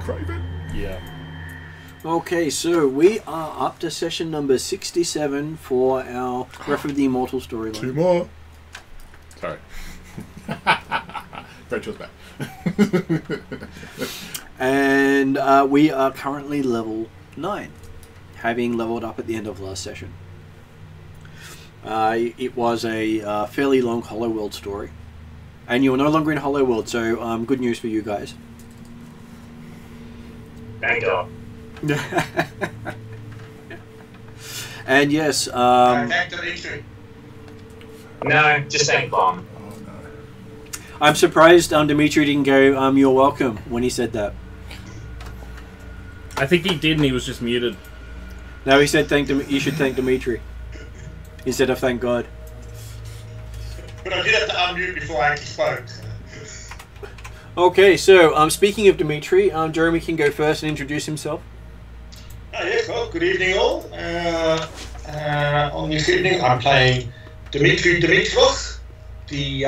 crave it. Yeah. Okay, so we are up to session number 67 for our Breath of the Immortals storyline. 2 more. Sorry. Rachel's back. And we are currently level 9, having leveled up at the end of last session. It was a fairly long Hollow World story. And you're no longer in Hollow World, so good news for you guys. Thank God. And yes, Thank Dimitri. No, just thank Bomb. Oh no. I'm surprised Dimitri didn't go, you're welcome, when he said that. I think he did, and he was just muted. No, he said you should thank Dimitri instead of thank God. But I did have to unmute before I actually spoke. Okay, so speaking of Dimitri, Jeremy can go first and introduce himself. Yes, well, good evening all. On this evening I'm playing Dimitri Dimitrov, the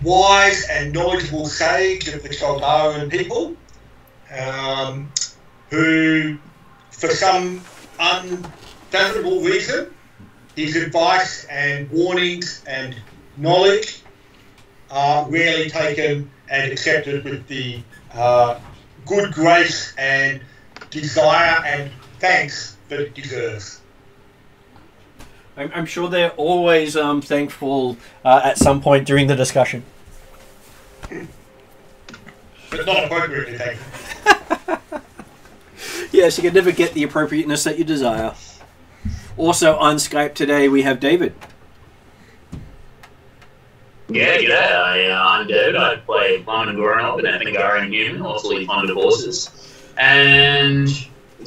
wise and knowledgeable sage of the Chaldaran people, who, for some unfathomable reason, his advice and warnings and knowledge are rarely taken and accepted with the good grace and desire and thanks that it deserves. I'm sure they're always thankful at some point during the discussion. But not appropriately thankful. Yes, you can never get the appropriateness that you desire. Also on Skype today we have David. Yeah, g'day. I'm David. I play Plum and Goranov, an Ethnic human, also fond of horses. And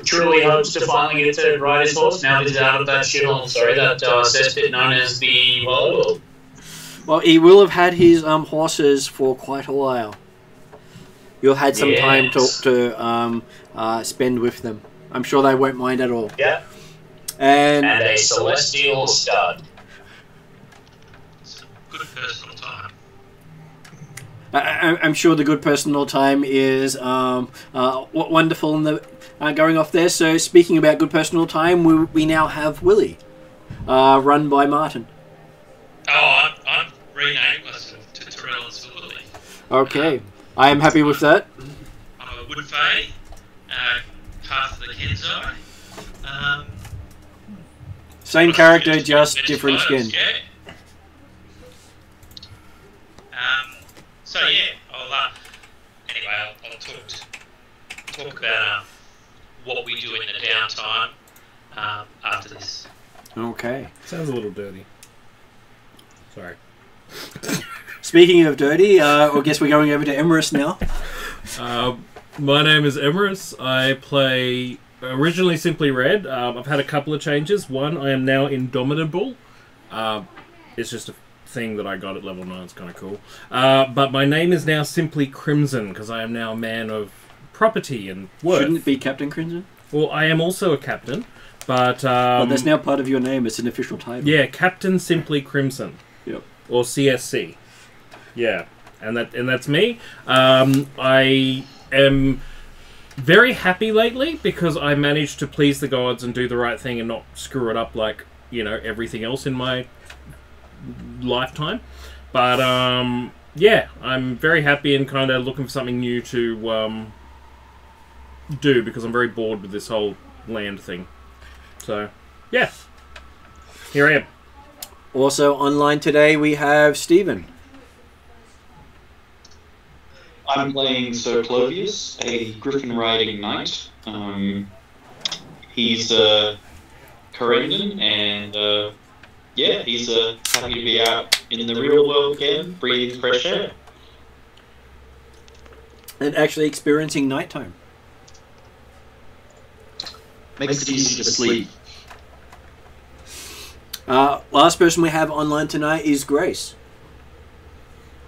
truly hopes to finally get to ride his horse now that he's out of that shithole, that cesspit known as the Hollow World. Well, he will have had his horses for quite a while. You'll had some time to spend with them. I'm sure they won't mind at all. Yeah. And a celestial stud. Good personal time. I'm sure the good personal time is wonderful in the going off there. So speaking about good personal time, we now have Willie, run by Martin. Oh, I'm renaming myself to Terrell and Silverleaf. Okay, I am happy with that. I'm a Wood Fae, half of the Kenzai. Same character, just different skin. Yeah. So yeah, I'll talk about what we do in the downtime after this. Okay. Sounds a little dirty. Sorry. Speaking of dirty, I guess we're going over to Emerus now. My name is Emerus. I play originally Simply Red. I've had a couple of changes. One, I am now Indomitable. It's just a thing that I got at level 9. It's kind of cool. But my name is now simply Crimson because I am now a man of property and worth. Shouldn't it be Captain Crimson? Well, I am also a captain, but well, that's now part of your name. It's an official title. Yeah, Captain Simply Crimson. Yep. Or CSC. Yeah, and that's me. I am very happy lately because I managed to please the gods and do the right thing and not screw it up like everything else in my lifetime. But yeah, I'm very happy and kind of looking for something new to do because I'm very bored with this whole land thing. So yeah, here I am. Also online today we have Stephen. I'm playing Sir Clovius, a griffin riding knight. He's a Corendon, and yeah, he's happy to be out in the real world again, breathing fresh air. And actually experiencing nighttime. Makes it easy to sleep. Last person we have online tonight is Grace.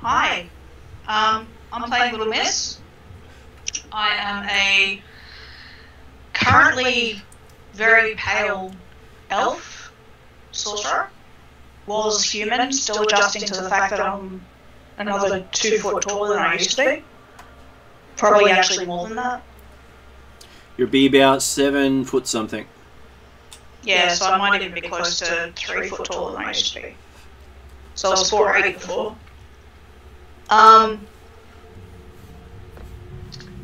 Hi. I'm playing Little Miss. I am a currently very pale elf sorcerer. Was human, still adjusting to the fact that I'm another 2 foot taller than I used to be. Probably actually more than that. You'll be about 7 foot something. Yeah, so I might even be close to 3 foot taller than I used to be. So I was 4'8" before.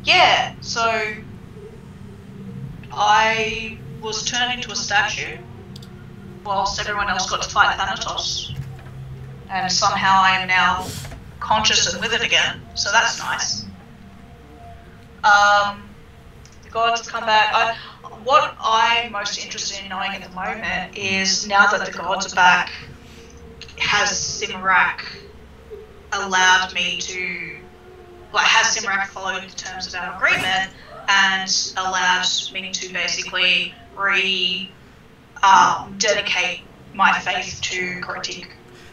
Yeah, so I was turned into a statue whilst everyone else got to fight Thanatos. And somehow I am now conscious and with it again, so that's nice. The gods have come back. What I'm most interested in knowing at the moment is, now that the gods are back, has Simrak allowed me to, has Simrak followed the terms of our agreement and allowed me to basically dedicate my faith to critique?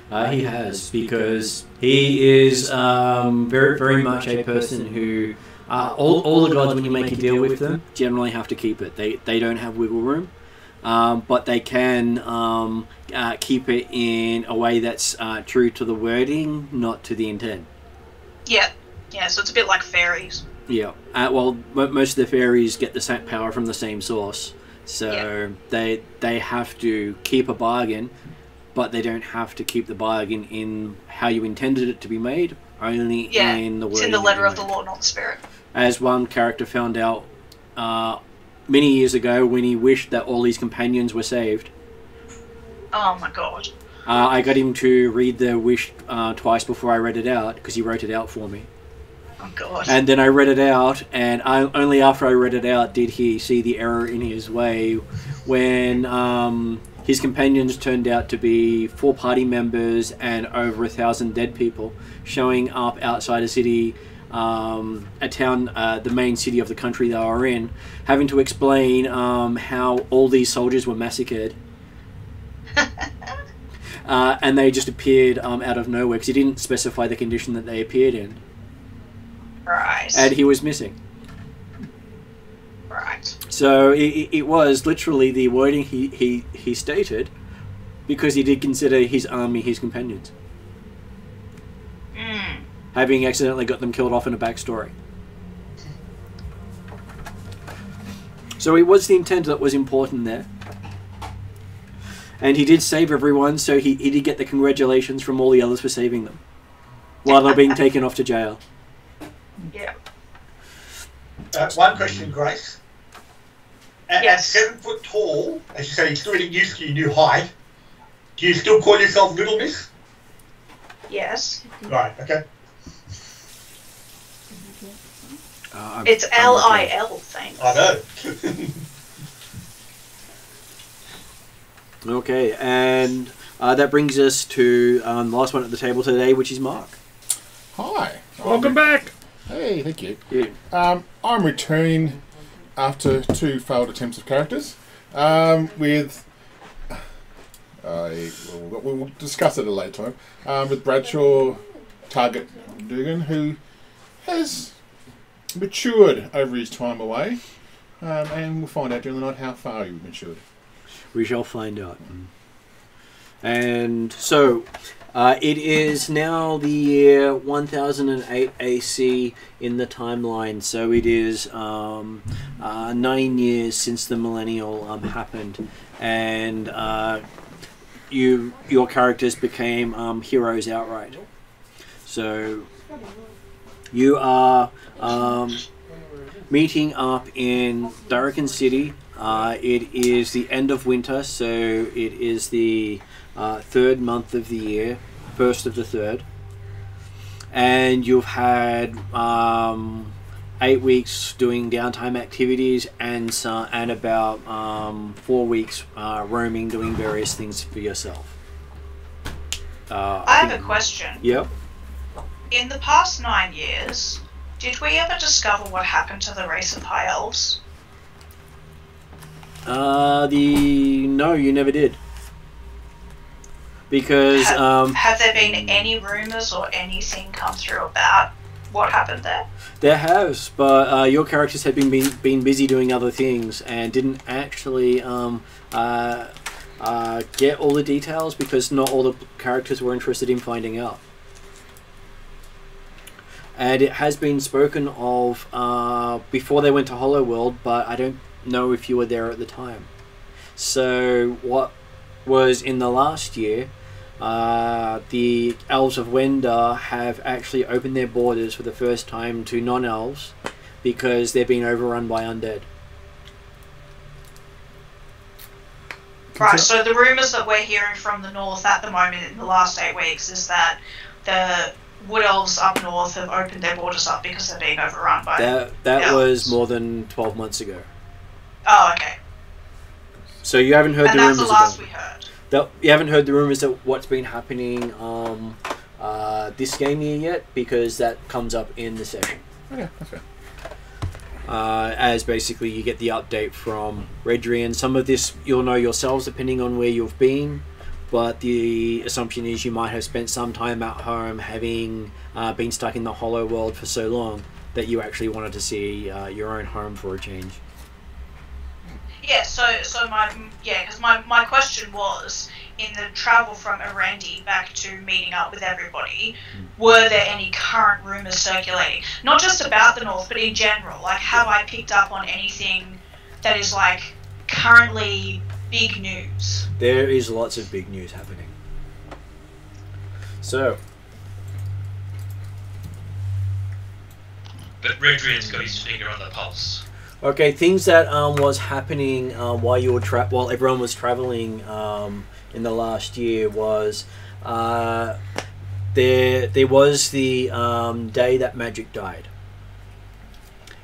He has, because he is very, very much a person who, all the gods, when you make a deal with them, generally have to keep it. They don't have wiggle room, but they can keep it in a way that's true to the wording, not to the intent. Yeah, so it's a bit like fairies. Yeah, well, most of the fairies get the same power from the same source, so they have to keep a bargain, but they don't have to keep the bargain in how you intended it to be made, only in the wording. It's in the letter of the law, not the spirit. As one character found out many years ago when he wished that all his companions were saved. Oh my god. I got him to read the wish twice before I read it out, because he wrote it out for me. Oh god. And then I read it out, and only after I read it out did he see the error in his way, when his companions turned out to be 4 party members and over 1,000 dead people showing up outside a city, a town, the main city of the country they were in, having to explain how all these soldiers were massacred. And they just appeared out of nowhere, because he didn't specify the condition that they appeared in. Right. And he was missing. Right. So it was literally the wording he stated, because he did consider his army his companions. Having accidentally got them killed off in a backstory. So it was the intent that was important there. And he did save everyone, so he did get the congratulations from all the others for saving them, while they're being taken off to jail. Yeah. One question, Grace. At Yes. 7 foot tall, as you say, you're still getting used to your new height. Do you still call yourself Little Miss? Yes. Right, okay. It's LIL, thanks. I know. Okay, and that brings us to the last one at the table today, which is Mark. Hi. Welcome back. Hey, thank you. Yeah. I'm returning after 2 failed attempts of characters with... we'll discuss it at a later time. With Bradshaw Target Dugan, who has matured over his time away, and we'll find out during the night how far he matured. We shall find out. And so, it is now the year 1008 AC in the timeline, so it is 9 years since the millennial happened, and your characters became heroes outright. So you are meeting up in Darrakan City. It is the end of winter, so it is the 3rd month of the year, 1st of the 3rd, and you've had 8 weeks doing downtime activities and about 4 weeks roaming, doing various things for yourself. I have a question. Yep. In the past 9 years, did we ever discover what happened to the race of High Elves? No, you never did. Because have there been any rumours or anything come through about what happened there? There has, but your characters have been busy doing other things and didn't actually get all the details, because not all the characters were interested in finding out. And it has been spoken of before they went to Hollow World, but I don't know if you were there at the time. So what was in the last year, the Elves of Wenda have actually opened their borders for the first time to non-elves because they're being overrun by undead. Right, so the rumours that we're hearing from the north at the moment in the last 8 weeks is that the Wood Elves up north have opened their borders up because they're being overrun by That elves. was more than 12 months ago. Oh, okay. So you haven't heard And the that's rumors the last about we heard. you haven't heard the rumors that what's been happening this game year yet, because that comes up in the session. Okay, that's fair. As basically you get the update from Redrian. Some of this you'll know yourselves depending on where you've been, but the assumption is you might have spent some time at home having been stuck in the Hollow World for so long that you actually wanted to see your own home for a change. Yeah, because my question was, in the travel from Erendi back to meeting up with everybody, were there any current rumours circulating? Not just about the North, but in general. Like, have I picked up on anything that is, like, currently big news? There is lots of big news happening. So, But Redrian's got his finger on the pulse. okay, things that was happening while you were while everyone was traveling in the last year was there was the day that magic died.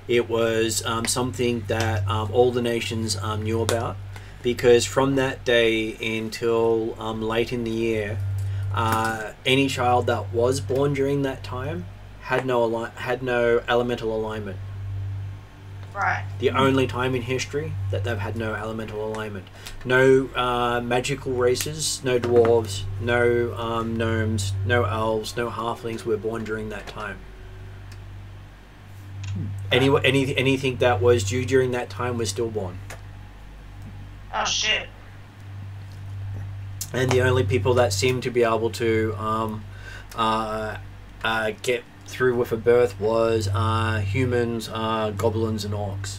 It was something that all the nations knew about, because from that day until late in the year, any child that was born during that time had no elemental alignment. Right. The only time in history that they've had no elemental alignment. No magical races, no dwarves, no gnomes, no elves, no halflings were born during that time. Anything that was due during that time was stillborn. Oh, shit. And the only people that seemed to be able to get through with a birth was humans, goblins, and orcs.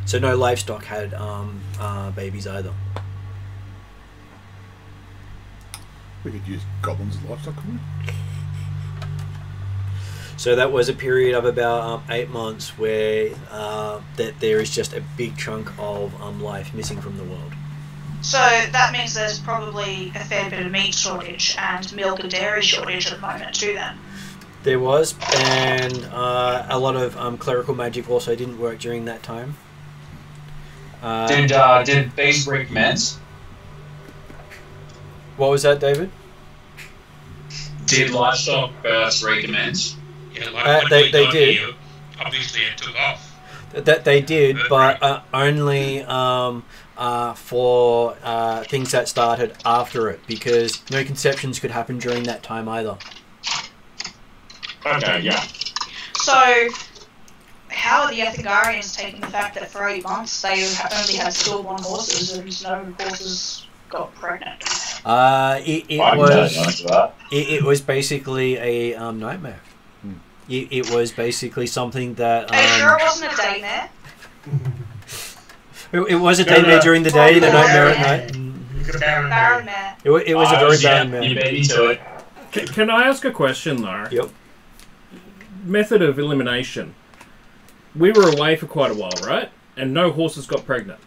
So no livestock had babies either. We could use goblins as livestock, couldn't we? So that was a period of about 8 months where that there is just a big chunk of life missing from the world. So that means there's probably a fair bit of meat shortage and milk and dairy shortage at the moment too then. There was, and a lot of clerical magic also didn't work during that time. Did base recommence? What was that, David? Did livestock births recommence? Yeah, like they when we got did. here, obviously it took off. That they did, but only for things that started after it, because no conceptions could happen during that time either. Okay, yeah. So how are the Ethingarians taking the fact that for 8 months they only had stillborn horses and no horses got pregnant? It was basically a nightmare. It was basically something that. Are you sure it wasn't a daymare? It was a daymare during the day, the nightmare at night. Barren mare. It was a very bad mare. You beat me to it. Can I ask a question though? Yep. Method of elimination. We were away for quite a while, right? And no horses got pregnant.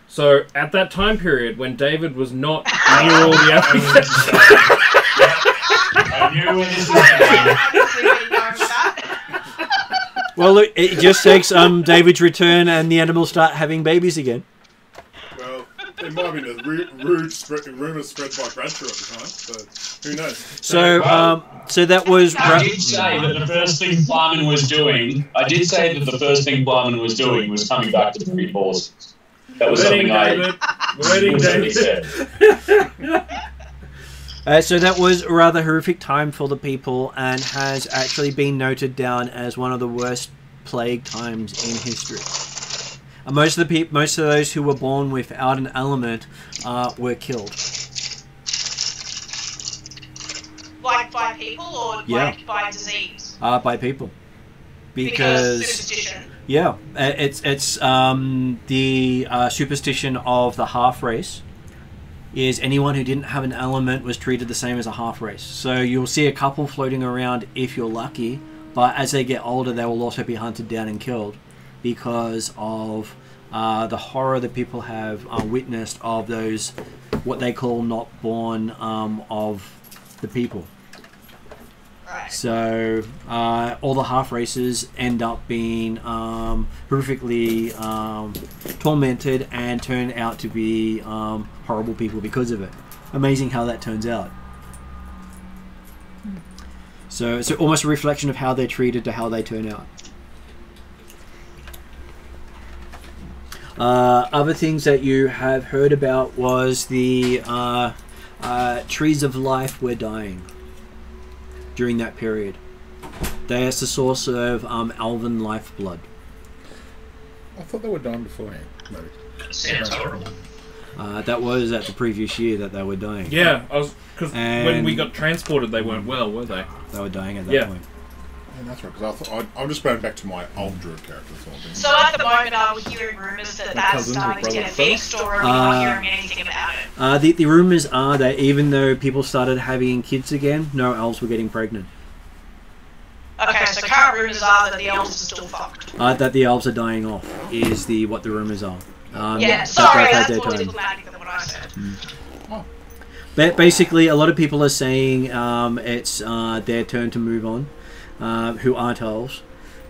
So at that time period when David was not near all the other I knew where this was going. Obviously, where you going with that? Well, look, it just takes David's return and the animals start having babies again. Well, it might have been a rumour spread by Bradshaw at the time, so who knows? So that was. I did say that the first thing Plyman was doing. I did say that the first thing Plyman was doing was coming back to 3 horses. That was something Wedding I David. said. So that was a rather horrific time for the people, and has actually been noted down as one of the worst plague times in history. Most of those who were born without an element were killed. by people or by disease? By people. Because superstition. Yeah, it's the superstition of the half race is anyone who didn't have an element was treated the same as a half race. So you'll see a couple floating around if you're lucky, but as they get older they will also be hunted down and killed because of the horror that people have witnessed of those, what they call not born of the people. Right. So all the half races end up being horrifically tormented and turn out to be horrible people because of it. Amazing how that turns out. So it's almost a reflection of how they're treated to how they turn out. Other things that you have heard about was the trees of life were dying during that period. They are the source of elven lifeblood. I thought they were dying beforehand. Maybe. Sounds horrible. That was at the previous year that they were dying. Yeah, because when we got transported, they weren't well, were they? They were dying at that point. Yeah, that's right. Because I'm just going back to my old druid character. So at the moment, are we hearing rumours that that's starting to get fixed, or are we not hearing anything about it? The rumours are that even though people started having kids again, no elves were getting pregnant. Okay, so current rumours are that the elves are still fucked. That the elves are dying off is what the rumours are. Sorry, that's more diplomatic than what I said. But basically, a lot of people are saying it's their turn to move on, who aren't elves.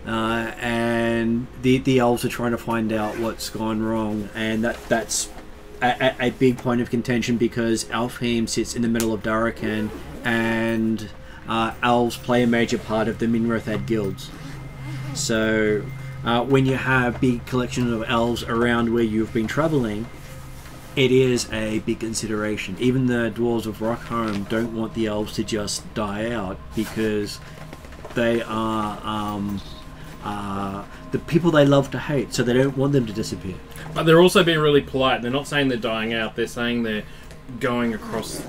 And the elves are trying to find out what's gone wrong, and that's a big point of contention because Alfheim sits in the middle of Darakan, and elves play a major part of the Minrothad guilds. So when you have big collections of elves around where you've been travelling, it is a big consideration. Even the dwarves of Rockholm don't want the elves to just die out because they are the people they love to hate, so they don't want them to disappear. But they're also being really polite. They're not saying they're dying out. They're saying they're going across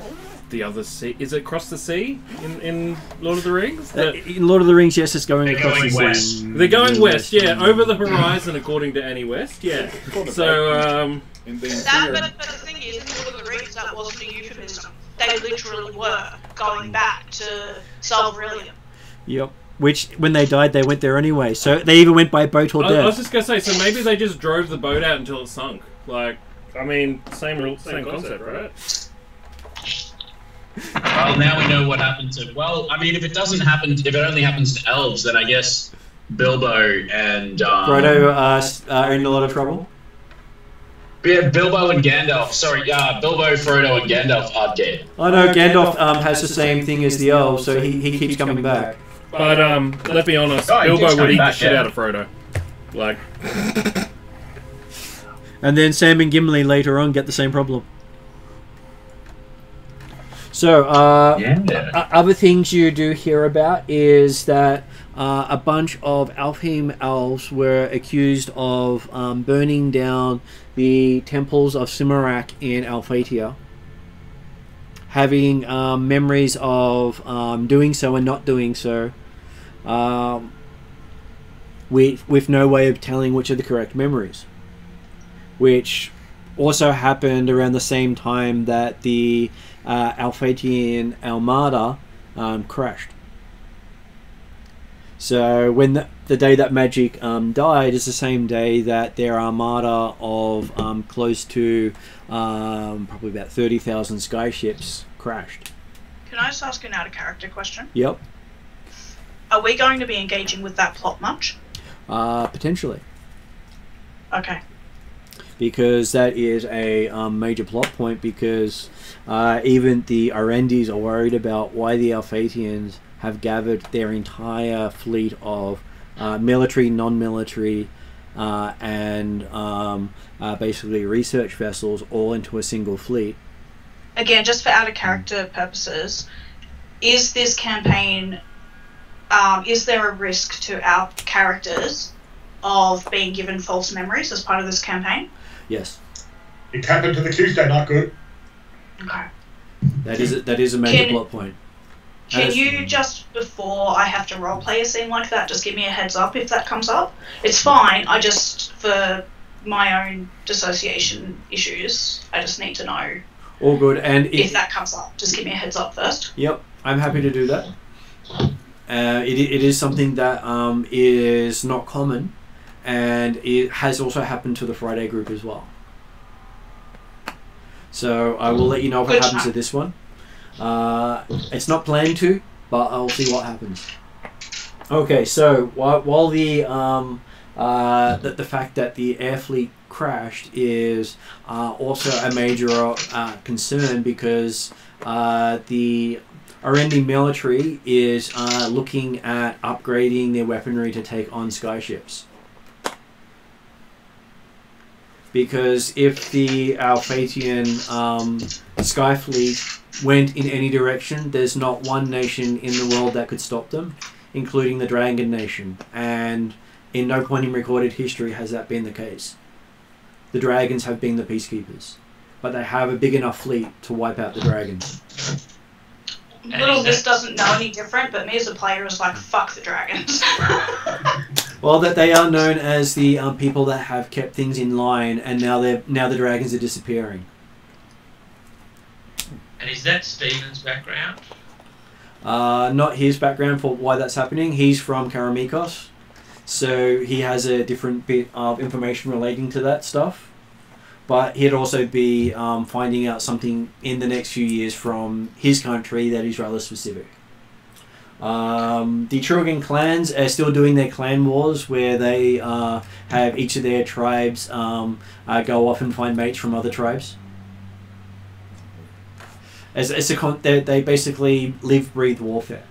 the other sea. Is it across the sea in Lord of the Rings? In Lord of the Rings, yes, it's going across the west. sea. They're going west, yeah, over the horizon, according to Annie West, yeah. So, but the thing is, in Lord of the Rings, that wasn't a euphemism. They literally were going back to Silmarillion. Yep. Which, when they died, they went there anyway. So they even went by boat or death. I was just going to say, so maybe they just drove the boat out until it sunk. Like, I mean, same concept, right? Well, now we know what happened to... Well, I mean, if it only happens to elves, then I guess Bilbo and... Frodo are in a lot of trouble? Yeah, Bilbo and Gandalf. Sorry, Bilbo, Frodo, and Gandalf are dead. I know, Gandalf has the same thing as the elves, so he keeps coming back. But let's be honest, Bilbo would eat the shit out of Frodo. Like... And then Sam and Gimli later on get the same problem. So, other things you do hear about is that a bunch of Alfheim elves were accused of burning down the temples of Cimmerak in Alphatia, having memories of doing so and not doing so, with no way of telling which are the correct memories, which also happened around the same time that the Alphatian Armada crashed. So when the day that magic died is the same day that their armada of close to probably about 30,000 skyships crashed. Can I just ask an out-of-character question? Yep. Are we going to be engaging with that plot much? Potentially. Okay. Because that is a major plot point, because even the Arendis are worried about why the Alphatians have gathered their entire fleet of military, non-military, and basically research vessels all into a single fleet. Again, just for out-of-character purposes, is this campaign... is there a risk to our characters of being given false memories as part of this campaign? Yes. It happened to the Tuesday, not good. Okay. That is a major plot point. Can you just, before I have to roleplay a scene like that, just give me a heads up if that comes up? It's fine, I just, for my own dissociation issues, I just need to know. All good. And if that comes up, just give me a heads up first. Yep, I'm happy to do that. It is something that is not common, and it has also happened to the Friday group as well. So I will let you know if it happens to this one. It's not planned to, but I'll see what happens. Okay, so while the fact that the air fleet crashed is also a major concern, because the Arendi military is looking at upgrading their weaponry to take on skyships. Because if the Alphatian sky fleet went in any direction, there's not one nation in the world that could stop them, including the Dragon Nation. And in no point in recorded history has that been the case. The dragons have been the peacekeepers, but they have a big enough fleet to wipe out the dragons. Little Miss doesn't know any different, but me as a player is like, fuck the dragons. Well, that they are known as the people that have kept things in line, and now the dragons are disappearing. And is that Stephen's background? Not his background for why that's happening. He's from Karameikos, so he has a different bit of information relating to that stuff. But he'd also be finding out something in the next few years from his country that is rather specific. The Trugan clans are still doing their clan wars, where they have each of their tribes go off and find mates from other tribes. They basically live, breathe warfare.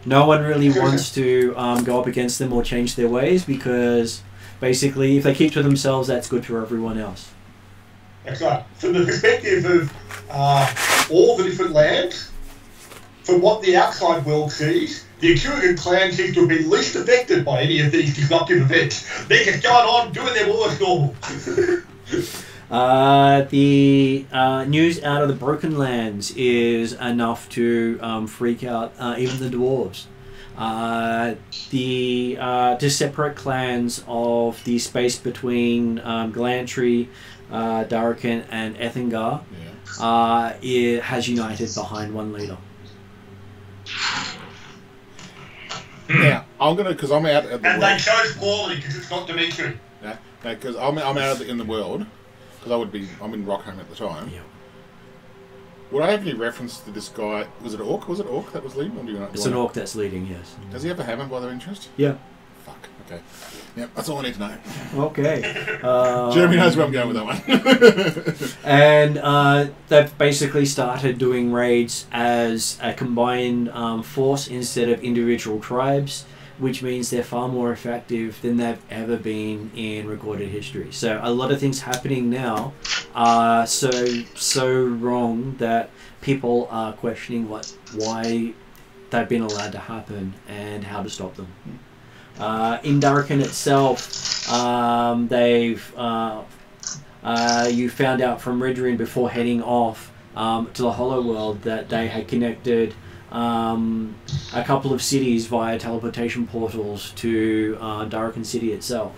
No one really wants to go up against them or change their ways, because basically if they keep to themselves, that's good for everyone else. That's right. From the perspective of all the different lands, from what the outside world sees, the Akugan clan seems to have been least affected by any of these disruptive events. They're just going on doing their wars normal. The news out of the Broken Lands is enough to freak out even the dwarves. The separate clans of the space between Glantry, Darkin, and Ethingar it has united behind one leader. Yeah, I'm gonna, because I'm out at the and world. they chose poorly because it's not Dimitri. Yeah, because I'm out in the world, because I'm in Rockholm at the time. Yeah. Would I have any reference to this guy? Was it Orc? Was it Orc that was leading? Or do you know? It's an Orc that's leading, yes. Does he have a hammer by their interest? Yeah. Fuck. Okay. Yep, that's all I need to know. Okay. Jeremy knows where I'm going with that one. And they've basically started doing raids as a combined force instead of individual tribes, which means they're far more effective than they've ever been in recorded history. So a lot of things happening now are so wrong that people are questioning why they've been allowed to happen and how to stop them. In Darkin itself, you found out from Redrin before heading off to the Hollow World that they had connected a couple of cities via teleportation portals to Darkin City itself.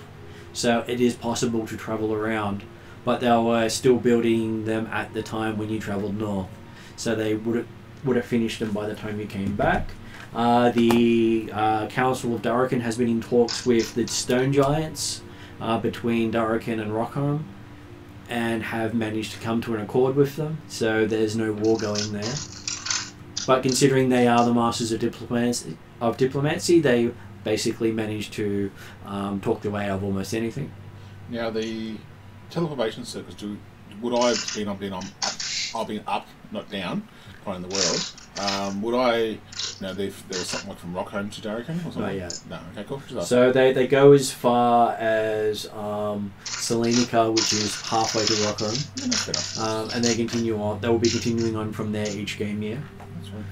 So it is possible to travel around, but they were still building them at the time when you travelled north. So they would have finished them by the time you came back. The Council of Darkin has been in talks with the Stone Giants between Darkin and Rockholm, and have managed to come to an accord with them, so there's no war going there. But considering they are the masters of diplomacy, they basically managed to talk their way out of almost anything. Now, the teleportation circles, would I have been up, not down, kind of in the world? Would I? No, there was something like from Rockholm to Darkin or something. Not yet. No, okay, cool. So they go as far as Selenica, which is halfway to Rockholm, and they continue on. They will be continuing on from there each game year. That's right.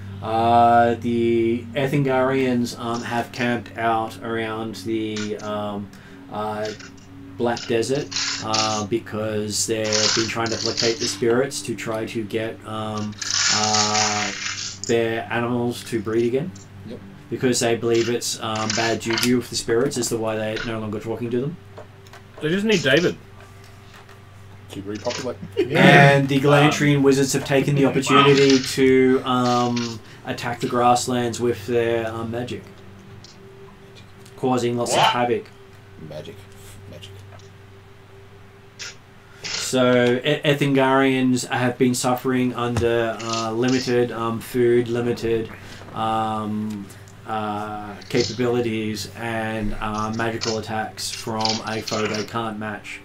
The Ethingarians have camped out around the Black Desert because they've been trying to placate the spirits to try to get their animals to breed again. Yep. Because they believe it's bad juju with the spirits as to why they're no longer talking to them. They just need David. To repopulate. And the Galantrian wizards have taken the opportunity to attack the grasslands with their magic, causing lots of havoc. Magic. So Ethingarians have been suffering under limited food, limited capabilities, and magical attacks from a foe they can't match,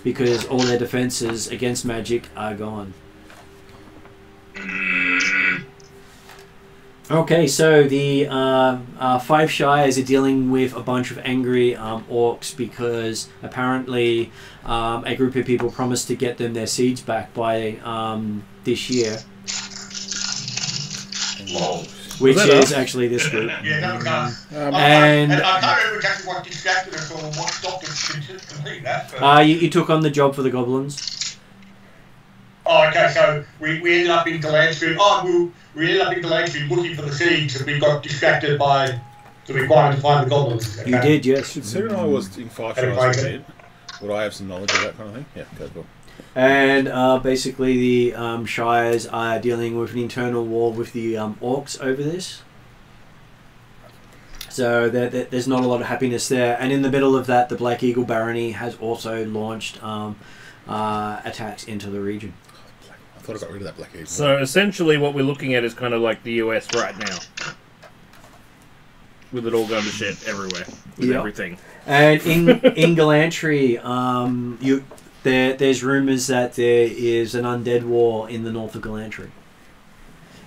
because all their defenses against magic are gone. Okay, so the 5 Shires are dealing with a bunch of angry orcs because apparently a group of people promised to get them their seeds back by this year. Which is actually this group. Yeah, that was us. And I can't remember exactly what distracted us or what stopped us to complete that. But... you took on the job for the goblins. Oh, okay, so we ended up in Galantrian. We ended up in Galantrian looking for the seeds and we got distracted by the requirement to find the goblins. Okay? You did, yes. Considering I was in 5 Shires, would I have some knowledge of that kind of thing? Yeah, go cool. And basically the Shires are dealing with an internal war with the orcs over this. So there's not a lot of happiness there. And in the middle of that, the Black Eagle Barony has also launched attacks into the region. I thought I got rid of that Black Eagle. So essentially what we're looking at is kind of like the US right now. With it all going to shit everywhere. With everything. And in Galantry, there's rumours that there is an undead war in the north of Galantry,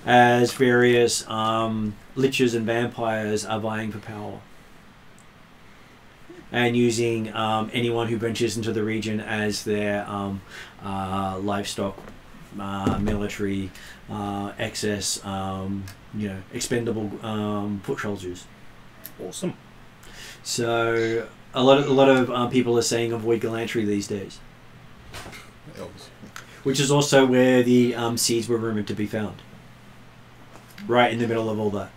as various liches and vampires are vying for power and using anyone who ventures into the region as their livestock, military, excess, expendable foot soldiers. Awesome. So a lot of people are saying avoid Galantry these days. Which is also where the seeds were rumoured to be found. Right in the middle of all that.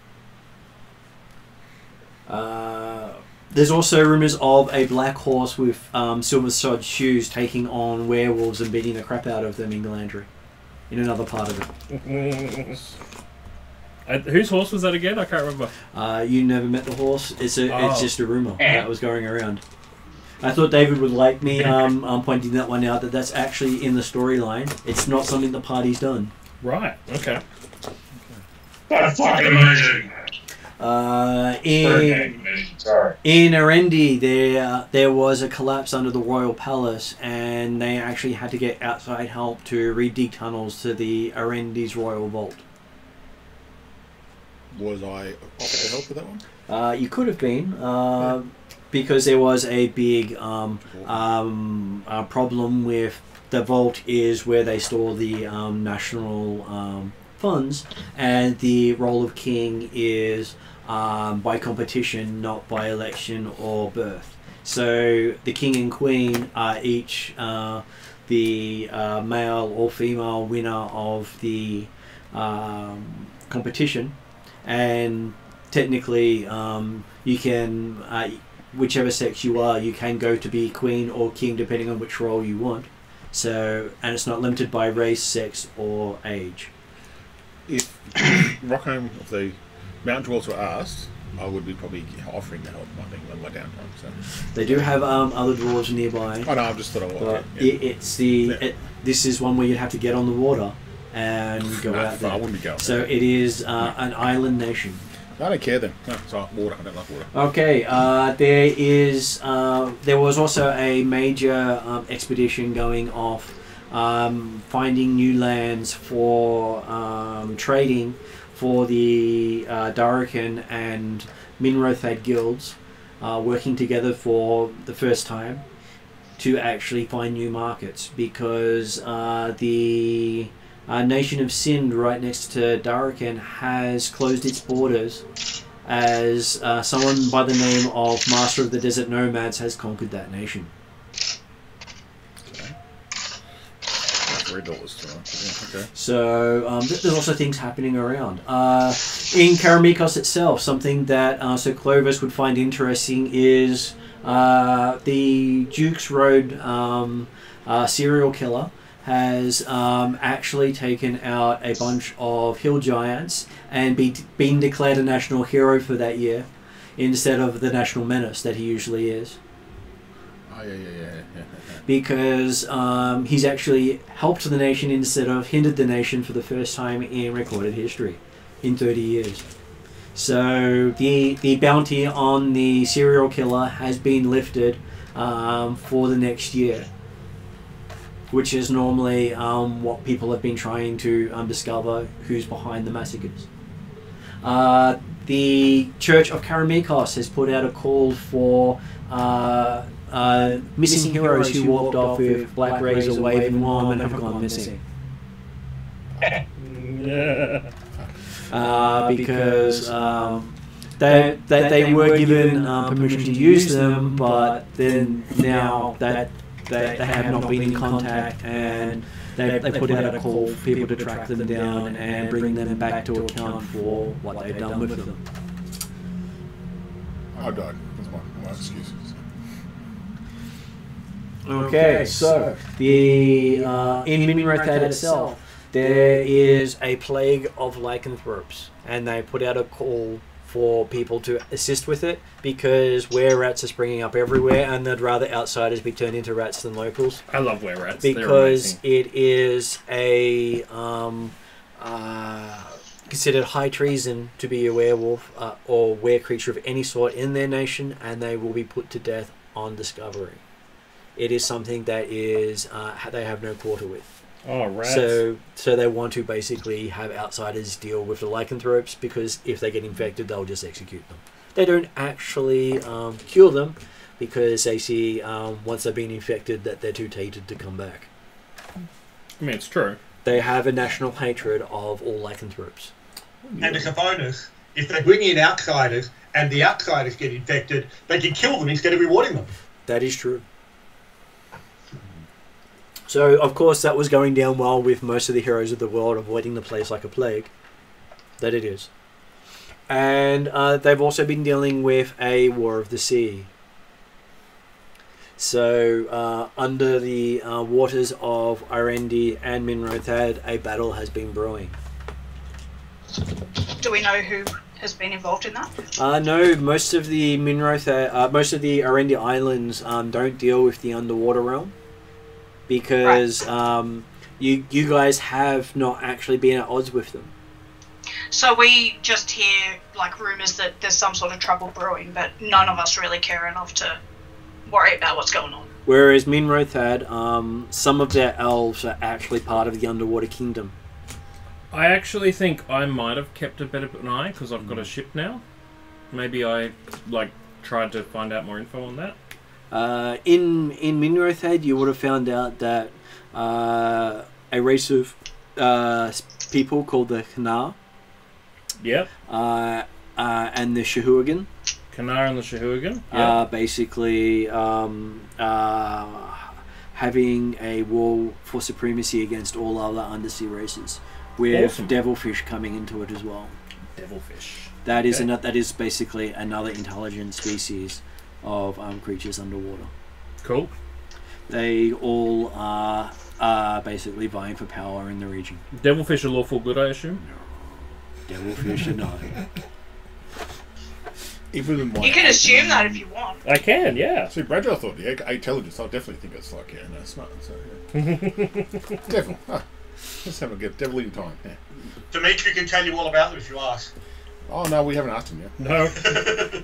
There's also rumours of a black horse with silver sod shoes taking on werewolves and beating the crap out of them in Galandry. In another part of it. Whose horse was that again? I can't remember. You never met the horse. It's just a rumour that was going around. I thought David would like me pointing that one out, that's actually in the storyline. It's not something the party's done. Right, okay. That's fucking amazing. In Arendi, there was a collapse under the royal palace, and they actually had to get outside help to re-dig tunnels to the Arendi's royal vault. Was I offered to help with that one? You could have been. Because there was a big problem with the vault is where they store the national funds, and the role of king is by competition, not by election or birth. So the king and queen are each the male or female winner of the competition, and technically you can whichever sex you are, you can go to be queen or king depending on which role you want. So, and it's not limited by race, sex, or age. If Rockhome of the Mountain Dwellers were asked, I would be probably offering the help on my downtime. So they do have other dwarves nearby. Oh no, I've just thought I would. This is one where you'd have to get on the water and go out there. I wouldn't be going. So it is an island nation. I don't care then. No, it's water. I don't like water. Okay, there was also a major expedition going off, finding new lands for trading for the Darrican and Minrothad guilds, working together for the first time to actually find new markets, because the nation of Sind, right next to Darrican, has closed its borders as someone by the name of Master of the Desert Nomads has conquered that nation. $3 okay. So there's also things happening around. In Karameikos itself, something that Sir Clovis would find interesting is the Duke's Road serial killer has actually taken out a bunch of hill giants and been declared a national hero for that year instead of the national menace that he usually is. Oh, yeah. Because he's actually helped the nation instead of hindered the nation for the first time in recorded history in 30 years. So the bounty on the serial killer has been lifted for the next year, which is normally what people have been trying to discover who's behind the massacres. The Church of Karameikos has put out a call for missing heroes who walked off with black razor waving wand and have gone missing. Because they were given permission to use them, but then now that they have not been in contact, and they put out a call for people to track them down and bring them back to account for what they've done with them. I died. That's my excuse. Okay, so the in Minrothad itself, there is a plague of lycanthropes, and they put out a call for people to assist with it because were-rats are springing up everywhere, and they'd rather outsiders be turned into rats than locals. I love were-rats. Because it is a considered high treason to be a werewolf or were-creature of any sort in their nation, and they will be put to death on discovery. It is something that is they have no quarter with. Oh, rats. So they want to basically have outsiders deal with the lycanthropes, because if they get infected, they'll just execute them. They don't actually cure them, because they see once they've been infected that they're too tainted to come back. I mean, it's true. They have a national hatred of all lycanthropes. And as a bonus, if they bring in outsiders and the outsiders get infected, they can kill them instead of rewarding them. That is true. So, of course, that was going down well with most of the heroes of the world, avoiding the place like a plague. That it is. And they've also been dealing with a War of the Sea. So, under the waters of Irendi and Minrothad, a battle has been brewing. Do we know who has been involved in that? No, most of the most of the Irendi Islands don't deal with the underwater realm. Because you guys have not actually been at odds with them. So we just hear like rumours that there's some sort of trouble brewing, but none of us really care enough to worry about what's going on. Whereas Minrothad, some of their elves are actually part of the underwater kingdom. I actually think I might have kept a bit of an eye because I've got a ship now. Maybe I tried to find out more info on that. In Minrothad, you would have found out that a race of people called the Kanar. Yep. And the Shahuagan. Kanar and the Shahuagan. Yep. Basically having a war for supremacy against all other undersea races, with awesome. Devilfish coming into it as well. Devilfish. That is that is basically another intelligent species of creatures underwater. Cool. They all are basically vying for power in the region. Devilfish are lawful good, I assume? Devilfish are not. Even in my You can assume that if you want. I can, yeah. See, Bradshaw thought, yeah, intelligence. I definitely think it's like, yeah, no, smart. So, yeah. Devil. Let's have a good devilly time. Yeah. Dimitri can tell you all about them if you ask. Oh, no, we haven't asked him yet. No,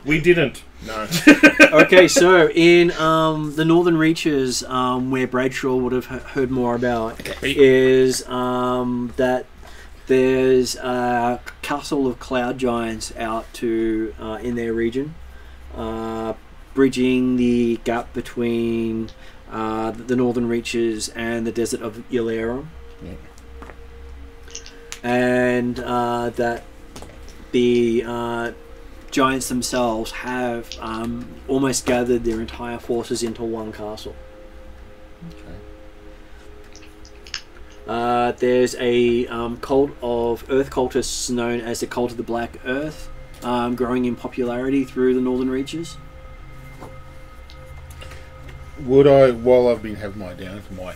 we didn't. No. Okay, so in the Northern Reaches, where Bradshaw would have heard more about, is that there's a castle of cloud giants out to in their region, bridging the gap between the Northern Reaches and the desert of Yalera. Yeah. And that the giants themselves have almost gathered their entire forces into one castle. Okay. There's a cult of Earth cultists known as the Cult of the Black Earth, growing in popularity through the northern reaches. Would I, while I've been having my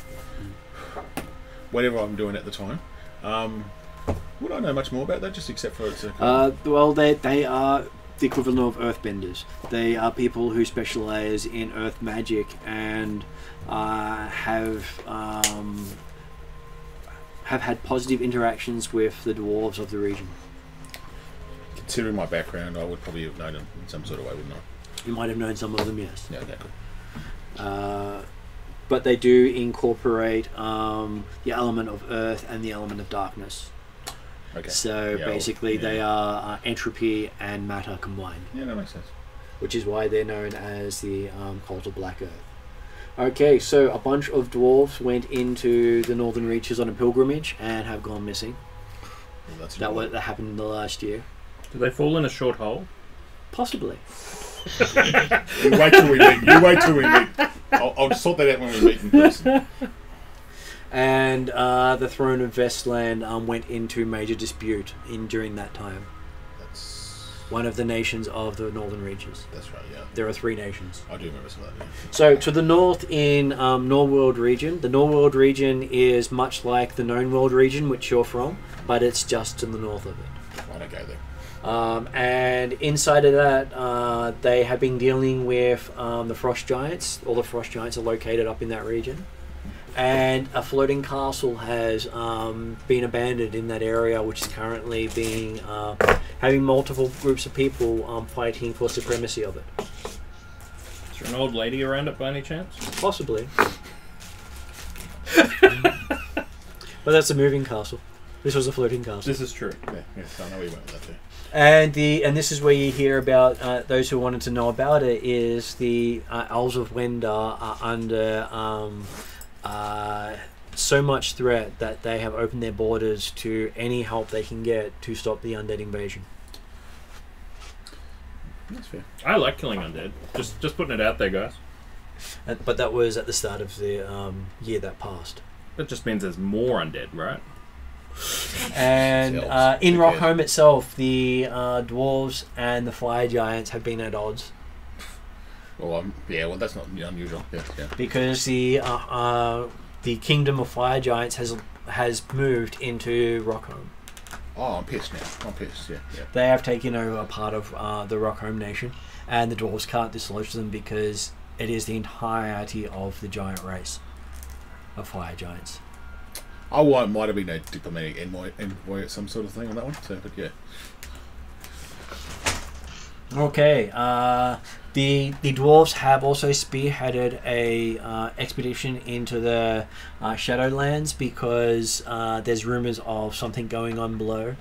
whatever I'm doing at the time, would I know much more about that, just except for it's well, they are the equivalent of earthbenders. They are people who specialize in earth magic and have had positive interactions with the dwarves of the region. Considering my background, I would probably have known them in some sort of way, wouldn't I? You might have known some of them, yes. Yeah, okay, cool. But they do incorporate the element of earth and the element of darkness. Okay. So Yeah, basically, yeah. they are entropy and matter combined, Yeah, that makes sense. which is why they're known as the Cult of Black Earth. Okay, so a bunch of dwarves went into the northern reaches on a pilgrimage and have gone missing. Well, that's That happened in the last year. Did they fall in a short hole? Possibly. You wait till we meet. You wait till we meet. I'll sort that out when we meet in person. And the throne of Vestland went into major dispute during that time. That's One of the nations of the northern reaches. right. Yeah, There are 3 nations. I do remember some of that. Yeah. So to the north in Norword Region, the Norword Region is much like the known world region, which you're from, but it's just to the north of it. I don't go there. And inside of that, they have been dealing with the frost giants. All the frost giants are located up in that region. And a floating castle has been abandoned in that area, which is currently being having multiple groups of people fighting for supremacy of it. Is there an old lady around it by any chance? Possibly. But that's a moving castle. This was a floating castle. This is true. Yeah, yes, I know we went with that too. And this is where you hear about those who wanted to know about it is the Elves of Wendar are under so much threat that they have opened their borders to any help they can get to stop the undead invasion. That's fair. I like killing undead. Just putting it out there, guys. But that was at the start of the year that passed. That just means there's more undead, right? And Elves. in Who cares? Rockholm itself, the dwarves and the fire giants have been at odds Well, yeah. Well, that's not unusual. Yeah, yeah. because the kingdom of fire giants has moved into Rockholm. Oh, I'm pissed now. I'm pissed. Yeah, yeah. They have taken over a part of the Rockholm nation, and the dwarves can't dislodge them because it is the entirety of the giant race of fire giants. I might have been a diplomatic envoy at some sort of thing on that one. So, but yeah. Okay, the dwarves have also spearheaded a expedition into the Shadowlands because there's rumors of something going on below.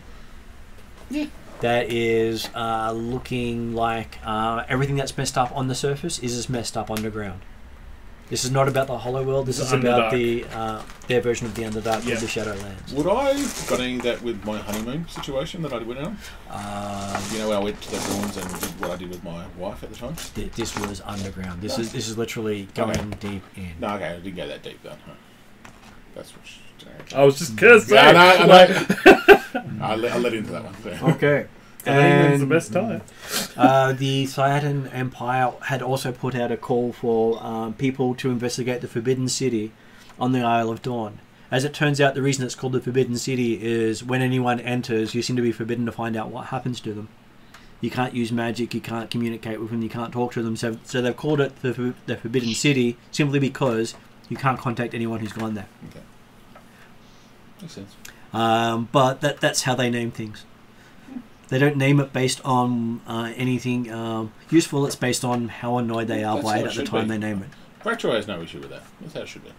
Yeah. That is looking like everything that's messed up on the surface is as messed up underground. This is not about the Hollow World. This is about their version of the Underdark, Yeah. of the Shadowlands. Would I have got any of that with my honeymoon situation that I went on? You know, when I went to the ruins and did what I did with my wife at the time? This was underground. This is literally going deep in. No, okay, I didn't go that deep then. Huh? That's what. I was just gonna say. Yeah, I know. I let into that one. So. Okay. Honeymoon's the best time. The Thyadine Empire had also put out a call for people to investigate the Forbidden City on the Isle of Dawn. As it turns out, the reason it's called the Forbidden City is when anyone enters, you seem to be forbidden to find out what happens to them. You can't use magic, you can't communicate with them, you can't talk to them. So they've called it the Forbidden City simply because you can't contact anyone who's gone there. Okay. Makes sense. But that's how they name things. They don't name it based on anything useful. It's based on how annoyed they are That's by how it it at the should time be. they name it. Bradshaw has no issue with that. That's how it should be.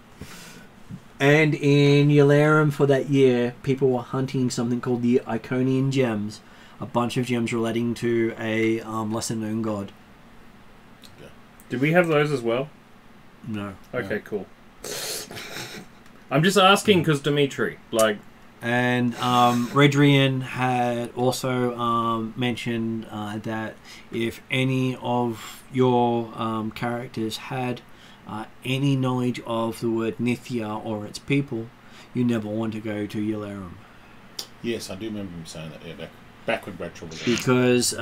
And in Yularum for that year, people were hunting something called the Iconian Gems, a bunch of gems relating to a lesser-known god. Did we have those as well? No. Okay, cool. I'm just asking because Dimitri, like... And Redrian had also mentioned that if any of your characters had any knowledge of the word Nithya or its people, you never want to go to Yularum. Yes, I do remember him saying that. Yeah, back when Bradshaw was there. Because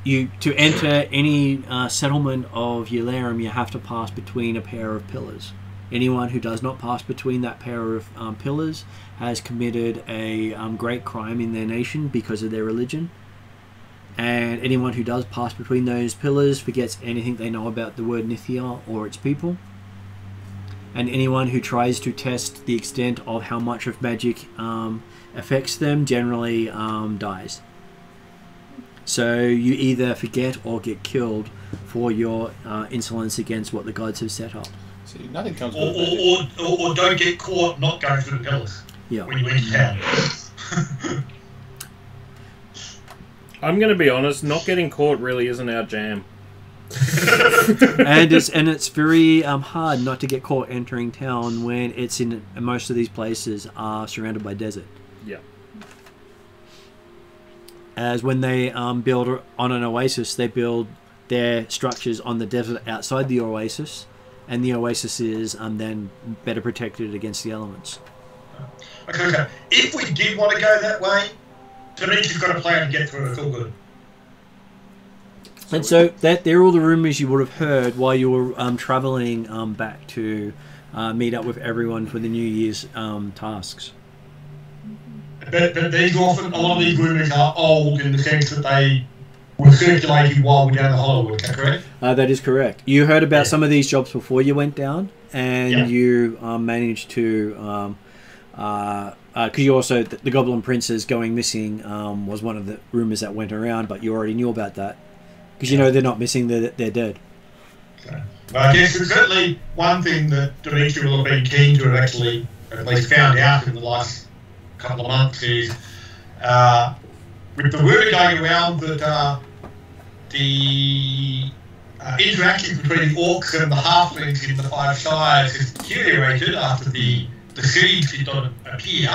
you to enter any settlement of Yularum, you have to pass between a pair of pillars. Anyone who does not pass between that pair of pillars has committed a great crime in their nation because of their religion. And anyone who does pass between those pillars forgets anything they know about the word Nithia or its people. And anyone who tries to test the extent of how much of magic affects them generally dies. So you either forget or get killed for your insolence against what the gods have set up. See, nothing comes or don't get caught not going through the pillars when you enter town. I'm going to be honest, not getting caught really isn't our jam. and it's very hard not to get caught entering town when it's in most of these places are surrounded by desert. Yeah. As when they build on an oasis, they build their structures on the desert outside the oasis, and the oasis is then better protected against the elements. Okay. If we did want to go that way, Dimitri's got a plan to get through. It's all good. And so they're all the rumours you would have heard while you were travelling back to meet up with everyone for the New Year's tasks. But these often, a lot of these rumours are old in the sense that they were circulating while we're down the Hollywood, is that correct? That is correct. You heard about some of these jobs before you went down, and you managed to... because you also, the Goblin Princes going missing was one of the rumours that went around, but you already knew about that. Because you know they're not missing, they're dead. Okay. Well, I guess it's certainly one thing that Dimitri will have been keen to have actually at least found out in the last couple of months is with the rumour going around that the interaction between the orcs and the halflings in the Five Shires has deteriorated after the siege did not appear.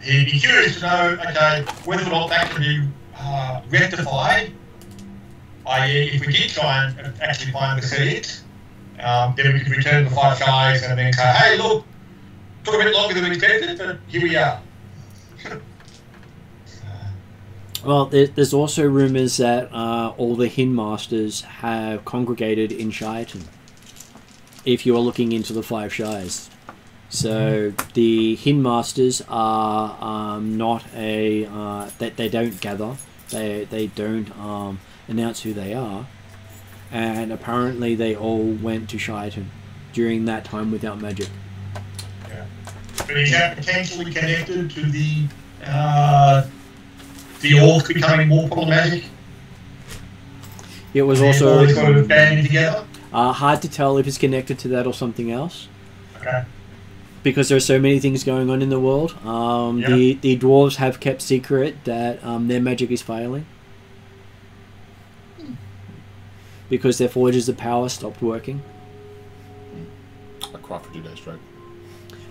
He'd be curious to know, okay, whether or not that can be rectified, i.e. if we did try and actually find the siege, then we could return to the Five Shires and then say, hey, look, took a bit longer than we expected, but here we are. Well, there's also rumours that all the Hin Masters have congregated in Shireton, if you are looking into the Five Shires. So the Hin Masters are not a... that they don't gather, they don't announce who they are, and apparently they all went to Shireton during that time without magic. Yeah. But is that potentially connected to the orcs becoming more problematic? It was also sort of banding together? Hard to tell if it's connected to that or something else. Okay. Because there are so many things going on in the world. The dwarves have kept secret that their magic is failing. Because their forges of power stopped working. I cried for 2 days straight.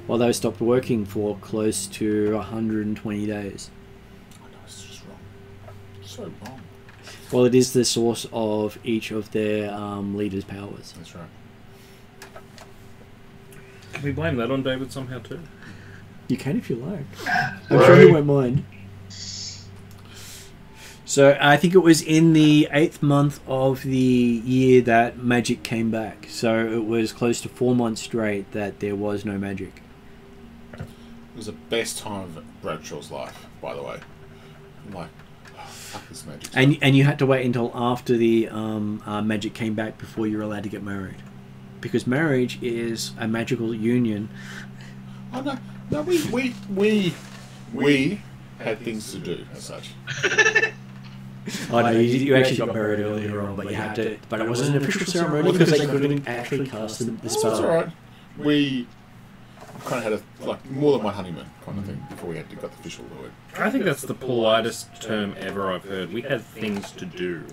Well, they stopped working for close to 120 days. I know, it's just wrong. So wrong. Well, it is the source of each of their leaders' powers. That's right. Can we blame that on David somehow too? You can if you like. I'm sure you won't mind. So I think it was in the 8th month of the year that magic came back. So it was close to 4 months straight that there was no magic. It was the best time of Bradshaw's life, by the way. I'm like, oh, fuck this magic. And you had to wait until after the magic came back before you were allowed to get married. Because marriage is a magical union. Oh no, we had things to do as such. Oh no, you actually got married earlier on, but you had to. But it wasn't an official ceremony because they couldn't actually cast the spell. That's alright. We kind of had more than one honeymoon kind of thing before we got the official word. I think that's the politest term ever I've heard. We had things to do.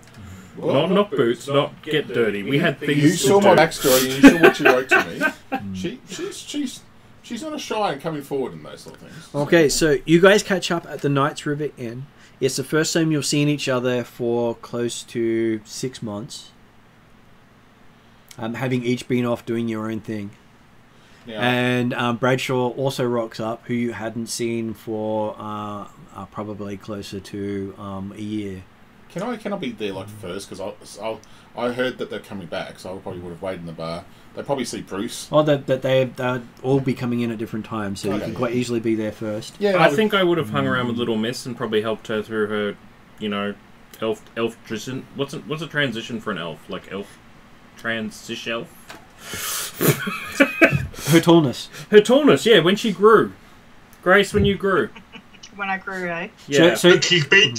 Well, not boots, not get dirty. We had things to do. You saw my backstory and you saw what she wrote to me. She's not a shy and coming forward in those sort of things. Okay, so you guys catch up at the Knights River Inn. It's the first time you've seen each other for close to 6 months. Having each been off doing your own thing. Yeah. And Bradshaw also rocks up, who you hadn't seen for probably closer to a year. Can I be there like first? Because I heard that they're coming back, so I probably would have waited in the bar. They probably see Bruce. Oh, they'll all be coming in at different times, so you can quite easily be there first. Yeah, I think I would have hung around with Little Miss and probably helped her through her, elf transition. What's a transition for an elf? Like elf transition elf. Her tallness. Her tallness, yeah. When she grew, Grace, when you grew. When I grew, eh? Yeah. So she's been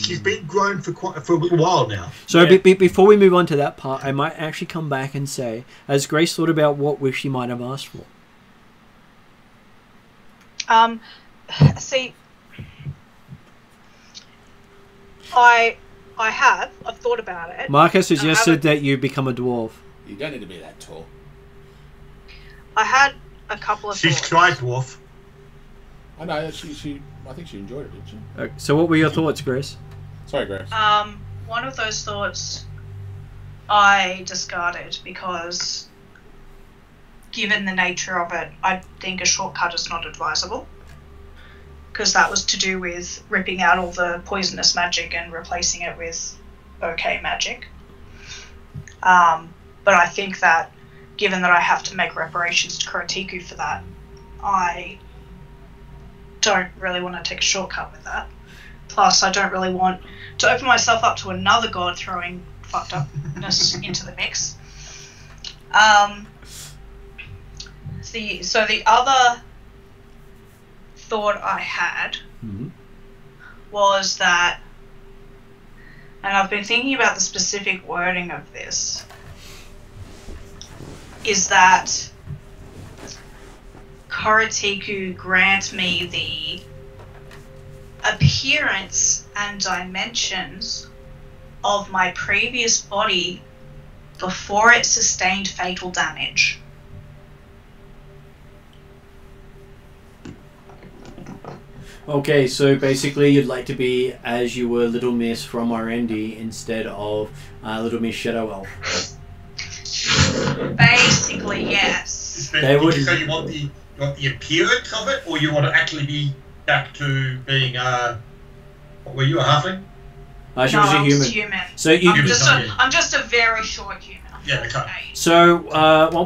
grown for a little while now. So Yeah. before we move on to that part, I might actually come back and say, has Grace thought about what wish she might have asked for? See, I've thought about it. Marcus suggested that you become a dwarf. You don't need to be that tall. I had a couple of She's thoughts. tried dwarf. I know. I think she enjoyed it, didn't she? So what were your thoughts, Grace? Sorry, Grace. One of those thoughts I discarded because, given the nature of it, I think a shortcut is not advisable. Because that was to do with ripping out all the poisonous magic and replacing it with okay magic. But I think that, given that I have to make reparations to Kuratiku for that, I don't really want to take a shortcut with that. Plus, I don't really want to open myself up to another god throwing fucked upness into the mix. So the other thought I had was that, and I've been thinking about the specific wording of this, is that Kuratiku grant me the appearance and dimensions of my previous body before it sustained fatal damage. Okay, so basically you'd like to be as you were Little Miss from Orendi instead of Little Miss Shadow Elf. Basically, yes. They would- Did you say you want the appearance of it, or you want to actually be back to being what were you, a halfling? She was a I'm human. just human. So you. I'm just a very short human. Yeah, okay. So,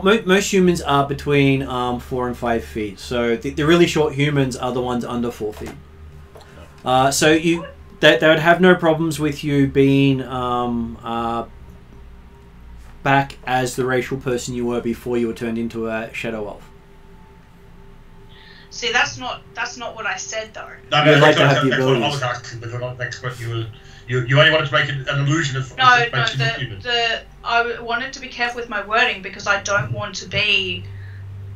most humans are between 4 and 5 feet. So the really short humans are the ones under 4 feet. So they would have no problems with you being back as the racial person you were before you were turned into a shadow elf. See, that's not what I said though. No, You'd like to have the that's what I abilities. was asking, because I'm not an expert. You only wanted to make an illusion of human. I wanted to be careful with my wording because I don't want to be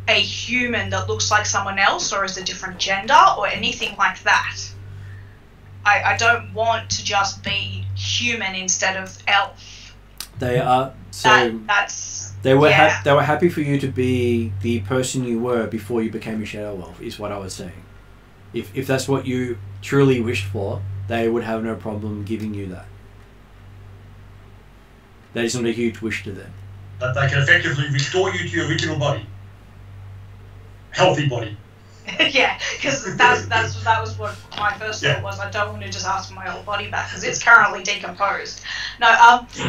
a human that looks like someone else or is a different gender or anything like that. I don't want to just be human instead of elf. They are so. They were they were happy for you to be the person you were before you became a shadow elf. Is what I was saying. If that's what you truly wished for, they would have no problem giving you that. That is not a huge wish to them. That they can effectively restore you to your original body, healthy body. Yeah, because that was what my first thought was. I don't want to just ask for my old body back because it's currently decomposed. No,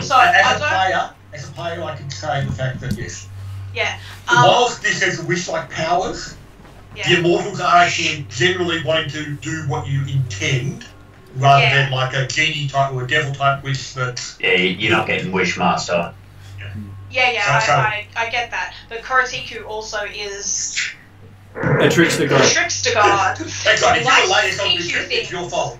so as a player, I can say the fact that yes. Yeah. Whilst this has wish-like powers, the Immortals are actually generally wanting to do what you intend, rather than like a genie type or a devil type wish that. Yeah, you're not getting Wishmaster. I get that. But Kuratiku also is a trickster god. That's right. If you lay yourself it's your fault.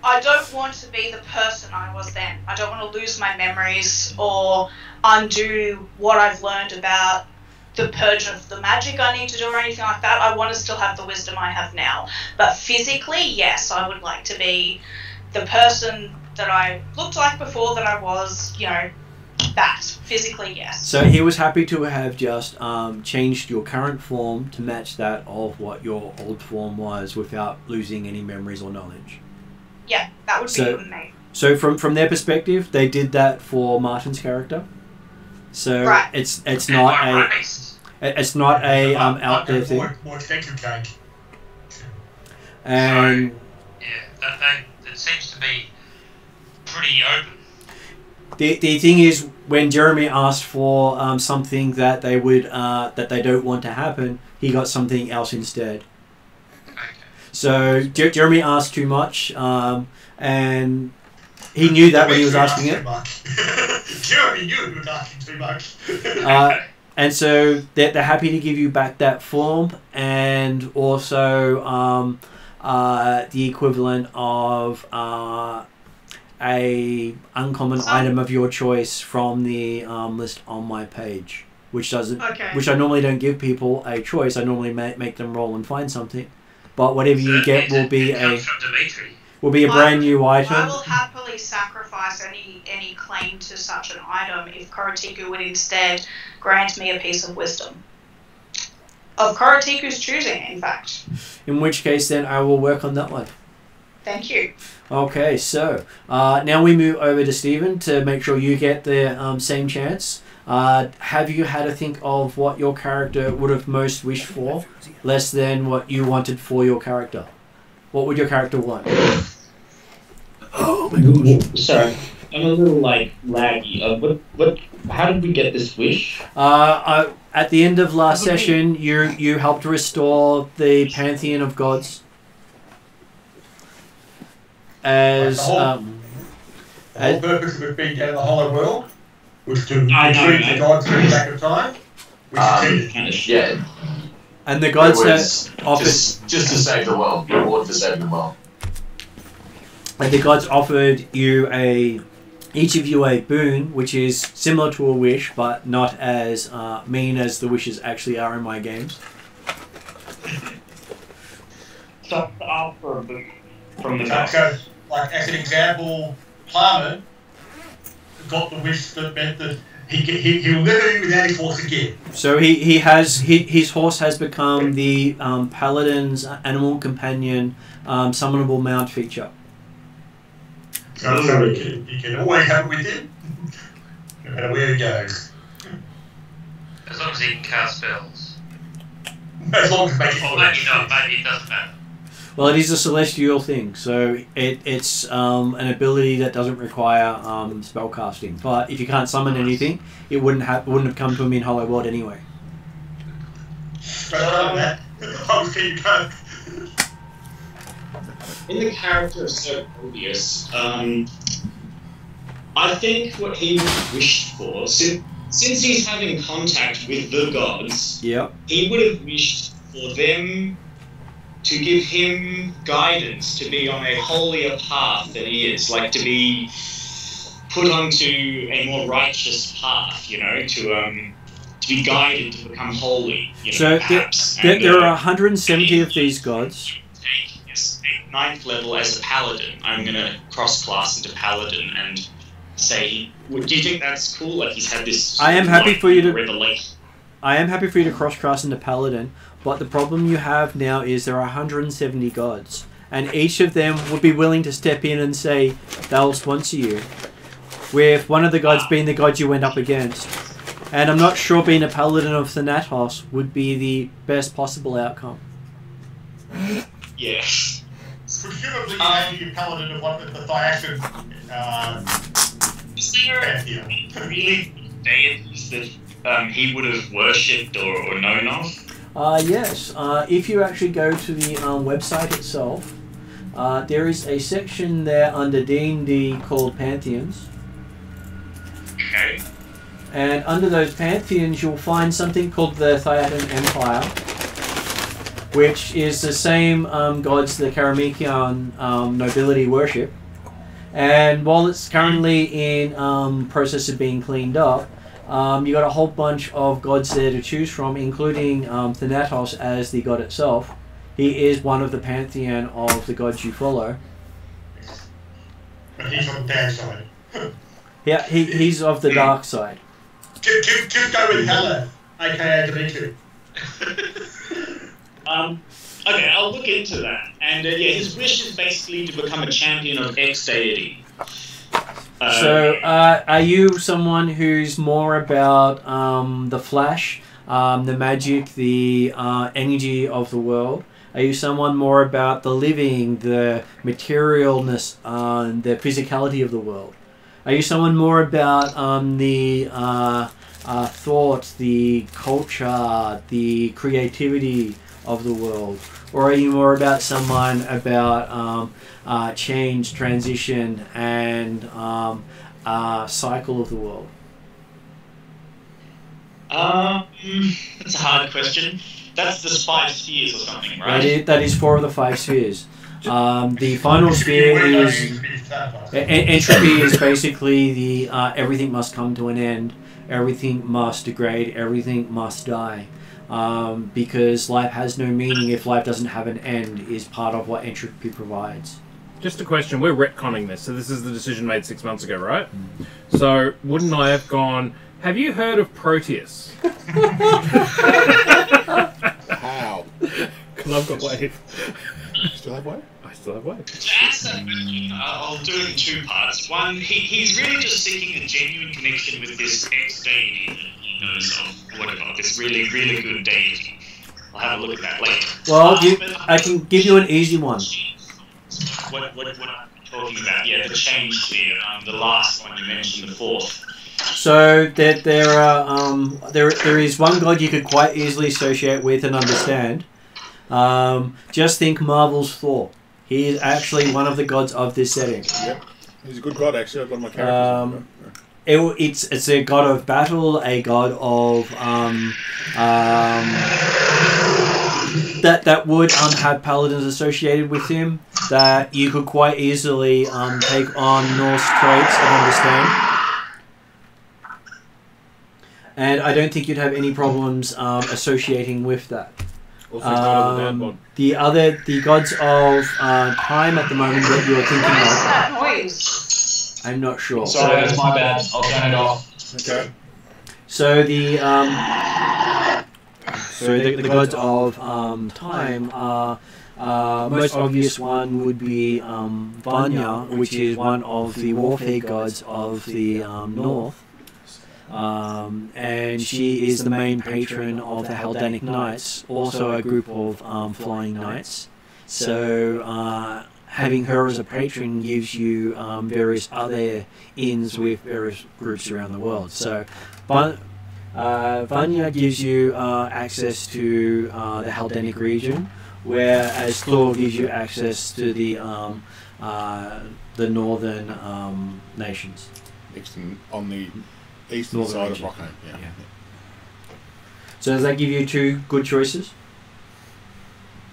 I don't want to be the person I was then. I don't want to lose my memories or undo what I've learned about the purge of the magic I need to do or anything like that. I want to still have the wisdom I have now. But physically, yes, I would like to be the person that I looked like before that I was, that. Physically, yes. So he was happy to have just changed your current form to match that of what your old form was without losing any memories or knowledge. Yeah, that would be good with me. So from their perspective, they did that for Martin's character. So right. it's not It's not a out there thing. More expensive cake. And So, yeah, it seems to be pretty open. the thing is, when Jeremy asked for something that they would that they don't want to happen, he got something else instead. Okay. So Jeremy asked too much, and he knew that when he was asking it. Jeremy knew he was asking too much. And so they're happy to give you back that form, and also the equivalent of a uncommon item of your choice from the list on my page, which I normally don't give people a choice. I normally make them roll and find something, but whatever you get will be a brand new item. I will happily sacrifice any claim to such an item if Koratiku would instead grant me a piece of wisdom. Of Koratiku's choosing, in fact. In which case, then I will work on that one. Thank you. Okay, so now we move over to Stephen to make sure you get the same chance. Have you had to think of what your character would have most wished for, less than what you wanted for your character? What would your character want? Oh my gosh. Sorry, I'm a little laggy. How did we get this wish? At the end of last session, you helped restore the pantheon of gods. As the whole purpose of it being down in the hollow world was to retrieve the gods from the back of time. Yeah. And the gods offered just to save the world. Reward for saving the world. And the gods offered you each of you a boon, which is similar to a wish, but not as mean as the wishes actually are in my games. So offer a boon from the gods. So, like as an example, Harmon got the wish that meant that he will never be without his horse again. So his horse has become the paladin's animal companion summonable mount feature. So you can always have it with him, no matter where he goes. As long as he can cast spells. As long as maybe not, maybe it doesn't matter. Well, it is a celestial thing, so it's an ability that doesn't require spell casting. But if you can't summon anything, it wouldn't have come to him in Hollow World anyway. In the character of Sir Proteus, I think what he wished for, since he's having contact with the gods, he would have wished for them to give him guidance, to be on a holier path than he is, like to be put onto a more righteous path, to be guided to become holy, so perhaps. There are 170 of these gods. A 9th level as a paladin. I'm going to cross-class into paladin and say, do you think that's cool? Like he's had this I am happy for you to revelation. I am happy for you to cross-class into paladin, but the problem you have now is there are 170 gods, and each of them would be willing to step in and say they'll sponsor you, with one of the gods being the god you went up against. And I'm not sure being a paladin of Thanatos would be the best possible outcome. Yes. Presumably, you may be a paladin of one of the Thyadine Is there any really deities that he would have worshipped or known of? Yes. If you actually go to the website itself, there is a section there under D&D called Pantheons. Okay. And under those pantheons, you'll find something called the Thyadine Empire, which is the same gods the Karameikos nobility worship. And while it's currently in process of being cleaned up, you got a whole bunch of gods there to choose from, including Thanatos as the god itself. He is one of the pantheon of the gods you follow. But he's on the dark side. Yeah, he's of the dark side. Just go with Hela, aka Dimitri. Okay, I'll look into that. And his wish is basically to become a champion of X deity. So, are you someone who's more about the flash, the magic, the energy of the world? Are you someone more about the living, the materialness, the physicality of the world? Are you someone more about the thought, the culture, the creativity of the world? Or are you more about someone about change, transition, and cycle of the world? That's a hard question. That's the 5 spheres or something, right? That is 4 of the 5 spheres. The final sphere is entropy. Is basically the everything must come to an end, everything must degrade, everything must die, because life has no meaning if life doesn't have an end. Is part of what entropy provides. Just a question. We're retconning this, so this is the decision made 6 months ago, right? So wouldn't I have gone? Have you heard of Proteus? How? Because I've got wave. Still have wave? I still have wave. To answer that question, I'll do it in 2 parts. One, he's really just seeking a genuine connection with this ex-deity that he knows of, whatever, this really, really good deity. I'll have a look at that later. Well, I can give you an easy one. What I'm talking about, yeah, the change sphere, the last one you mentioned, the 4th. So there is one god you could quite easily associate with and understand. Just think Marvel's Thor. He is actually one of the gods of this setting. Yep, he's a good god actually. I've got my characters. It's a god of battle, a god of that would have paladins associated with him. That you could quite easily take on Norse traits and understand. And I don't think you'd have any problems associating with that. Also part of the bad one. The gods of time at the moment that you're thinking What is of, that noise? I'm not sure. Sorry, that's my bad. I'll turn it off. Okay. So the gods of time are most obvious one would be Vanya, which is one of the warfare gods of the north. And she is the main patron of the Haldanic Knights, also a group of flying knights. So having her as a patron gives you various other ins with various groups around the world. So Vanya gives you access to the Haldanic region, whereas Thor gives you access to the northern nations. On the eastern Northern side region. of Rockholm. Yeah. So does that give you 2 good choices?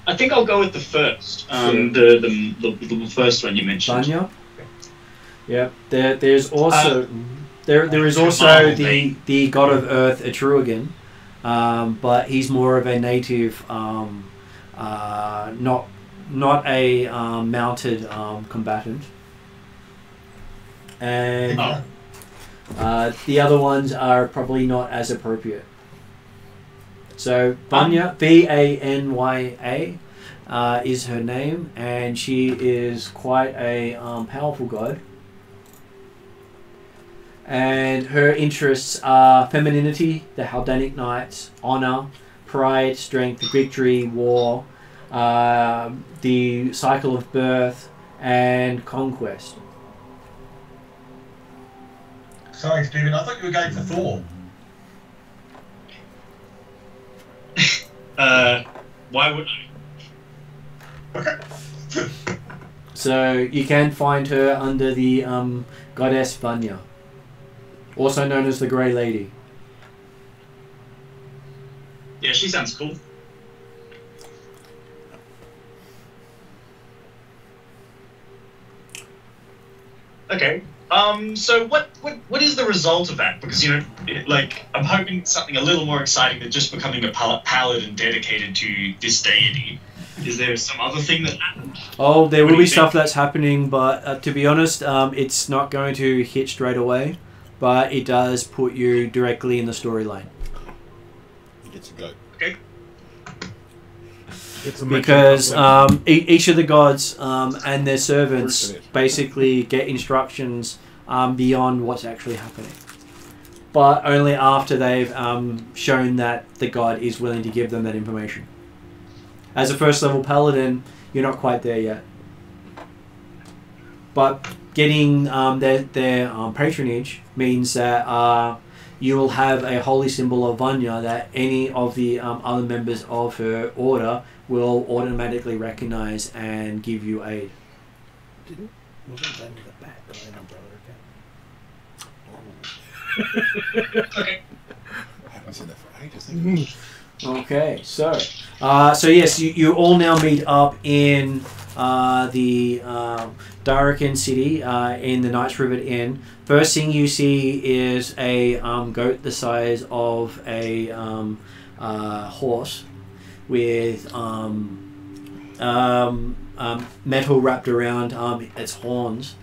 I think I'll go with the first. The first one you mentioned. Vanya? Yeah. There's also there is also the god of Earth, Etruagan, but he's more of a native, not a mounted combatant. And the other ones are probably not as appropriate. So Vanya, Vanya, is her name, and she is quite a powerful god. And her interests are femininity, the Haldanic Knights, honor, pride, strength, victory, war, the cycle of birth, and conquest. Sorry, Stephen, I thought you were going for Thor. Why would I? Okay. So you can find her under the goddess Vanya, also known as the Grey Lady. Yeah, she sounds cool. Okay. So what is the result of that? Because, you know, I'm hoping it's something a little more exciting than just becoming a paladin dedicated to this deity. Is there some other thing that happened? Oh, there will be stuff that's happening, but to be honest, it's not going to hit straight away, but it does put you directly in the storyline. He gets a go. Okay. Because each of the gods and their servants basically get instructions beyond what's actually happening. but only after they've shown that the god is willing to give them that information. As a first level paladin, you're not quite there yet. But getting their patronage means that you will have a holy symbol of Vanya that any of the other members of her order will automatically recognize and give you aid. Wasn't that with a bat, but an umbrella, Okay. I haven't seen that for ages. Okay, so yes, you all now meet up in the Darakan city in the Knights River Inn. First thing you see is a goat the size of a horse with metal wrapped around its horns,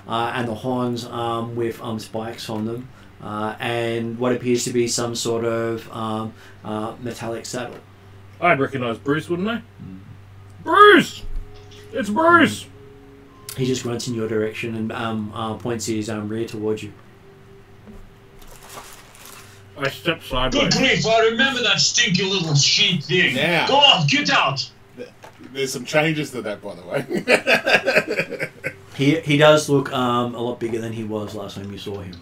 and the horns with spikes on them. And what appears to be some sort of metallic saddle. I'd recognise Bruce, wouldn't I? Bruce! It's Bruce! He just runs in your direction and points his rear towards you. I step Good sideways. grief, I remember that stinky little sheep thing. Now. Go on, get out! There's some changes to that, by the way. He does look a lot bigger than he was last time you saw him.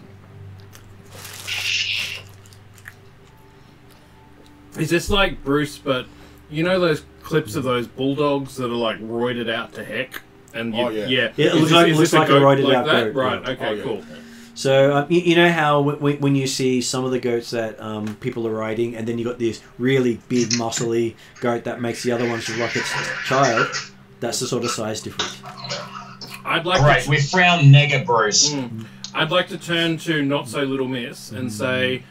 Is this like Bruce, but you know those clips of those bulldogs that are like roided out to heck? And Oh, yeah. Yeah, it looks like a goat roided like out that? goat. Right, Yeah. okay, Oh, yeah. cool. So you know how when you see some of the goats that people are riding, and then you got this really big muscly goat that makes the other ones look like its child. That's the sort of size difference. I'd like Right, to we found Nega Bruce. I'd like to turn to Not So Little Miss and say,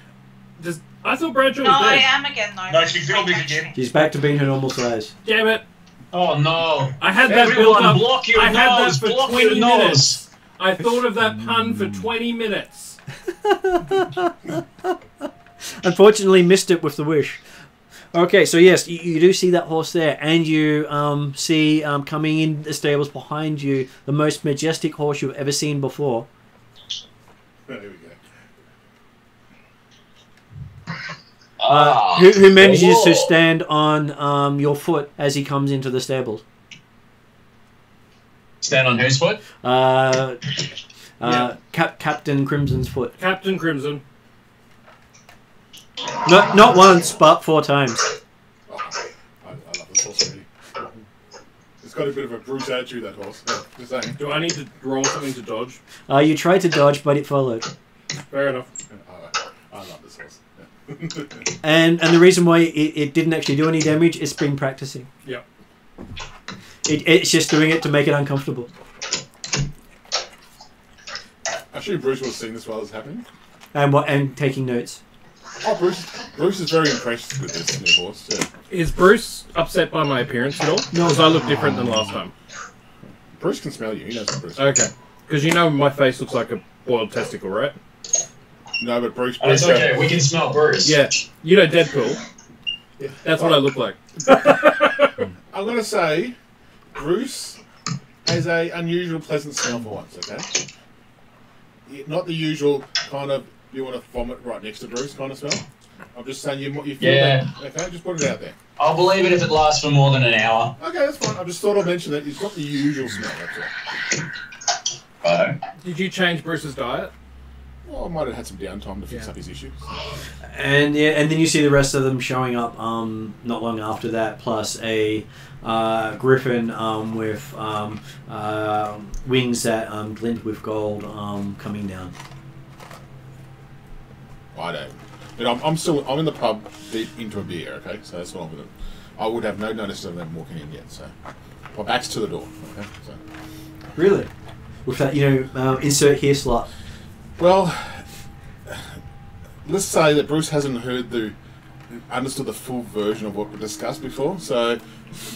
I thought Bradshaw No, was I dead. am again though. No, she's real big again. She's back to being her normal size. Damn it! Oh no. I had that built Everyone up. block your I had nose, that for block 20 your nose. minutes. I thought of that pun for 20 minutes. Unfortunately, missed it with the wish. Okay, so yes, you do see that horse there, and you see coming in the stables behind you the most majestic horse you've ever seen before. There we go. Who manages to stand on your foot as he comes into the stables? Stand on whose foot? Captain Crimson's foot. Captain Crimson. Not once, but 4 times. Oh, I love this horse already. It's got a bit of a Bruce attitude, that horse. Yeah, just saying. Do I need to roll something to dodge? You tried to dodge, but it followed. Fair enough. I love this horse. Yeah. And the reason why it didn't actually do any damage, it's been practicing. Yep. It's just doing it to make it uncomfortable. Actually, Bruce was seeing this while it was happening. And taking notes. Oh, Bruce is very impressed with this new horse. Yeah. Is Bruce upset by my appearance at all? No. Because I look different than last time. Bruce can smell you. He knows what Bruce is. Okay. Because you know my face looks like a boiled testicle, right? No, but Bruce... It's okay, we can smell Bruce. Yeah. You know Deadpool? Yeah. That's what I look like. I'm going to say Bruce has a unusual pleasant smell for once, okay? Not the usual kind of you want to vomit right next to Bruce kind of smell. I'm just saying you feel Yeah. that. Okay, just put it out there. I'll believe it if it lasts for more than an hour. Okay, that's fine. I just thought I'd mention that it's not the usual smell, that's all. Did you change Bruce's diet? Well, I might have had some downtime to fix up his issues. And then you see the rest of them showing up not long after that, plus a griffin with wings that glint with gold coming down. I don't. But I'm in the pub deep into a beer, okay? So that's what I'm with them. I would have no notice of them walking in yet, so my back's to the door, okay? So. Really? With that, insert here slot. Well, let's say that Bruce hasn't understood the full version of what we discussed before. So,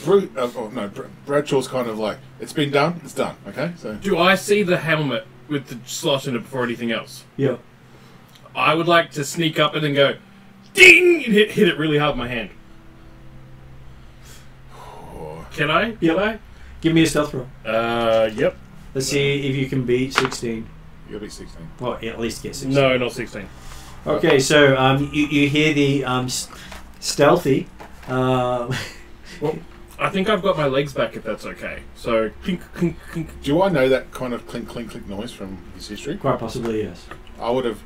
Bradshaw's kind of like, it's been done, it's done. Okay. So, do I see the helmet with the slot in it before anything else? Yeah. I would like to sneak up and then go, ding, and hit it really hard with my hand. Can I? Can I? Give me a stealth roll. Yep. Let's see if you can beat 16. You'll be 16. Well, at least get 16. No, not 16. Okay, so you hear the stealthy. Well, I think I've got my legs back if that's okay. So, clink, clink, clink. Do I know that kind of clink, clink, clink noise from his history? Quite possibly, yes. I would have.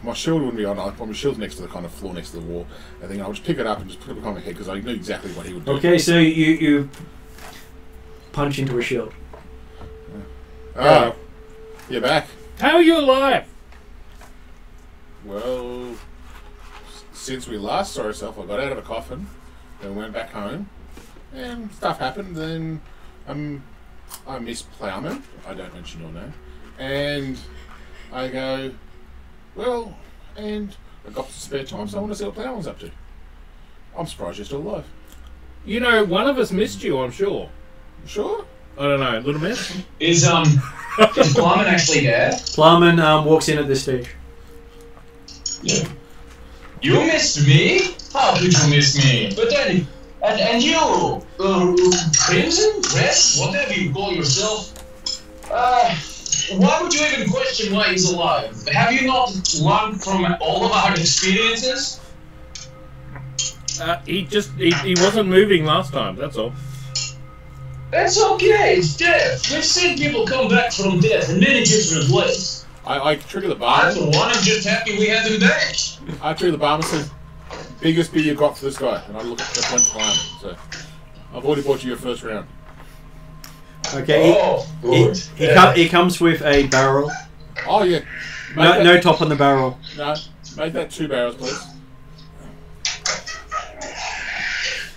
My shield wouldn't be on. My shield's next to the kind of floor next to the wall. I think I'll just pick it up and just put it behind my head because I knew exactly what he would do. Okay, so you punch into a shield. You're back. How are you alive? Well, since we last saw ourselves, I got out of a coffin, then went back home, and stuff happened. Then I missed Plowman. I don't mention your name, and I go, well, and I got some spare time, so I want to see what Plowman's up to. I'm surprised you're still alive. You know, one of us missed you, I'm sure. You sure? I don't know, little miss? Is Plowman actually there? Plowman walks in at this stage. Yeah. You missed me? How did you miss me? But then, and you, Crimson, Red, whatever you call yourself, why would you even question why he's alive? Have you not learned from all of our experiences? He wasn't moving last time, that's all. That's okay, it's death. We've seen people come back from death in many different ways. I trigger the I'm bar. for one, I'm just happy we had him back. I trigger the bar and say, biggest beer you got for this guy. And I look at the point Plowman. So I've already bought you your first round. Okay, he comes with a barrel. Oh, yeah. No top on the barrel. No, make that 2 barrels, please.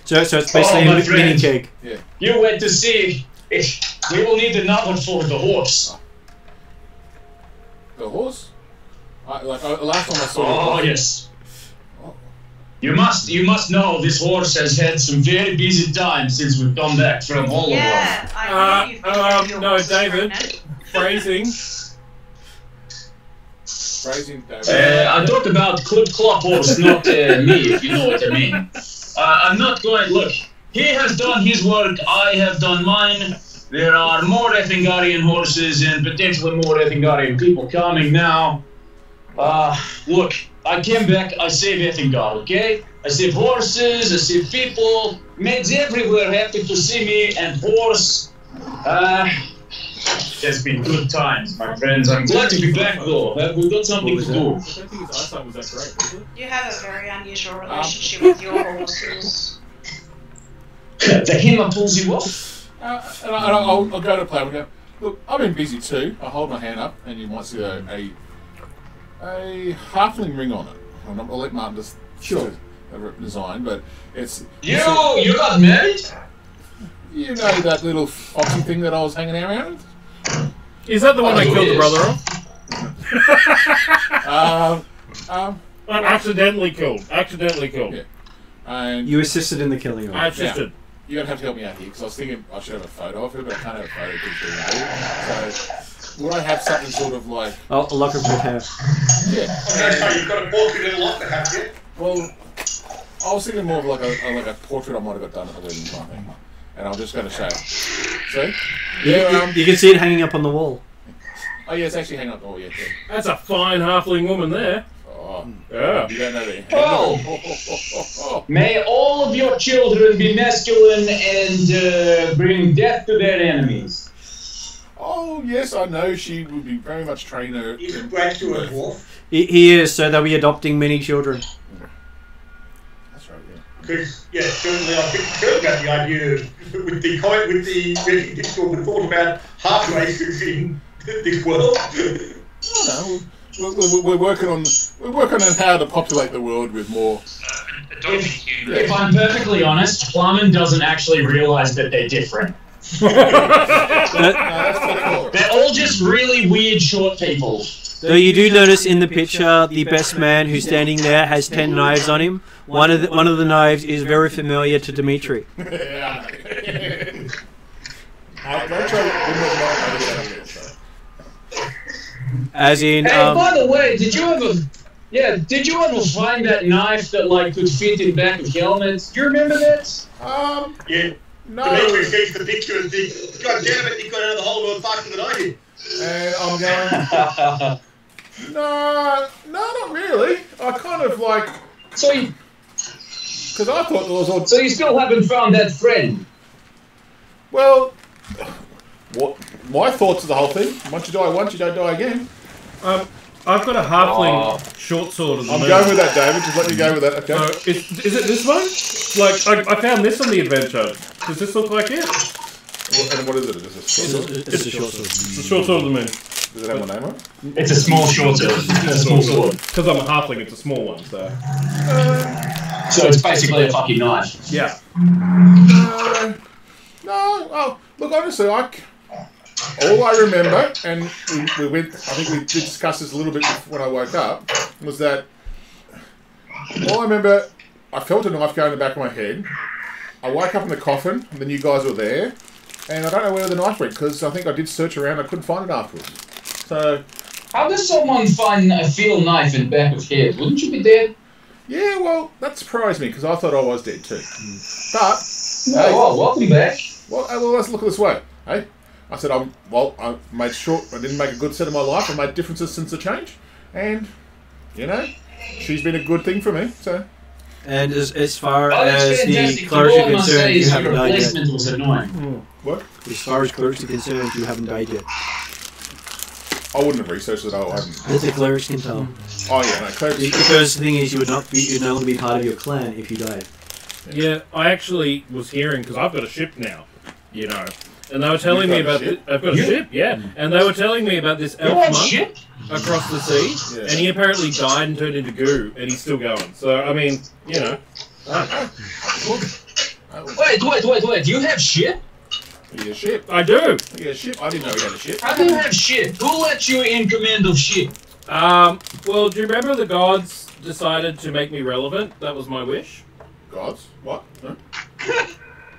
So it's basically a mini keg. Yeah. You wait to see if we will need another for the horse. The horse? Last time I saw Oh, yes. You must know this horse has had some very busy times since we've come back from all of us. Yeah, I knew you've been your no, horse David. pregnant. Phrasing, David. I talked about Club Club horse, not me, if you know what I mean. I'm not going. Look, he has done his work. I have done mine. There are more Ethingarian horses and potentially more Ethingarian people coming now. Look, I came back. I saved Ethingar. Okay, I saved horses. I saved people. Maids everywhere happy to see me and horse. It's been good times, my friends. I'm glad to be back, though. We've got something to do. I don't think his eyesight was that great, was it? You have a very unusual relationship with your horses. The hammer pulls you off. And I'll go to Plowman and go, look, I've been busy too. I hold my hand up and you might see a halfling ring on it. I'll let Martin just design, but it's... You got married? You know that little foxy thing that I was hanging around with? Is that the one I killed the brother of? Accidentally killed. Yeah. And You assisted in the killing of I it. assisted. you're going to have to help me out here, because I was thinking I should have a photo of her, but I can't have a photo because so would I have something sort of like... Oh, a lock of good hair. Yeah. Okay, you've got a portrait and a lot to have you. Well, I was thinking more of like a portrait I might have got done at the wedding kind of thing. And I'm just going to show it. See? Yeah, You can see it hanging up on the wall. oh yeah, it's actually hanging up. Oh yeah, That's a fine halfling woman there. Oh, Yeah. you don't know that. Oh. May all of your children be masculine and bring death to their enemies. Oh yes, I know she would be very much trained her. Isn't Brad to a dwarf? He is, so they'll be adopting many children. That's right, yeah. Because, yeah, certainly I think about the idea of, with the recognition we thought about half races in this world. Oh no, we're working on how to populate the world with more. Adopting humans. If I'm perfectly honest, Plumman doesn't actually realize that they're different. That's pretty cool. They're all just really weird short people. Though you do notice in the picture, the best man who's standing there has 10 knives on him. One of the knives is very familiar to Dimitri. Yeah. As in, Hey, by the way, did you ever find that knife that like could fit in back of helmets? Do you remember that? Yeah. No. Dimitri sees the picture and thinks, God damn it, you got out of the whole world faster than I did. And I'm going. No, not really. I kind of like... So you, Because I thought there was all... so you still haven't found that friend? Well, what? My thoughts of the whole thing. Once you die once, you don't die again. I've got a halfling short sword of the I'm moon. going with that, David. Just let me go with that. Okay. Is it this one? Like, I found this on the adventure. Does this look like it? And what is it? Is it It's a short sword. It's a short sword of the moon. Does it have my name on it? It's a small short sword. It's a small sword. Because I'm a halfling, it's a small one, so... So it's basically a fucking knife. Yeah. No. Oh, look, honestly, all I remember, and we went, I think we did discuss this a little bit when I woke up, was that all I remember, I felt a knife go in the back of my head. I woke up in the coffin, and then you guys were there, and I don't know where the knife went, because I think I did search around, I couldn't find it afterwards. So... How does someone find a field knife in the back of head? Wouldn't you be dead? Yeah, well, that surprised me, because I thought I was dead too. But... Oh, welcome back. Well, let's look at it this way. Hey, I said, I made sure I didn't make a good set of my life. I made differences since the change, and you know, she's been a good thing for me. So, and as far as the clerics are concerned, you haven't died yet. Was annoying. What? As far as clerics are concerned, you haven't died yet. I wouldn't have researched it. I hadn't. As the clerics can tell. Oh yeah, no, clerics. Because the thing is, you'd no longer be part of your clan if you died. Yeah, I actually was hearing, because I've got a ship now, you know, and they were telling me about this. I've got a ship, yeah, and they were telling me about this elf monk across the sea, and he apparently died and turned into goo, and he's still going. So, I mean, you know. Wait, you have ship? You a ship? I do. You a ship? I didn't know you had a ship. How do you have ship? Who let you in command of ship? Well, do you remember the gods decided to make me relevant? That was my wish. Gods? What? Huh?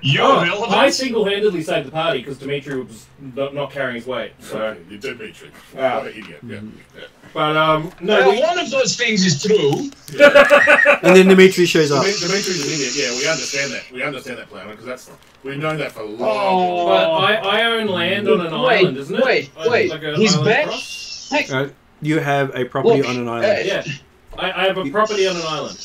You're relevant? I single-handedly saved the party because Dimitri was not carrying his weight. So You Dimitri. Ah. What an idiot. Yeah. But no, Well, one of those things is true. And then Dimitri shows up. Dimitri's an idiot. Yeah, we understand that. We understand that, Planner, because we've known that for a long Oh. but I own land on an island, isn't it? Wait. Like an He's island back? cross? You have a property Look, on an island. Yeah, I have a property on an island.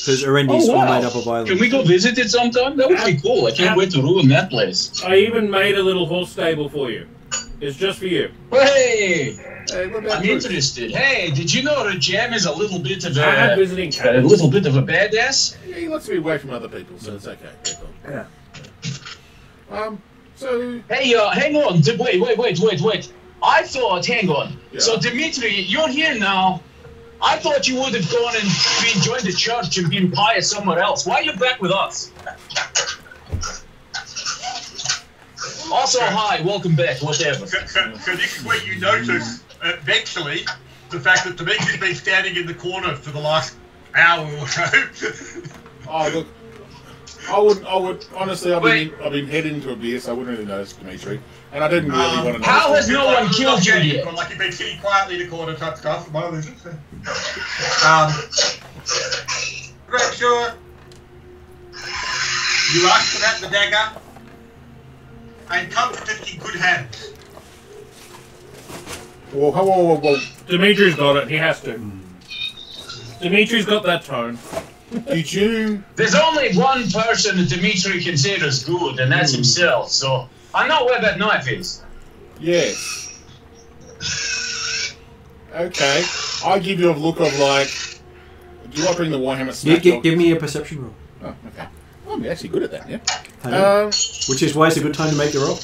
Because Arendi's all made up of Can islands. we go visit it sometime? That would be cool. I can't wait to ruin that place. I even made a little horse stable for you. It's just for you. Hey! Hey, what about I'm you? interested. Hey, did you know that Jam is a little bit of I have a visiting cats. little bit of a badass? Yeah, he lets me away from other people, so it's okay. Yeah. So... Hey, hang on. Wait. I thought, hang on. Yeah. So, Dimitri, you're here now. I thought you would have gone and joined the church and been pious somewhere else. Why are you back with us? Also, hi, welcome back, whatever. So this is where you notice, eventually, the fact that Dimitri's been standing in the corner for the last hour or so. Oh, look. I would honestly, I've been heading to a beer, so I wouldn't really notice Dimitri. And I didn't really want to notice. How has no one killed you yet? Like you've been sitting quietly in the corner type stuff. One of these. Rachel, you asked for that, the dagger, and comforted in good hands. Whoa. Dimitri's got it. He has to. Dimitri's got that tone. Did you... There's only one person that Dimitri considers good, and that's himself, so I know where that knife is. Yes. Okay. I give you a look of like... Do you want to bring the Warhammer smack? Give me a perception roll. Oh, okay. I'm actually good at that, yeah. Which is why it's a good time to make the roll.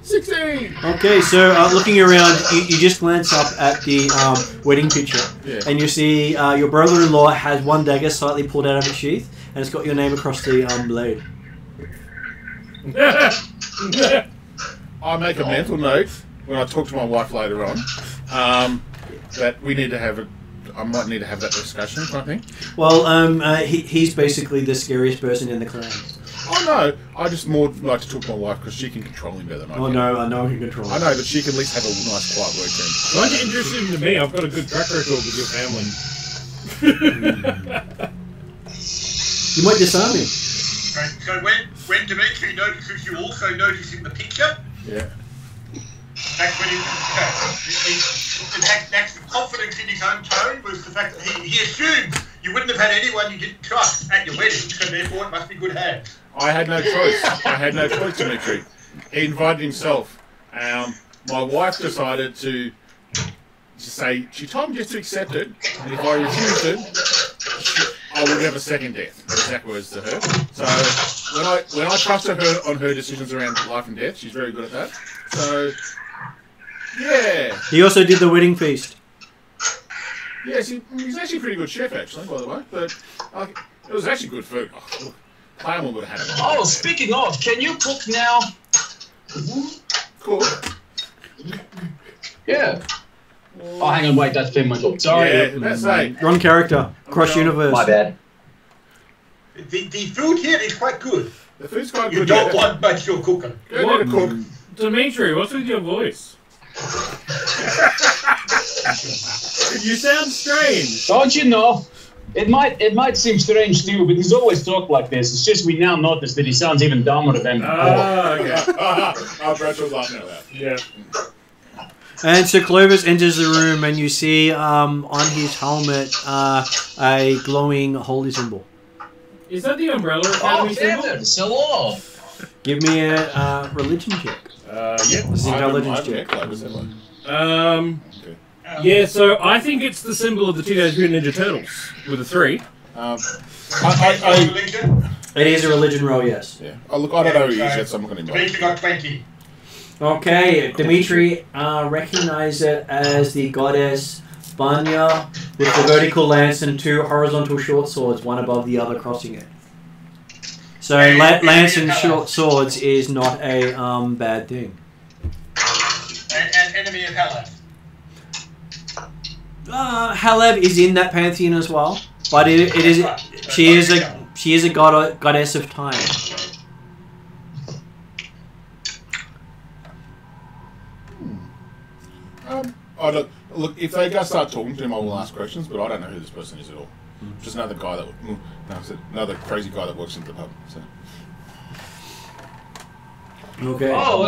16! Okay, so looking around, you just glance up at the wedding picture, and you see your brother-in-law has one dagger slightly pulled out of its sheath, and it's got your name across the blade. I make a mental note when I talk to my wife later on that we need to have I might need to have that discussion, I think. Well, he's basically the scariest person in the clan. Oh no, I just more like to talk to my wife because she can control him better than I can. Oh no, I know I can control him. I know, but she can at least have a nice quiet word to him. Why aren't you interested in me? I've got a good track record with your family. You might disarm him. Right, so when Dimitri notices you also notice in the picture, That's when that's the confidence in his own tone was the fact that he assumed you wouldn't have had anyone you didn't trust at your wedding, so therefore it must be good hands. I had no choice. I had no choice, Dimitri. He invited himself. My wife decided to say, she told me just to accept it, and if I refused it, I would have a second death. Exact words to her. So when I trusted her on her decisions around life and death, she's very good at that. So yeah. He also did the wedding feast. Yes, he's actually a pretty good chef, actually, by the way. But it was actually good food. Clayman would have had it. Oh, speaking of, can you cook now? Cook? Yeah. Oh, hang on, wait, that's been my job. Sorry. Yeah, that's right. Wrong character. Cross universe. My bad. The food here is quite good. The food's quite You good. don't want much your cooking. Go to cook. Dimitri, what's with your voice? You sound strange. Don't you know? It might seem strange to you, but he's always talked like this. It's just we now notice that he sounds even dumber than before. Okay. Bradshaw's laughing at that. Yeah. And so Clovis enters the room, and you see on his helmet a glowing holy symbol. Is that the Umbrella Academy symbol? Feathers, hello. Give me a religion check. Yep. This is intelligence check. Okay. Yeah, so I think it's the symbol of the Teenage Mutant Ninja Turtles with a 3. It is a religion roll, yes. Yeah. Oh, look, I don't know who he is yet, so I'm not going to Dimitri got 20. Okay, Dimitri recognizes it as the goddess Banya with the vertical lance and 2 horizontal short swords, one above the other, crossing it. So lance and short swords is not a bad thing. And enemy of Halab. Halab is in that pantheon as well, but she is a goddess of time. I don't, look, if they go start talking to him, I will ask questions, but I don't know who this person is at all. Just another guy another crazy guy that works in the pub. So. Okay. Oh,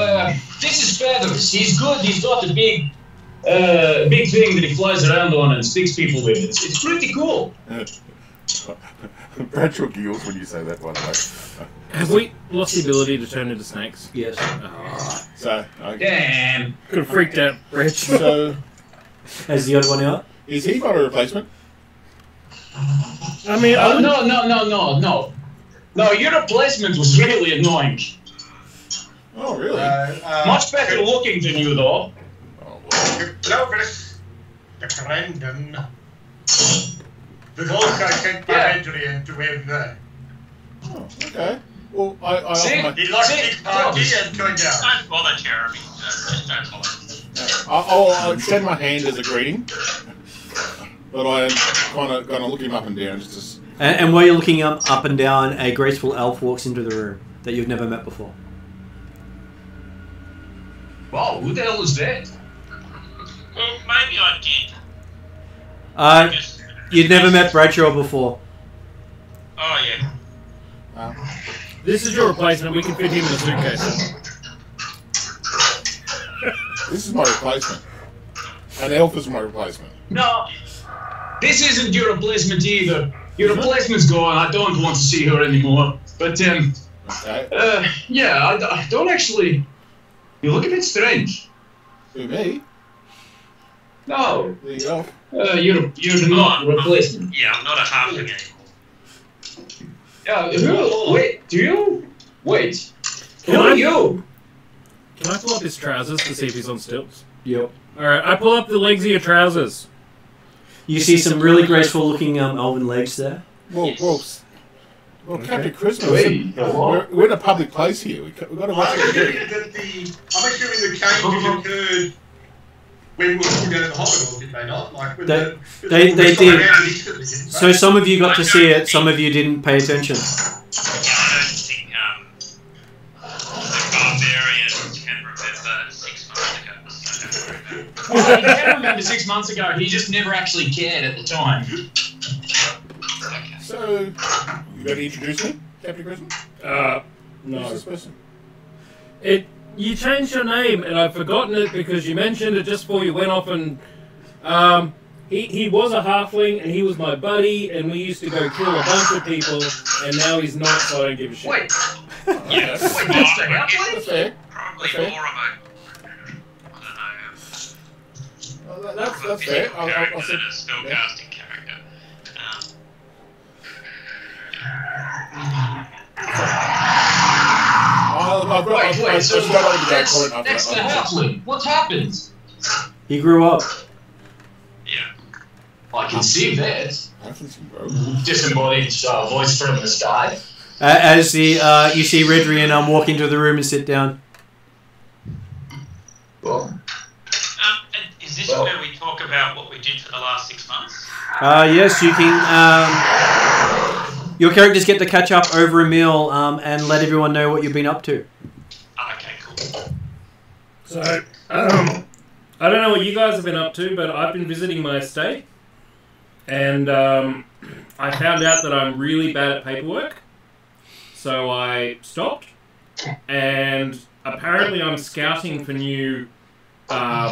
this is Feathers. He's good. He's got a big thing that he flies around on and sticks people with. It's pretty cool. Bradshaw giggles when you say that, by the way. Have we lost the ability to turn into snakes? Yes. Oh. So, okay. Damn. Could have freaked out, Rich. So, Has the other one out? is he got a replacement? I mean, No, your replacement was really annoying. Oh, really? Much better looking than you, though. Oh, well. Clovis, the Brandon. There's also sent by Adrian to him there. Oh, okay. Well, I See? offer He lost his party and turned out. Don't bother, Jeremy. Just don't bother. I'll extend my hand as a greeting, but I am kind of going to look him up and down just to... And while you're looking up and down, a graceful elf walks into the room that you've never met before. Wow, who the hell is that? Well, maybe I did. You'd never met Bradshaw before. Oh, yeah. This is your replacement. We can fit him in a suitcase. This is my replacement. An elf is my replacement. No, this isn't your replacement either. Your replacement's gone. I don't want to see her anymore. But, Okay. yeah, I don't actually... You look a bit strange. Who, me? No. The elf? You're not a replacement. Yeah, I'm not a halfling anymore. Wait, do you? Wait. Who Can I- are you? Can I pull up his trousers to see if he's on stilts? Yep. Alright, I pull up the legs of your trousers. You see some really graceful looking elven legs there. Well, Captain Christmas. Wait, We're in a public place here. We've got to watch I'm what we do. assuming the changes occurred when we were put down in the hospital, did they not? Like when They did. Instantly, So some of you got to see it, some of you didn't pay attention. Yeah, I don't think the barbarian can remember 6 months ago. So I don't remember. Well, he can remember 6 months ago. He just never actually cared at the time. Okay. So, you got to introduce me, Captain Christmas? No. Who's this person? You changed your name, and I've forgotten it because you mentioned it just before you went off and... He was a halfling, and he was my buddy, and we used to go kill a bunch of people, and now he's not, so I don't give a shit. Wait. Yeah, Wait, that's the That's fair. probably Okay. more of a... I don't know. That's More of a fair. physical I'll character say, than a spellcasting character. Wait, so that's that's the halfling. What happened? He grew up. Yeah. I can see that. disembodied voice from the sky. As the you see Redrian walk into the room and sit down. Well, Is this where we talk about what we did for the last 6 months? Yes, you can. Your characters get to catch up over a meal and let everyone know what you've been up to. Okay, cool. So, I don't know what you guys have been up to, but I've been visiting my estate, and I found out that I'm really bad at paperwork, so I stopped, and apparently I'm scouting for new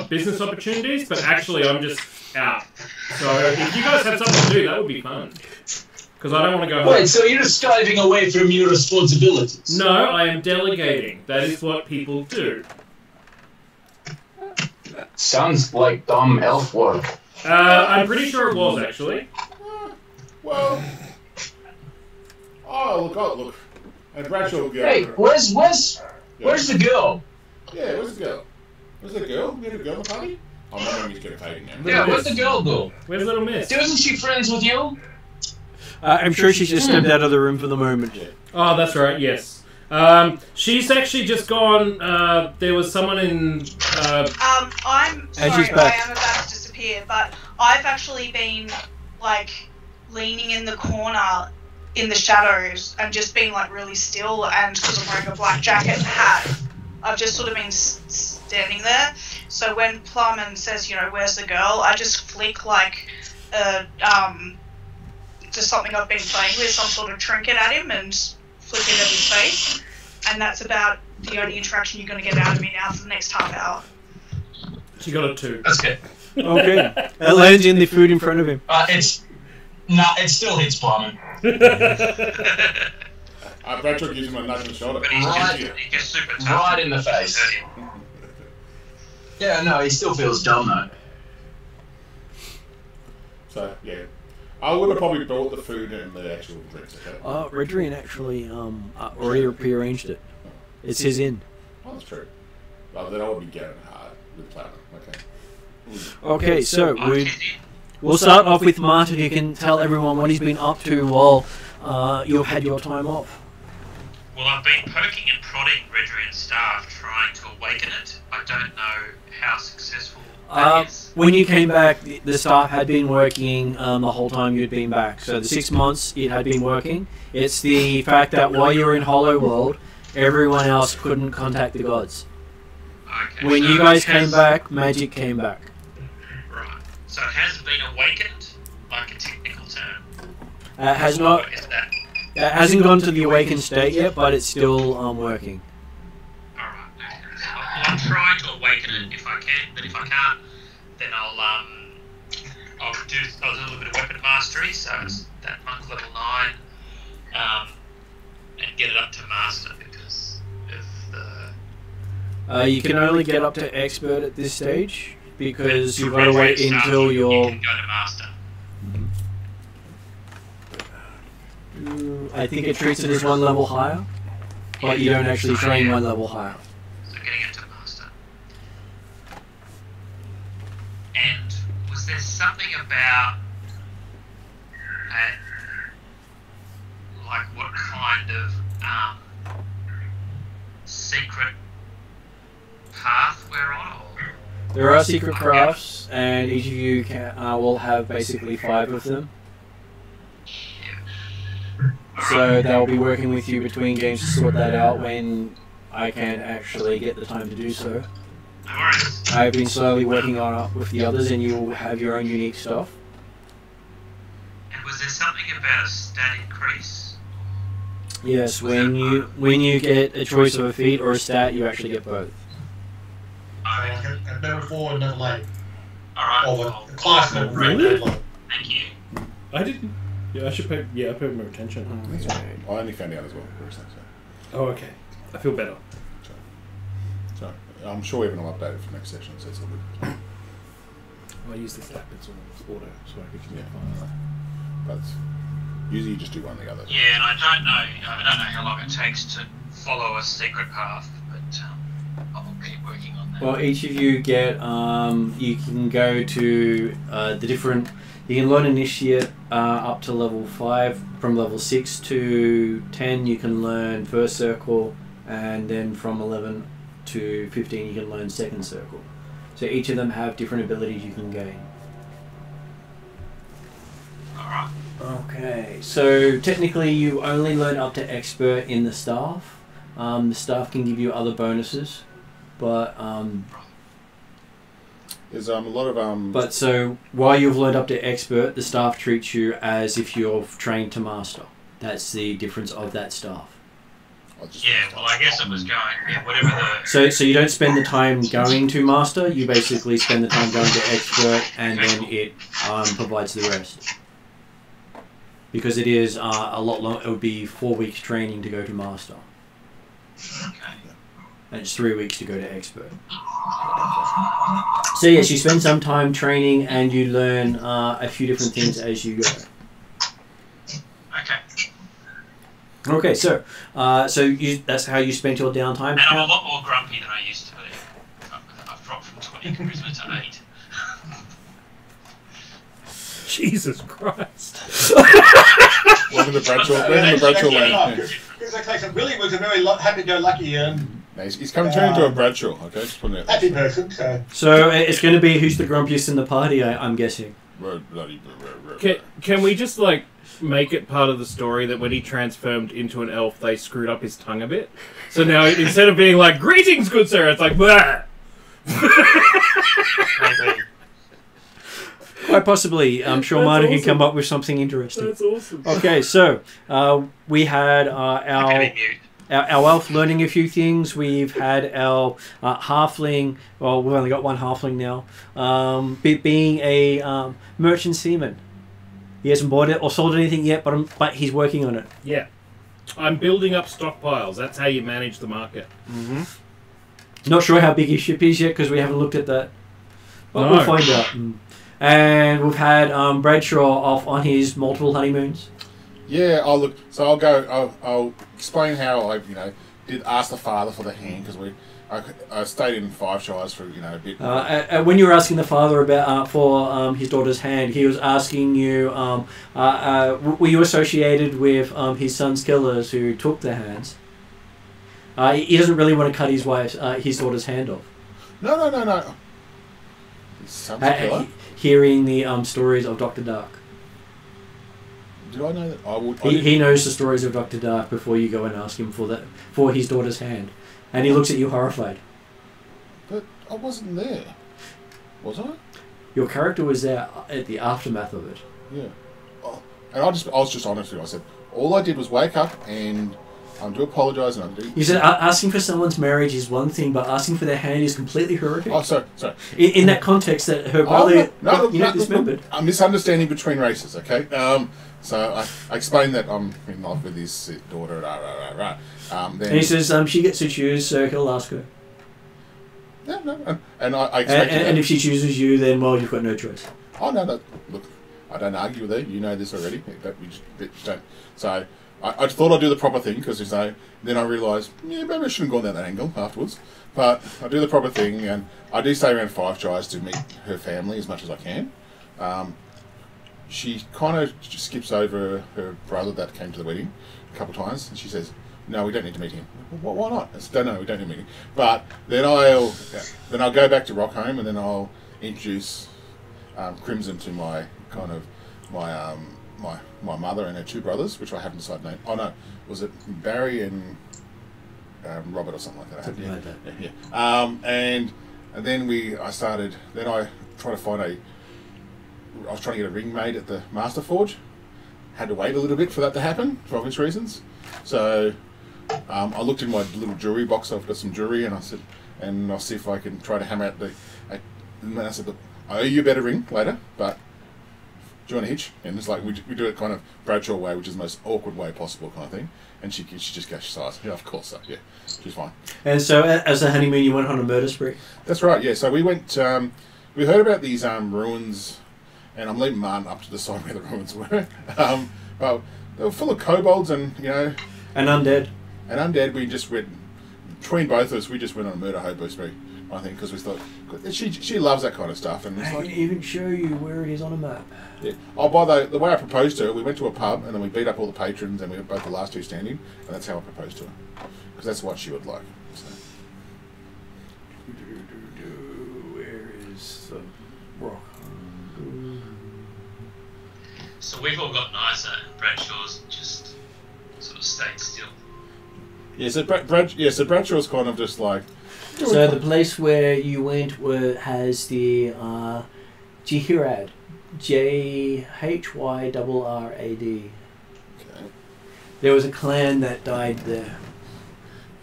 business opportunities, but actually I'm just out. So if you guys have something to do, that would be fun. Because I don't want to go home. Wait, so you're skiving away from your responsibilities? No, I am delegating. That is what people do. Sounds like dumb elf work. I'm pretty sure it was, actually. Well. Oh, look. And Bradshaw will go. Hey, where's the girl? Yeah, where's the girl? Where's the girl? We had a girl in the party? Oh, my memory's getting fading now. Yeah, where's the girl go? Where's Little Miss? Isn't she friends with you? I'm sure she's just stepped out of the room for the moment. Yeah. Oh, that's right, yes. She's actually just gone. There was someone in... I'm sorry, she's back. I am about to disappear, but I've actually been, like, leaning in the corner in the shadows and just been, like, really still, and because I'm wearing a black jacket and hat, I've just sort of been standing there. So when Plumman says, you know, where's the girl, I just flick, like, just something I've been playing with, some sort of trinket at him, and flick it at his face. And that's about the only interaction you're going to get out of me now for the next half hour. She got a 2. that's good. Okay. It lands in the food in front of him. It still hits Plumman. Bradshaw gives him a nudge on the shoulder. But he's Right. he gets super tough. Right in the face. Yeah, no, he still feels dumb though. So, yeah. I would have probably brought the food and the actual drinks, okay? Redrian actually already rearranged it. It's his inn. Oh, that's true. Well, then I would be going hard with Plowman. Okay. Okay, so we'll start off with Martin, who can tell everyone what he's been up to while you've had your time off. Well, I've been poking and prodding Redrian's staff, trying to awaken it. I don't know how successful that is. When you came back, the staff had been working the whole time you'd been back. So the 6 months it had been working. It's the fact that while you were in Hollow World, everyone else couldn't contact the gods. Okay, When so you guys it has- came back, magic came back. Right. So it hasn't been awakened, like a technical term. Has not. What is that? It hasn't gone to the awakened state yet, but it's still working. Alright, okay. I'll try to awaken it if I can, but if I can't, then I'll do a little bit of weapon mastery, so it's that monk level 9, and get it up to master because of the... You can only get up to expert at this stage because for you've got to wait Redrian staff, until you you're. can go to master. I think it treats it as one level higher, but you don't actually train one level higher. So getting it to master. And was there something about like what kind of secret path we're on? Or? There are secret crafts, and each of you will have basically 5 of them. So they'll be working with you between games to sort that out when I can't actually get the time to do so. No worries. I've been slowly working on it with the others, and you'll have your own unique stuff. And was there something about a stat increase? Yes, when you get a choice of a feat or a stat, you actually get both. At level 4 and level 8. Alright. Or the class level 4 and Really? level 8. Thank you. I didn't. Yeah, I should pay. Yeah, I paid more attention. That's fine. I only found out as well. So. Oh, okay. I feel better. So I'm sure everyone will update it for next session, so it's all good. I use this app. It's all auto, so I can Yeah. find But usually you just do one or the other. Yeah, and I don't know how long it takes to follow a secret path, but I'll keep working on that. Well, each of you get, you can go to the different, you can learn Initiate up to level 5. From level 6 to 10 you can learn First Circle, and then from 11 to 15 you can learn Second Circle. So each of them have different abilities you can gain. Alright. Okay, so technically you only learn up to Expert in the staff. The staff can give you other bonuses, but There's a lot of But so while you've learned up to Expert, the staff treats you as if you're trained to Master. That's the difference of that staff. Yeah, well, I guess it was going, whatever the... So you don't spend the time going to Master, you basically spend the time going to Expert, and then it provides the rest. Because it is a lot long, it would be 4 weeks training to go to Master. Okay. And it's 3 weeks to go to Expert. So yes, you spend some time training and you learn a few different things as you go. Okay. Okay, so that's how you spent your downtime. And I'm a lot more grumpy than I used to be. I've dropped from 20 charisma to 8. Jesus Christ. Welcome to Bradshaw land. Because Willie was a very happy-go-lucky He's come turn into a Bradshaw, okay? Just putting it happy person. So it's going to be who's the grumpiest in the party, I'm guessing. Can we just, like, make it part of the story that when he transformed into an elf, they screwed up his tongue a bit? So now, instead of being like, "Greetings, good sir," it's like, "Blah." Quite possibly. I'm sure Marty can come up with something interesting. That's awesome. Okay, so we had our elf learning a few things. We've had our halfling. Well, we've only got one halfling now. Being a merchant seaman. He hasn't bought it or sold anything yet, but he's working on it. Yeah. I'm building up stockpiles. That's how you manage the market. Mm-hmm. Not sure how big his ship is yet because we haven't looked at that. But we'll find out. And we've had Bradshaw off on his multiple honeymoons. Yeah, I'll go. I'll explain how I, did ask the father for the hand because I stayed in 5 Shires for a bit. When you were asking the father about for his daughter's hand, he was asking you, were you associated with his son's killers who took the hands? He doesn't really want to cut his daughter's hand off. No. His son's a killer? Hearing the stories of Dr. Dark. Did I know that? He knows the stories of Dr. Dark before you go and ask him for his daughter's hand. And he looks at you horrified. But I wasn't there. Was I? Your character was there at the aftermath of it. Yeah. And I was just honest with you. I said, all I did was wake up and do apologise and undo. You said asking for someone's marriage is one thing, but asking for their hand is completely horrific. Oh, sorry. In that context, that her brother dismembered. A misunderstanding between races, okay? So I explained that I'm in love with his daughter, and he says she gets to choose, so he'll ask her. Yeah, no. And I expected and if she chooses you, then, well, you've got no choice. Oh, no. Look, I don't argue with her. You know this already. We just don't. So I thought I'd do the proper thing because then I realised, maybe I shouldn't have gone down that angle afterwards. But I do the proper thing, and I do stay around 5 Shires to meet her family as much as I can. She kind of just skips over her brother that came to the wedding a couple of times, and she says, "No, we don't need to meet him." Well, why not? I said, "No, we don't need to meet him." But then I'll go back to Rockholm, and then I'll introduce Crimson to my my mother and her 2 brothers, which I haven't decided name. Oh no, was it Barry and Robert or something like that? Something like that. Yeah. And then I tried to find I was trying to get a ring made at the Master Forge, had to wait a little bit for that to happen for obvious reasons. So I looked in my little jewelry box. I've got some jewelry, and I said, and I'll see if I can try to hammer out and then I said, look, I owe you a better ring later, but do you want a hitch? And it's like we do it kind of Bradshaw way, which is the most awkward way possible, kind of thing. And she just goes, sighs. Yeah, of course, so yeah, she's fine. And so, as a honeymoon, you went on a murder spree. That's right. Yeah. So we went. We heard about these ruins, and I'm leaving Martin up to decide where the ruins were. But they were full of kobolds and and undead. And undead. We just went between both of us. We just went on a murder hobo spree, I think, because we thought she loves that kind of stuff. And it's I can even show you where it is on a map. Yeah. Oh, by the way I proposed to her, we went to a pub and then we beat up all the patrons and we were both the last two standing, and that's how I proposed to her, because that's what she would like. So. Where is the rock? So we've all got nicer, and Bradshaw's just sort of stayed still. Yeah, so Bradshaw's kind of just like. So the place where you went has the Jihirad, Jhyrrad. Okay. There was a clan that died there.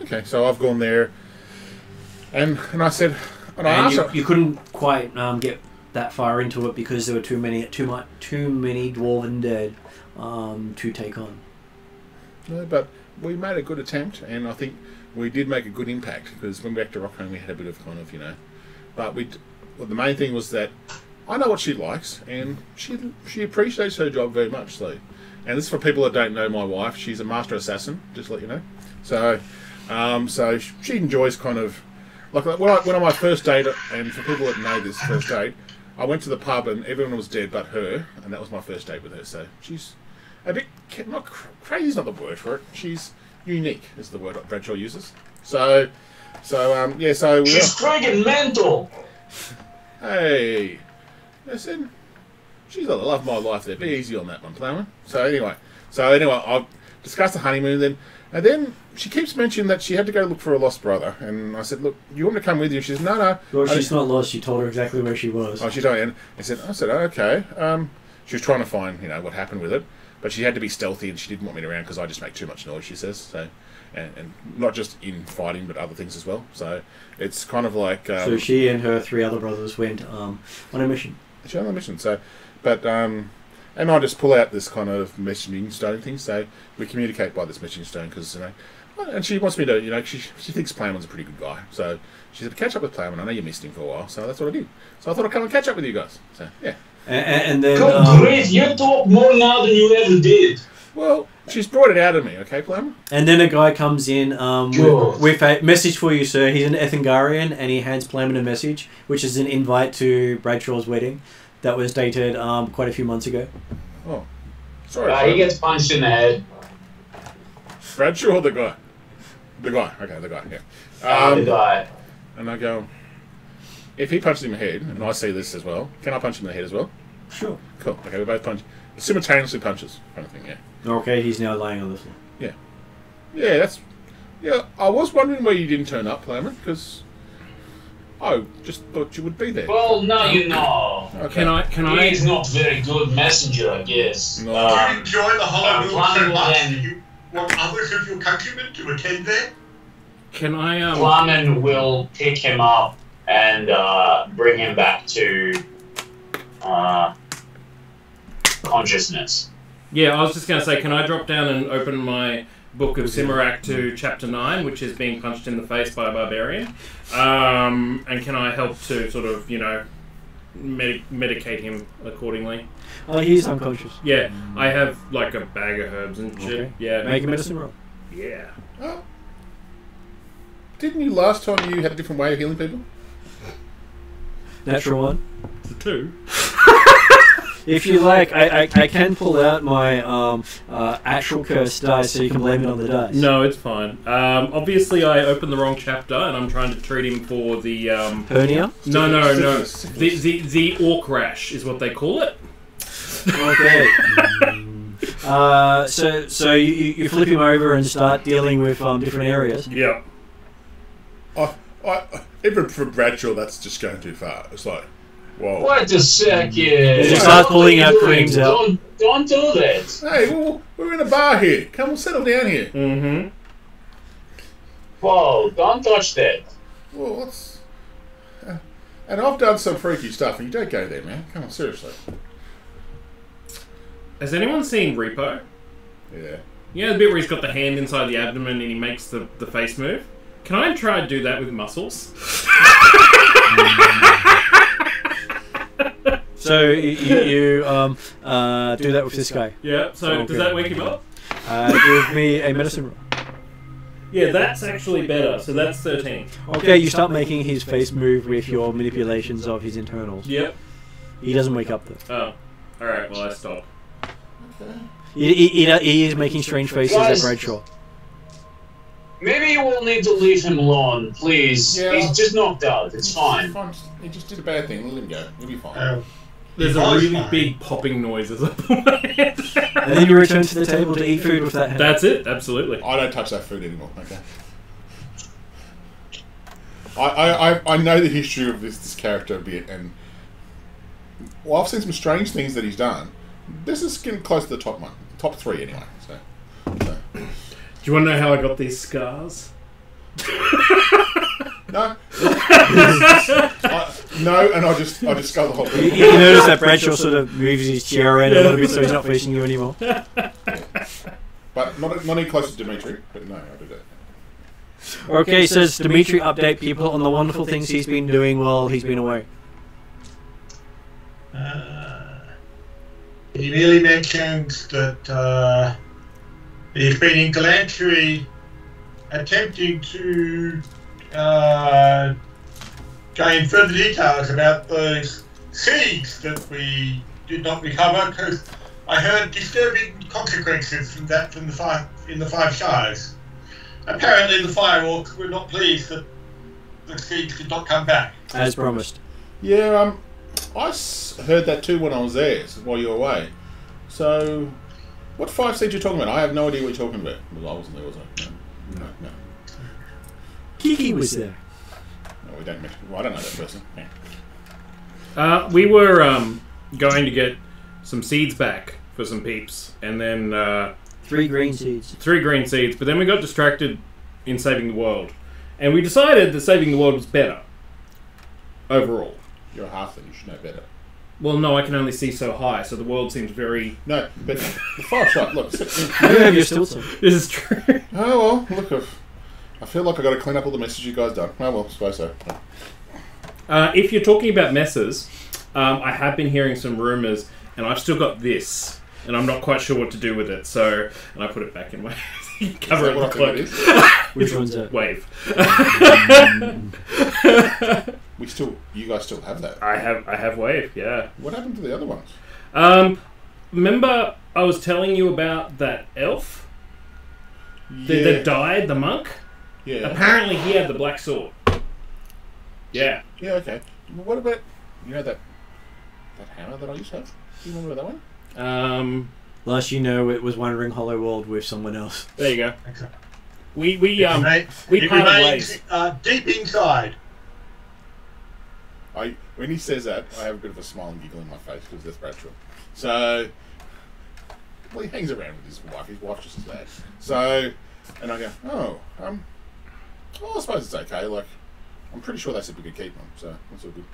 Okay, so I've gone there, and I said, and I asked her, you couldn't quite get that far into it because there were too many dwarven dead to take on. No, but we made a good attempt, and I think we did make a good impact, because when we went back to Rockholm we had a bit of kind of, but the main thing was that I know what she likes, and she appreciates her job very much. So, and this is for people that don't know my wife. She's a master assassin, just to let you know. So, so she enjoys kind of like when on my first date, and for people that know this first date, I went to the pub and everyone was dead but her, and that was my first date with her. So she's a bit not crazy is not the word for it. She's unique is the word that Bradshaw uses. So yeah. So she's friggin' mental. Hey, listen, she's got the love of my life there. Be easy on that one, Plowman. So anyway, I've discussed the honeymoon then, and then she keeps mentioning that she had to go look for a lost brother, and I said, look, you want me to come with you? She says, no. Well, she's not lost. You told her exactly where she was. Oh, she told me, and I said, okay. She was trying to find, what happened with it, but she had to be stealthy, and she didn't want me around because I just make too much noise, she says. So, and not just in fighting, but other things as well. So it's kind of like. So she and her 3 other brothers went on a mission. She went on a mission. So, but and I just pull out this kind of messaging stone thing. So we communicate by this messaging stone because and she wants me to she thinks Plowman's a pretty good guy. So she said, catch up with Plowman. I know you missed him for a while, so that's what I did. So I thought I'd come and catch up with you guys. So yeah. And then. Good grief! You talk more now than you ever did. Well, she's brought it out of me, okay, Plowman? And then a guy comes in with a message for you, sir. He's an Ethengarian, and he hands Plowman a message, which is an invite to Bradshaw's wedding that was dated quite a few months ago. Oh, sorry. He gets punched in the head. Bradshaw or the guy? The guy. Okay, the guy, yeah. The guy. And I go, if he punches him in the head, and I see this as well, can I punch him in the head as well? Sure. Cool. Okay, we both punch. Simultaneously punches, kind of thing, yeah. Okay, he's now laying on the floor. Yeah. Yeah, I was wondering why you didn't turn up, Plowman, because I just thought you would be there. Well, now you know. Okay. Can I? He's not very good messenger, I guess. No. You enjoy the Hollow World so much then- that you want others of your countrymen to attend there? Can I? Flamen will pick him up and bring him back to consciousness. Yeah, I was just going to say, can I drop down and open my book of Simarak to chapter 9, which is being punched in the face by a barbarian? And can I help to sort of, medicate him accordingly? He's unconscious. Yeah, I have like a bag of herbs and shit. Okay. Yeah, Make a medicine roll. Yeah. Oh. Didn't you last time you had a different way of healing people? Natural 1. It's a 2. If you like, I can pull out my actual curse dice so you can blame it on the dice. No, it's fine. Obviously, I opened the wrong chapter, and I'm trying to treat him for the hernia. No. The orc rash is what they call it. Okay. So you flip him over and start dealing with different areas. Yeah. Even for Bradshaw, that's just going too far. It's like, Whoa. Wait a second. He starts pulling out creams out. Don't do that. Hey, we're in a bar here. Come on, settle down here. Mm-hmm. Whoa, don't touch that. Well, what's... and I've done some freaky stuff, and you don't go there, man. Come on, seriously. Has anyone seen Repo? Yeah. You know the bit where he's got the hand inside the abdomen and he makes the face move? Can I try and do that with muscles? So you do that with this guy. Yeah, so does that wake him up? Give me a medicine roll. Yeah, that's actually better, so that's 13. Okay, you start making his face move with your manipulations of his internals. Yep. He doesn't wake up though. Oh. Alright, well I stop. He is making strange faces at Bradshaw. Maybe you will need to leave him alone, please. Yeah. He's just knocked out. It's fine. He just did a bad thing. Let him go. He'll be fine. There's a really big popping noise as I pull my head. And then you return to the table to eat food with that hand. That's it, absolutely. I don't touch that food anymore. Okay. I know the history of this character a bit, and well, I've seen some strange things that he's done. This is getting close to the top 3 anyway. So. Do you want to know how I got these scars? No. No, and I just got the whole thing. You notice that Bradshaw sort of moves his chair around a little bit so he's not facing you anymore. But not any closer to Dimitri, but no, I do that. Okay, so does Dimitri update people on the wonderful things he's been doing while he's been away? He merely mentioned that he's been in Galantry attempting to go in further details about those seeds that we did not recover, because I heard disturbing consequences from that in the 5 Shires. Apparently the Fire Orcs were not pleased that the seeds did not come back. As promised. Yeah, I heard that too when I was there, while you were away. So, what 5 seeds are you talking about? I have no idea what you're talking about. Well, I wasn't there, was I? No. Kiki was there. No, we don't. Well, I don't know that person. Yeah. We were going to get some seeds back for some peeps, and then 3 green seeds. 3 green seeds, but then we got distracted in saving the world, and we decided that saving the world was better overall. You're a halfling, you should know better. Well, no, I can only see so high, so the world seems very... No, but the far shot, look. You're still some. This is true. Oh, well, look, I feel like I've got to clean up all the messes you guys done. Oh, well, I suppose so. If you're talking about messes, I have been hearing some rumours, and I've still got this, and I'm not quite sure what to do with it, so... And I put it back in my... cover it with the cloak. Which one's that? Wave. You guys still have that? I have wave, yeah. What happened to the other ones? Remember I was telling you about that elf? That died, the monk? Yeah. Apparently he had the black sword. Yeah. Yeah, okay. Well, what about, that hammer that I used to have? Do you remember that one? Last you know, it was Wandering Hollow World with someone else. There you go. Okay. We It parted remains ways. deep inside. When he says that, I have a bit of a smile and giggle in my face because that's Bradshaw. So, well, he hangs around with his wife. His wife just as bad. So, and I go, I suppose it's okay. Like, I'm pretty sure they said we could keep them, so that's all good.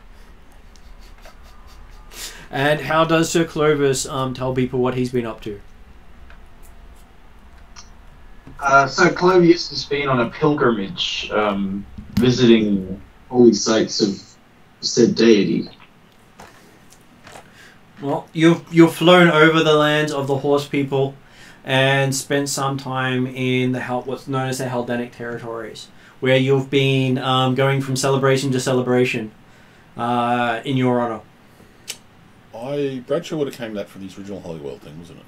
And how does Sir Clovis tell people what he's been up to? So Clovis has been on a pilgrimage, visiting holy sites of said deity. Well, you've flown over the lands of the horse people and spent some time in what's known as the Haldanic territories, where you've been going from celebration to celebration in your honor. Bradshaw would have came that from the original Holy World thing, wasn't it?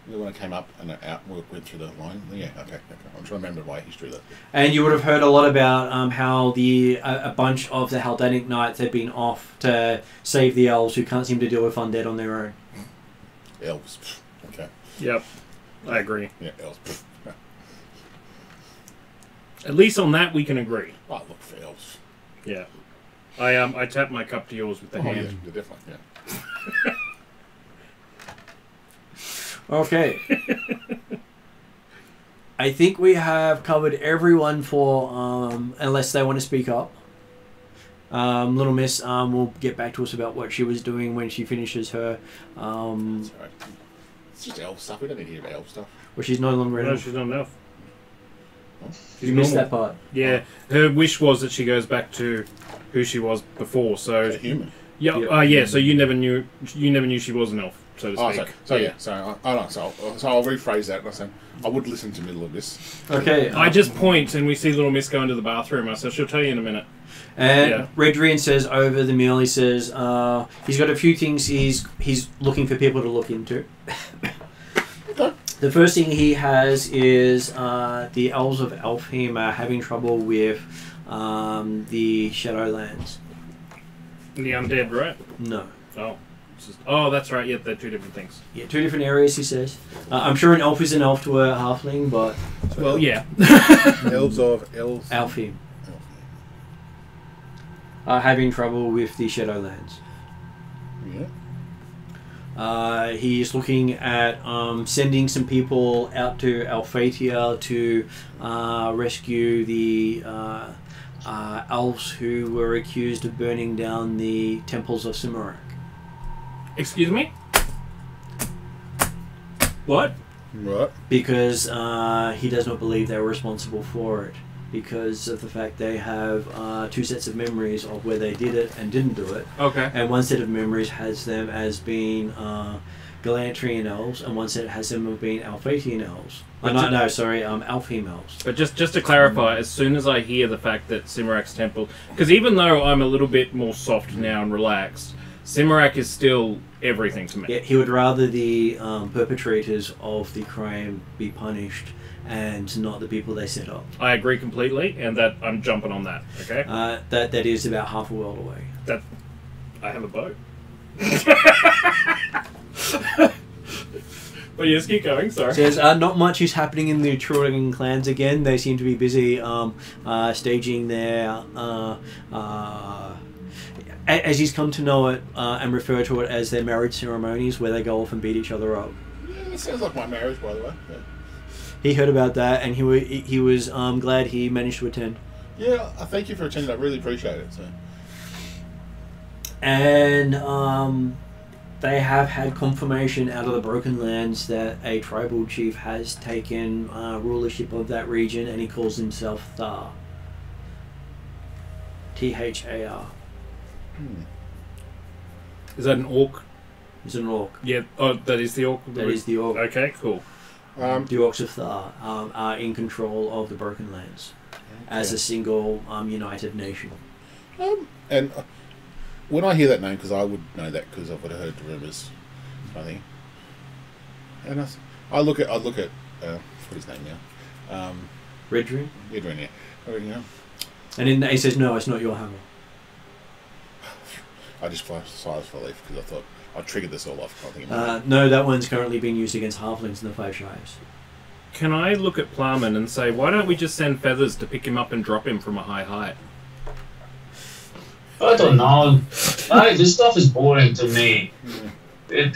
The one that came up and went through the line. Yeah, okay. I'm trying to remember my history of that. And you would have heard a lot about how a bunch of the Haldanic knights had been off to save the elves who can't seem to deal with undead on their own. Elves. Okay. Yep. I agree. Yeah, elves. At least on that we can agree. Oh, look for elves. Yeah. I tap my cup to yours with the hand. Yeah, definitely. Yeah. Okay. I think we have covered everyone for, unless they want to speak up. Little Miss will get back to us about what she was doing when she finishes her. That's all right. It's just elf stuff. We don't need to hear about elf stuff. Well, she's no longer an No, elf. she's not an elf. You missed that part. Yeah, her wish was that she goes back to who she was before. So She's a human. yeah, yeah. So you never knew she was an elf, so to speak. So I'll rephrase that. And I would listen to middle of this. Okay. I just point and we see Little Miss go into the bathroom. I said she'll tell you in a minute. And Redrian says over the meal, he says he's got a few things he's looking for people to look into. Okay. The first thing he has is the elves of Elfheim are having trouble with the Shadowlands. The undead, right? No. Oh, that's right. Yeah, they're two different things. Yeah, two different areas, he says. I'm sure an elf is an elf to a halfling, but... Well, yeah. Elves of elves. Elfheim. Are having trouble with the Shadowlands. Yeah. He's looking at sending some people out to Alphatia to rescue the elves who were accused of burning down the temples of Cimmerak. Excuse me? What? Right. Because he does not believe they were responsible for it. Because of the fact they have two sets of memories of where they did it and didn't do it. Okay. And one set of memories has them as being Galantrian elves, and one set has them as being Alphatian elves. Elfheim elves. But just to clarify, as soon as I hear the fact that Cimmerak's temple... Because even though I'm a little bit more soft now and relaxed, Cimmerak is still everything to me. Yeah, he would rather the perpetrators of the crime be punished and not the people they set up. I agree completely, and that I'm jumping on that, okay? That is about half a world away. I have a boat. But yes, keep going, sorry. Says, not much is happening in the Truling clans again. They seem to be busy staging their... as he's come to know it and refer to it as their marriage ceremonies where they go off and beat each other up. Yeah, it sounds like my marriage, by the way. Yeah. He heard about that and he was glad he managed to attend. Yeah, I thank you for attending. I really appreciate it. So. And they have had confirmation out of the Broken Lands that a tribal chief has taken rulership of that region, and he calls himself Thar. Thar. Is that an orc? He's an orc. Yeah. Oh, that is the orc? That is the orc. Okay, cool. The orcs of Thar are in control of the Broken Lands as a single united nation. And when I hear that name, because I would know that because I would have heard the rumours, I think. And I look at what's his name now? Redrin? Redrin, yeah. Yeah. And then he says, "No, it's not your hammer." I just flashed sighs for leaf because I thought I triggered this all off. No, that one's currently being used against halflings in the Five Shires. Can I look at Plowman and say, why don't we just send feathers to pick him up and drop him from a high height? I don't know. This stuff is boring to me. You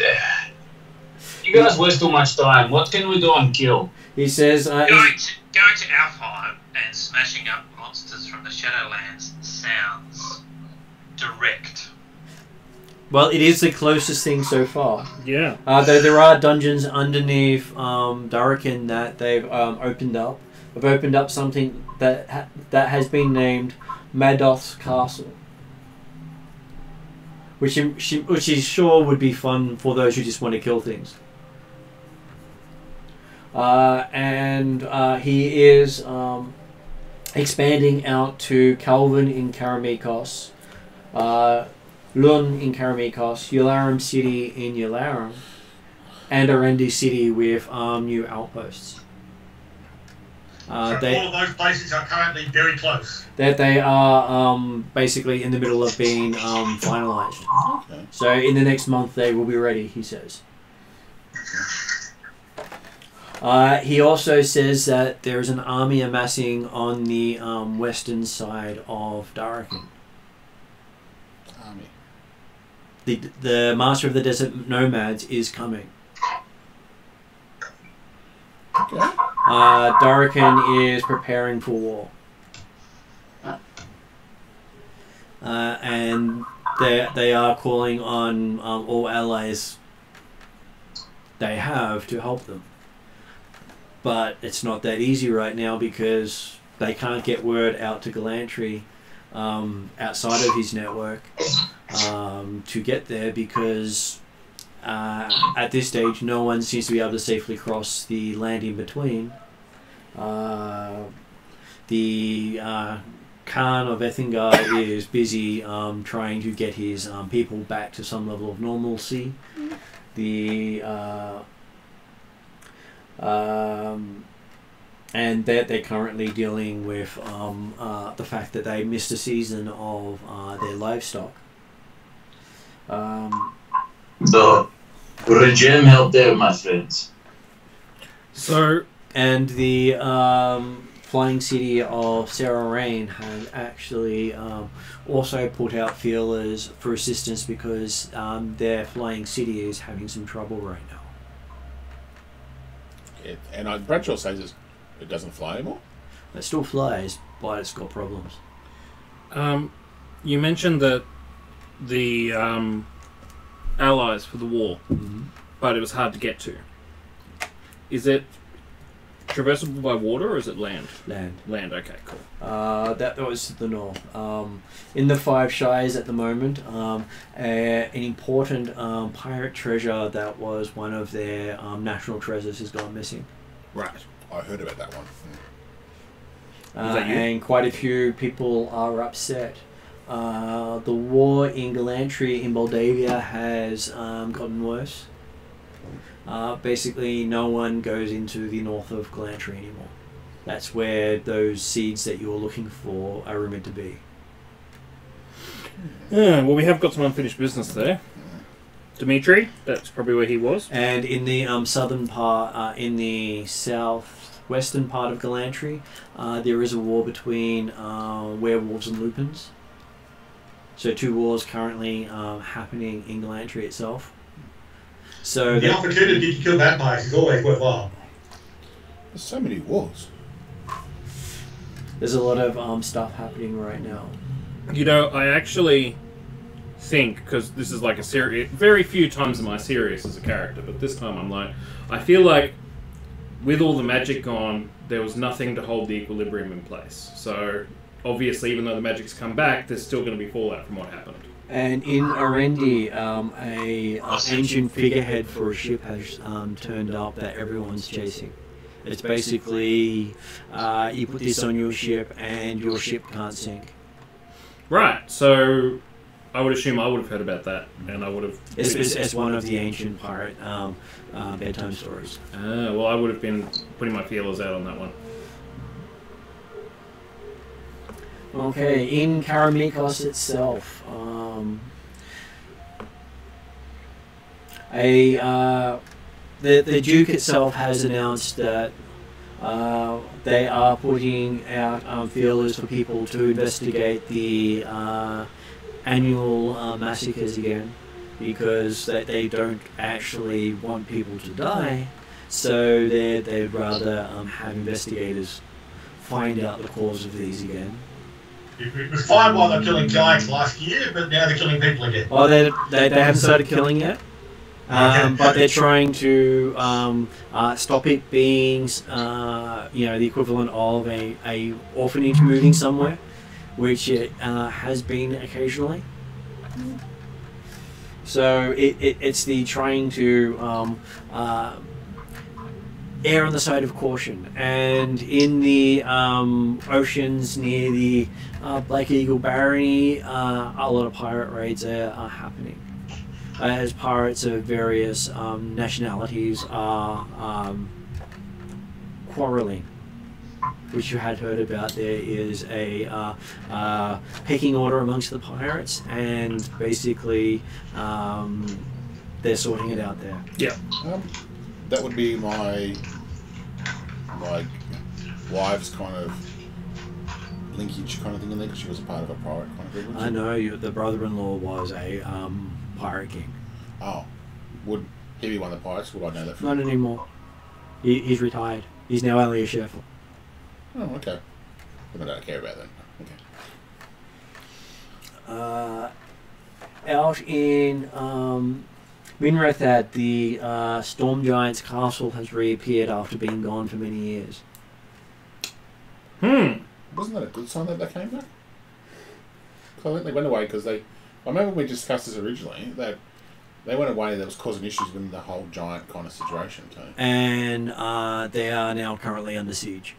guys waste too much time. What can we do on kill? He says... going to Alfheim and smashing up monsters from the Shadowlands sounds direct. Well, it is the closest thing so far. Yeah. There are dungeons underneath Darakin that they've opened up. They've opened up something that has been named Madoff's Castle. Which he's sure would be fun for those who just want to kill things. And he is expanding out to Calvin in Karameikos, Lun in Karameikos, Yularum City in Yularum, and Arendi City with new outposts. So all of those places are currently very close. That they are basically in the middle of being finalised. Okay. So in the next month they will be ready, he says. He also says that there is an army amassing on the western side of Darakin. the Master of the Desert Nomads is coming. Okay. Darakan is preparing for war. And they are calling on all allies they have to help them. But it's not that easy right now because they can't get word out to Galantry outside of his network to get there because at this stage no one seems to be able to safely cross the land in between. The Khan of Ethingar is busy trying to get his people back to some level of normalcy. And they're currently dealing with the fact that they missed a season of their livestock. The regime helped out, my friends. So, and the flying city of Sarah Rain had actually also put out feelers for assistance because their flying city is having some trouble right now. And Bradshaw says it doesn't fly anymore? It still flies, but it's got problems. you mentioned that the allies for the war, but it was hard to get to. Is it traversable by water or is it land? Land. Land, okay, cool. That was to the north. In the Five Shires at the moment, an important pirate treasure that was one of their national treasures has gone missing. Right. I heard about that one. And quite a few people are upset. The war in Galantry in Moldavia has gotten worse. Basically, no one goes into the north of Galantry anymore. That's where those seeds that you're looking for are rumored to be. Yeah, well, we have got some unfinished business there. Dimitri, that's probably where he was. And in the southern part, in the southwestern part of Galantry, there is a war between werewolves and lupins. So 2 wars currently happening in Galantry itself. So the opportunity to kill vampires is always worthwhile. There's so many wars. There's a lot of stuff happening right now. You know, I actually think, because this is like a series, very few times am I serious as a character, but this time I'm like, I feel like with all the magic gone, there was nothing to hold the equilibrium in place. So obviously, even though the magic's come back, there's still going to be fallout from what happened. And in Arendi, a ancient figurehead for a ship has turned up that everyone's chasing. It's basically, you put this on your ship and your ship can't sink. Right, so I would assume I would have heard about that, and I would have... It's one of the ancient pirate bedtime stories. Well, I would have been putting my feelers out on that one. Okay, in Karameikos itself, the Duke itself has announced that they are putting out feelers for people to investigate the annual massacres again, because they don't actually want people to die, so they'd rather have investigators find out the cause of these again. It was fine while they were killing giants last year, but now they're killing people again. Oh, they haven't started killing yet, but they're trying to stop it being, the equivalent of a orphanage moving somewhere, which it has been occasionally. So it's the trying to err on the side of caution. And in the oceans near the Black Eagle Barony, a lot of pirate raids are happening. As pirates of various nationalities are quarrelling, which you had heard about. There is a pecking order amongst the pirates, and basically they're sorting it out there. Yeah. That would be my wife's kind of linkage kind of thing in there, because she was a part of a pirate kind of village. I know the brother-in-law was pirate king. Oh, would he be one of the pirates? Would I know that from? Not anymore. He's retired. He's now only a chef. Oh, okay. I don't care about that. Okay. Out in Minrathad, the Storm Giant's castle has reappeared after being gone for many years. Wasn't that a good sign that they came back? I think they went away because I remember we discussed this originally, that they went away that was causing issues with the whole giant kind of situation too. And they are now currently under siege.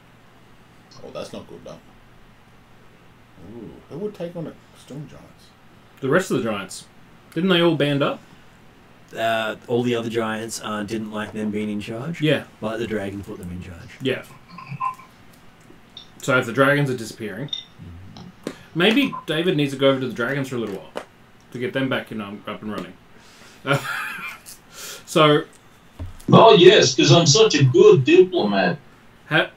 Oh, that's not good though. Ooh, who would take on the Storm Giants? The rest of the giants. Didn't they all band up? All the other giants didn't like them being in charge. Yeah. But the dragon put them in charge. Yeah. So if the dragons are disappearing, maybe David needs to go over to the dragons for a little while to get them back up and running. So... Oh, yes, because I'm such a good diplomat.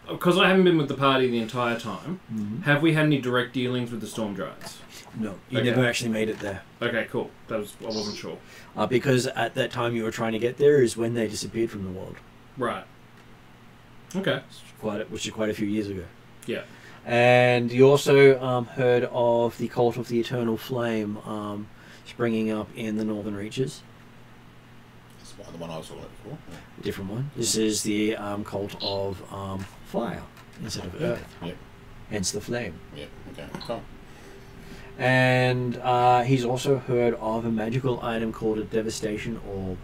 Because I haven't been with the party the entire time, have we had any direct dealings with the Storm Giants? No, you never actually made it there. Okay, cool. I wasn't sure. Because at that time you were trying to get there is when they disappeared from the world. Right. Okay. Which is quite a few years ago. Yeah. And you also heard of the Cult of the Eternal Flame springing up in the Northern Reaches. That's the one I was talking about before. A different one. This is the Cult of Fire instead of Earth. Yep. Hence the flame. Yeah, okay. Cool. And he's also heard of a magical item called a Devastation Orb.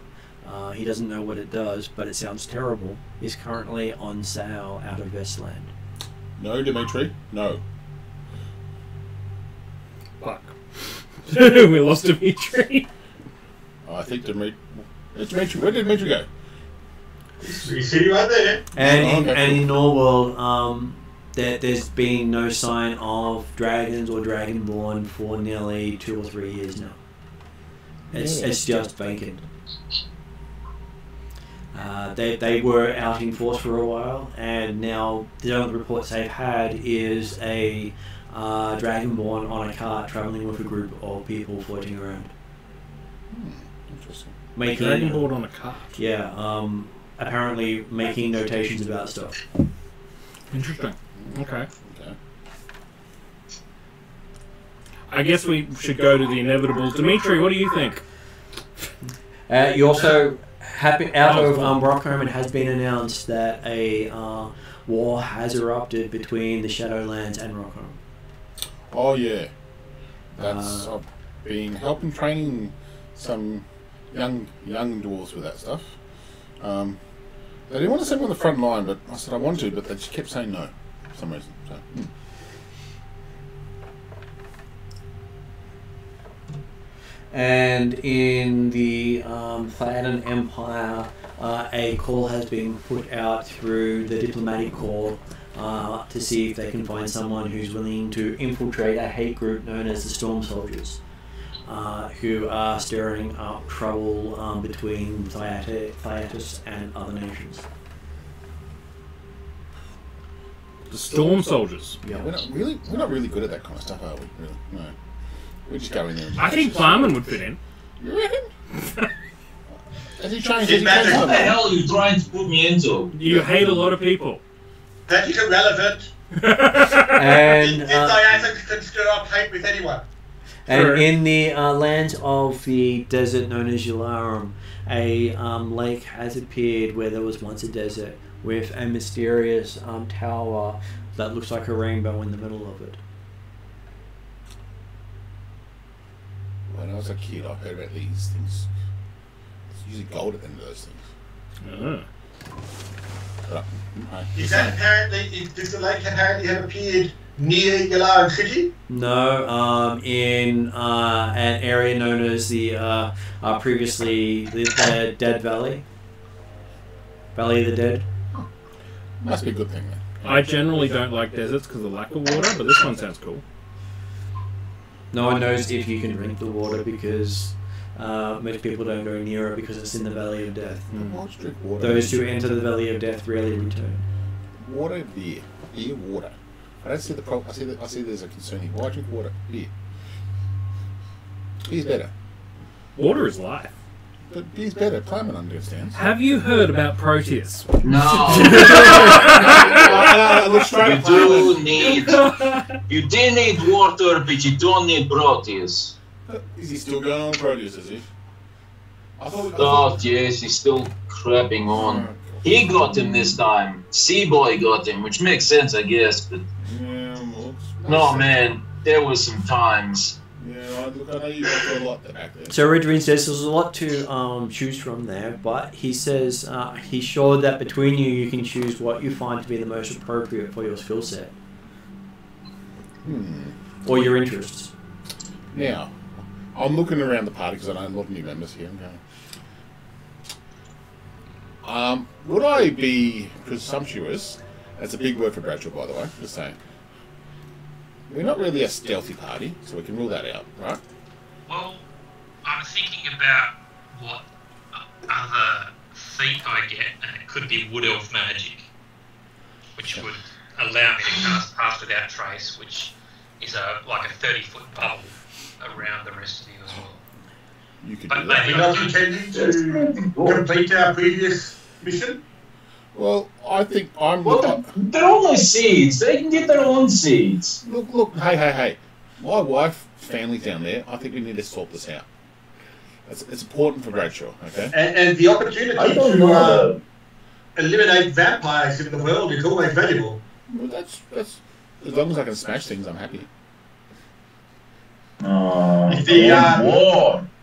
He doesn't know what it does, but it sounds terrible. Is currently on sale out of Vestland. No, Dimitri. No. Fuck. We lost Dimitri. I think Dimitri. Where did Dimitri go? You see right there. And in Norword, there's been no sign of dragons or dragonborn for nearly 2 or 3 years now. It's just vacant. They were out in force for a while, and now the only reports they've had is a dragonborn on a cart travelling with a group of people floating around. Interesting. Dragonborn on a cart? Yeah, apparently making notations about stuff. Interesting. Okay. I guess we should go to the inevitable. Dimitri, what do you think? You also... out of Brockholm, it has been announced that a war has erupted between the Shadowlands and Brockholm. Oh yeah, that's I've been helping training some young dwarves with that stuff. They didn't want to send me on the front line, but I said I wanted to, but they just kept saying no for some reason. So. And in the Thyadine Empire, a call has been put out through the diplomatic corps to see if they can find someone who's willing to infiltrate a hate group known as the Storm Soldiers, who are stirring up trouble between Thyattis and other nations. The Storm Soldiers? Yeah, we're not really good at that kind of stuff, are we? Really? No. We just go in there. I think Farman would fit in. You reckon? Has he changed? What the hell are you trying to put me into? You hate a lot of people. That is irrelevant. And Diana can stir up hate with anyone. And in the lands of the desert known as Yularum, a lake has appeared where there was once a desert with a mysterious tower that looks like a rainbow in the middle of it. When I was a kid, I heard about these things. It's usually gold at the end of those things. Is that apparently? Does the lake apparently have appeared near Yularum City? No, in an area known as the previously the Dead Valley. Valley of the Dead. Must be a good thing then. I generally don't like deserts because of lack of water, but this one sounds cool. No one knows if you can drink the water because most people don't go near it because it's in the Valley of Death. Why drink water? Those who enter the Valley of Death rarely return. Water, beer, water. I don't see the problem. I see there's a concern here. Why drink water? Beer. Beer's better. Water is life. But he's better. Climate understands. Have you heard about Proteus? No. Look straight You do need water, but you don't need Proteus. Is he still going on Proteus, is he? Oh, yes, he's still crapping on. He got him this time. Sea-Boy got him, which makes sense, I guess, but... Yeah, well, no, man, there was some times. Yeah, look, I know you got a lot back there. So Ridrin says there's a lot to choose from there, but he says he's sure that between you can choose what you find to be the most appropriate for your skill set. Or your interests. Now, I'm looking around the party because I know a lot of new members here. Would I be presumptuous? That's a big word for Bradshaw, by the way. Just saying. We're not really a stealthy party, so we can rule that out, right? Well, I'm thinking about what other feat I get, and it could be Wood Elf magic, which would allow me to cast Pass Without Trace, which is like a 30-foot bubble around the rest of you as well. You could But do that. maybe We're not intending to complete our previous mission. Well, I think I'm... Well, they're only seeds. They can get their own seeds. Look, hey. My wife, family's down there. I think we need to sort this out. It's important for Bradshaw, okay? And the opportunity to eliminate vampires in the world is always valuable. Well, that's as long as I can smash things, I'm happy.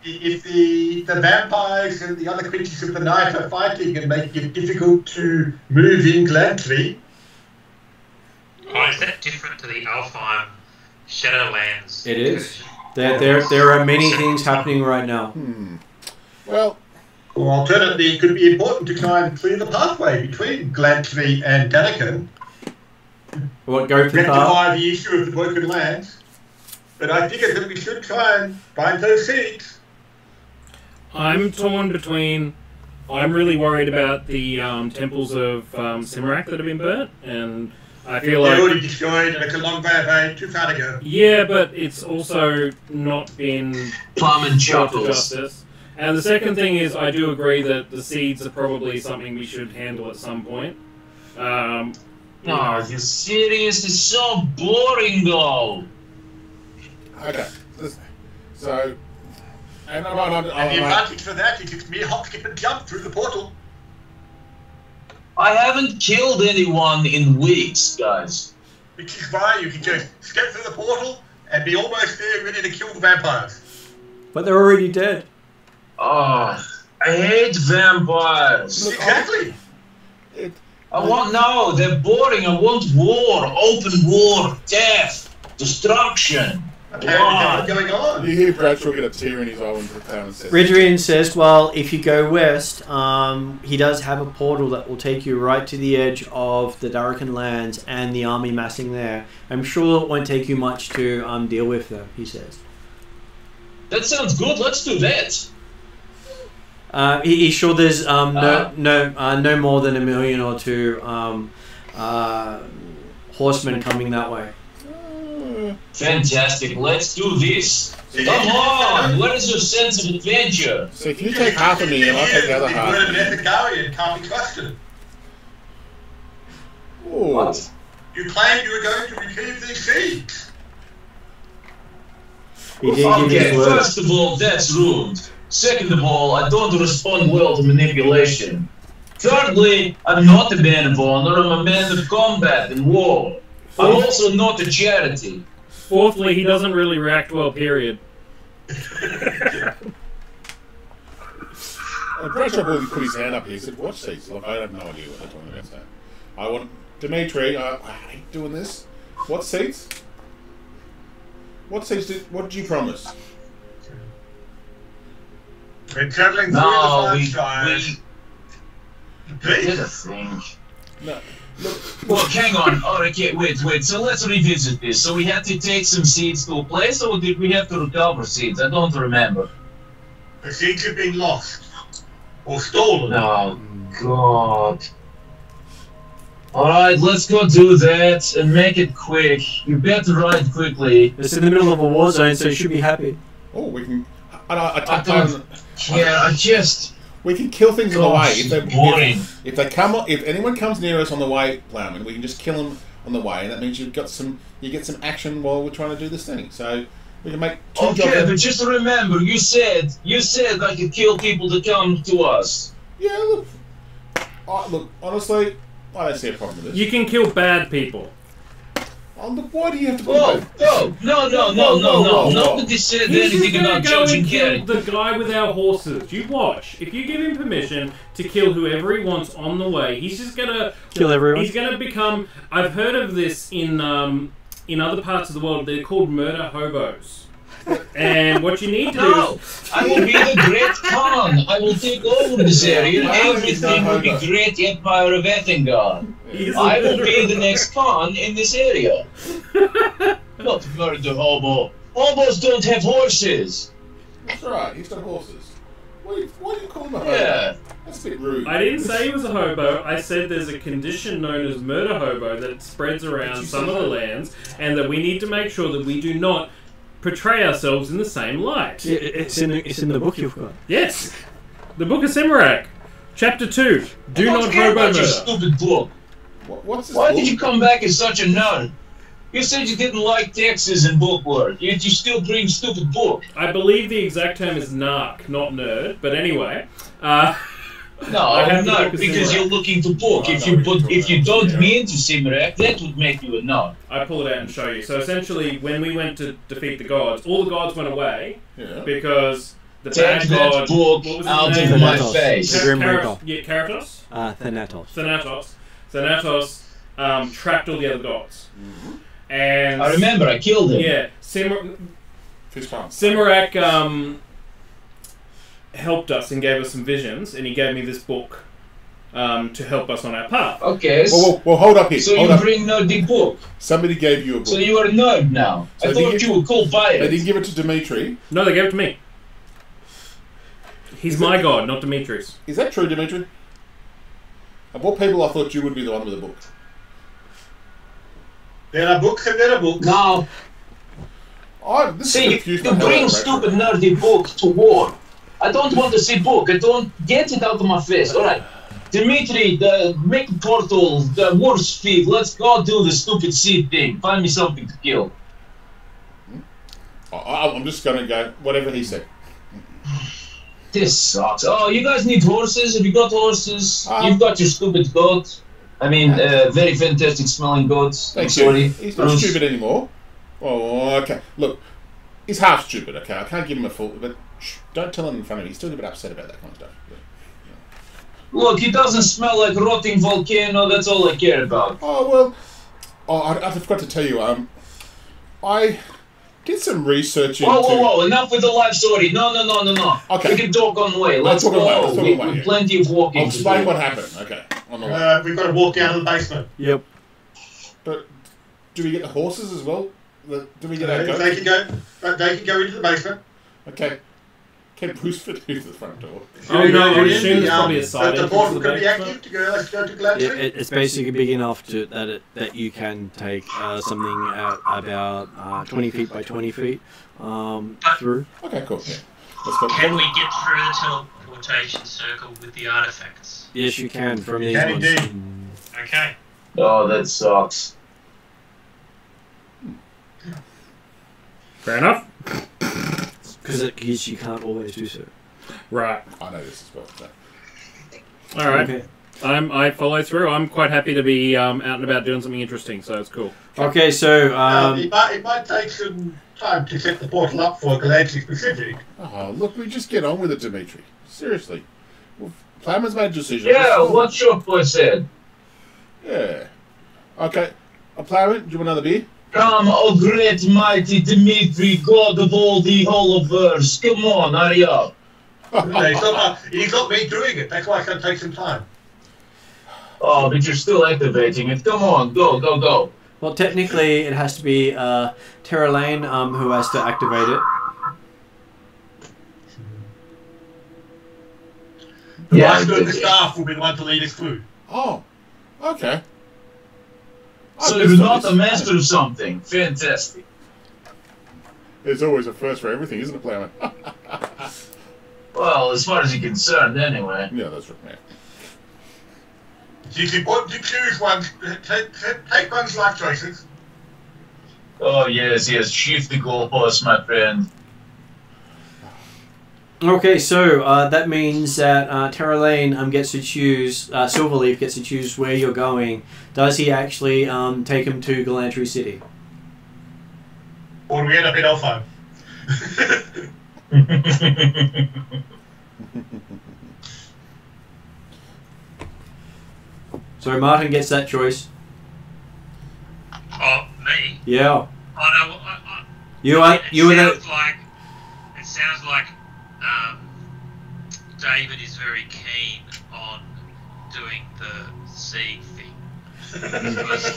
If the vampires and the other creatures of the night are fighting and making it difficult to move in Glantry... Oh, is that different to the Alfheim Shadowlands? It is. There are many things happening right now. Well... Or alternatively, it could be important to try and clear the pathway between Glantry and Daniken. What, go for rectify the issue of the broken lands. But I figured that we should try and find those seeds. I'm torn between... I'm really worried about the temples of Simarak that have been burnt, and I feel like... They're already destroyed, and it's a long way away, too far to go. Yeah, but it's also not been... Plum and brought to chuckles. justice. And the second thing is, I do agree that the seeds are probably something we should handle at some point. No, are you serious? It's so boring, though. Okay. So... And the advantage for that is it's mere hop, skip and jump through the portal. I haven't killed anyone in weeks, guys. Which is why you can just step through the portal and be almost there ready to kill the vampires. But they're already dead. Oh, I hate vampires. Exactly. They're boring. I want war, open war, death, destruction. What's going on? You hear Bradshaw get a tear in his eye when Talon says... Ridrian says, well, if you go west, he does have a portal that will take you right to the edge of the Darrican lands and the army massing there. I'm sure it won't take you much to deal with them, he says. That sounds good. Let's do that. He's sure there's no more than 1 million or 2 horsemen coming that way. Fantastic. Let's do this. Come on. What is your sense of adventure? So if you take half of me and I'll take the other half. The word of Ethicarian can't be trusted. What? You claimed you were going to retrieve these seeds. He didn't give his word. First of all, that's rude. Second of all, I don't respond well to manipulation. Thirdly, I'm not a man of honor, I'm a man of combat and war. I'm also not a charity. Fourthly, he doesn't really react well, period. Bradshaw put his hand up here. He said, "Watch these." Look, I have no idea what they're talking about. So I want Dimitri. I hate doing this. What seats? What seats? What did you promise? We're traveling through the sunshine. Here's the thing. No. Look, hang on. Okay, wait. So let's revisit this. So we had to take some seeds to a place, or did we have to recover seeds? I don't remember. The seeds have been lost. Or stolen. Oh, God. Alright, let's go do that and make it quick. You better ride quickly. It's in the middle of a war zone, so you should be happy. Oh, we can... I just. We can kill things on the way. Boring. If anyone comes near us on the way, Plowman, we can just kill them on the way, and that means you get some action while we're trying to do this thing. So we can make two jobs. Okay, but just remember, you said I could kill people that come to us. Yeah, look, honestly, I don't see a problem with this. You can kill bad people. Oh, look, why do you have to? No! Nobody said anything about judging kill the guy with our horses. You watch. If you give him permission to kill whoever he wants on the way, he's just gonna kill everyone. He's gonna become. I've heard of this in other parts of the world. They're called murder hobos. And what you need to do is... I will be the great Khan. I will take over this area and everything will be great Empire of Ethinger. I will be the next Khan in this area. Not murder hobo. Hobos don't have horses. That's right, he's got horses. Why do you call him a hobo? Yeah. That's a bit rude. I didn't say he was a hobo. I said there's a condition known as murder hobo that spreads around some of the lands, and that we need to make sure that we do not portray ourselves in the same light. Yeah, it's in the book you've got. Yes, the Book of Simarak, Chapter 2. Do not care hobo about murder. your stupid book. What's this Why book? did you come back as such a nerd? You said you didn't like Texas and book work, yet you still bring stupid book. I believe the exact term is narc, not nerd. But anyway, no, not because you're looking to book. If you don't mean to Simarak, that would make you a nerd. I pull it out and show you. So essentially, when we went to defeat the gods, all the gods went away because the bad god. Book what was out his of name? my face. Karatos? Thanatos. Thanatos trapped all the other gods. And I remember, I killed him. Yeah, Simarak helped us and gave us some visions, and he gave me this book to help us on our path. Okay. Well, hold up here. So hold you up. bring nerdy book. Somebody gave you a book. So you are a nerd now. So I thought you were cool by it. They didn't give it to Dimitri. No, they gave it to me. He's my god, not Dimitri's. Is that true, Dimitri? Of what people, I thought you would be the one with the book. There are books and there are books. No. See, you bring stupid nerdy book to war. I don't want to see book. I don't get it out of my face. All right, Dimitri, make a portal, the worst feed. Let's go do the stupid seed thing. Find me something to kill. I'm just gonna go whatever he said. This sucks. Oh, you guys need horses? Have you got horses? You've got your stupid goat. I mean, very fantastic smelling goats. Thank you. He's not stupid anymore. Oh, okay. Look, he's half stupid, okay? I can't give him a full... But don't tell him in front of me. He's still a bit upset about that kind of stuff. Look, he doesn't smell like rotting volcano. That's all I care about. Oh, well... Oh, I forgot to tell you, I did some research into... Whoa. Enough with the life story. No. Okay. We can talk on the way. Let's go. We've plenty of walking. I'll explain what happened. Okay. On the way. We've got to walk down to the basement. Yep. But do we get the horses as well? Do we get our goats? They can go into the basement. Okay. Can Bruce fit through the front door? Oh no, I assume there's probably a side The entrance portal to the can be basement. active to go to Gladstone. It's basically big enough that you can take something about 20 feet by 20 feet through. Okay, cool. Yeah. Let's go. Can we get through the teleportation circle with the artifacts? Yes, you can from these Can ones. indeed. Okay. Oh, that sucks. Fair enough. Because you can't always do so. Right. I know this as well. So. All right. Okay. I follow through. I'm quite happy to be out and about doing something interesting, so it's cool. Okay, so it might take some time to set the portal up for Galactic Pacific. Oh, look, we just get on with it, Dimitri. Seriously. Well, Plowman's made a decision. Yeah, what Short Boy said. Yeah. Okay. Plowman, do you want another beer? Come, oh great mighty Dimitri, god of all the holoverse. Come on, hurry up. He's not me doing it. That's why it's going to take some time. Oh, but you're still activating it. Come on, go. well, technically it has to be Terra Lane who has to activate it. The master of the staff will be the one to lead us through. Oh, okay. So you're not the master of something. Fantastic. There's always a first for everything, isn't it, Plowman? Well, as far as you're concerned, anyway. Yeah, that's right. Yeah. You can want to choose one. Take one's life choices. Oh, yes, shift the goalpost, my friend. Okay, so that means that Terra Lane gets to choose, Silverleaf gets to choose where you're going. Does he actually take him to Galantry City? Or do we end up in Elfheim? So Martin gets that choice. Oh, me? Yeah. Oh no, You were the... It sounds like David is very keen on doing the seed thing.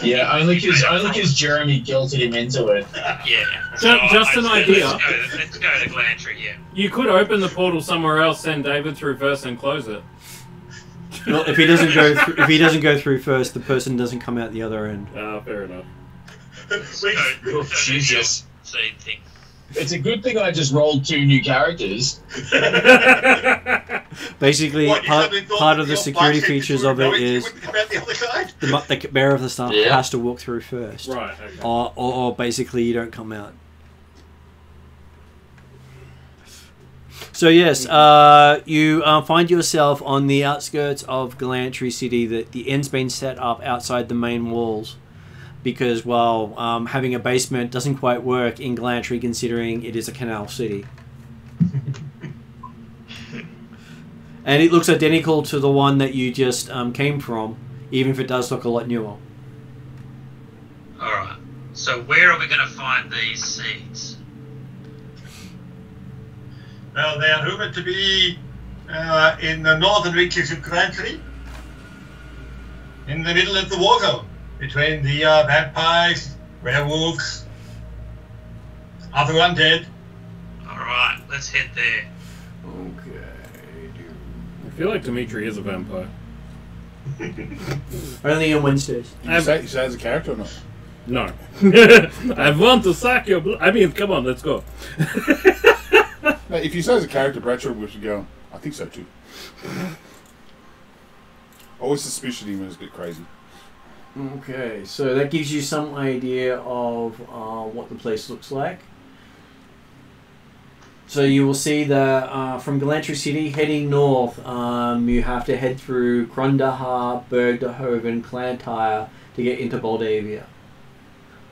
Yeah, only because Jeremy guilted him into it. Yeah. Just an idea. Let's go to Glantry, yeah. You could open the portal somewhere else, send David through first, and close it. Well, if he doesn't go through first, the person doesn't come out the other end. Fair enough. Oh, Jesus. Seed thing. It's a good thing I just rolled 2 new characters. Basically, part of the security features of it is the bearer of the staff has to walk through first. Right, okay. Or basically you don't come out. So yes, you find yourself on the outskirts of Galantry City. The end's been set up outside the main walls. Because, well, having a basement doesn't quite work in Galantry considering it is a canal city. And it looks identical to the one that you just came from, even if it does look a lot newer. Alright, so where are we going to find these seeds? Well, they are rumored to be in the northern reaches of Galantry, in the middle of the war zone. Between the vampires, werewolves, other undead. Alright, let's head there. Okay. I feel like Dimitri is a vampire. Only on Wednesdays. You say as a character or not? No. I want to suck your blood. I mean, come on, let's go. No, if you say as a character, Bradshaw would go, I think so too. Always suspicious when it's a bit crazy. Okay, so that gives you some idea of what the place looks like. So you will see that from Galantry City, heading north, you have to head through Grundahar, Bergdehoven, Clantyre to get into Moldavia.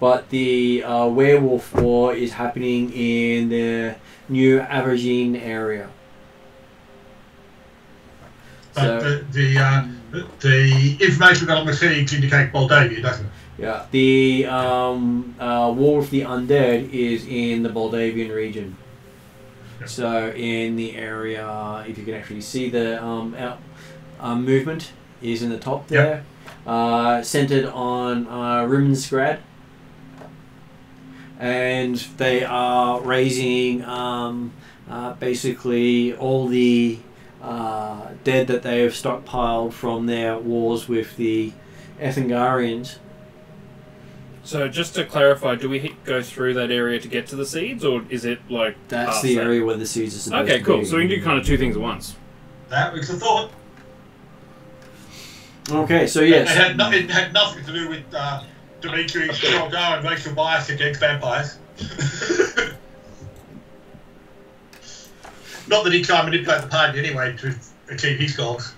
But the werewolf war is happening in the New Aubergine area. But the information we got on the seeds indicate Moldavia, doesn't it? Yeah, the War of the Undead is in the Moldavian region. Yep. So in the area, if you can actually see the movement, is in the top there. Yep. Centered on Rimsgrad. And they are raising basically all the dead that they have stockpiled from their wars with the Ethengarians. So just to clarify, do we go through that area to get to the seeds, or is it like that's the area where the seeds are supposed to be? Okay, cool. So we can do kind of 2 things at once. That was the thought. Okay, so yes. It had nothing to do with Dimitri's and racial bias against vampires. Not that he can't manipulate the party anyway to achieve his goals.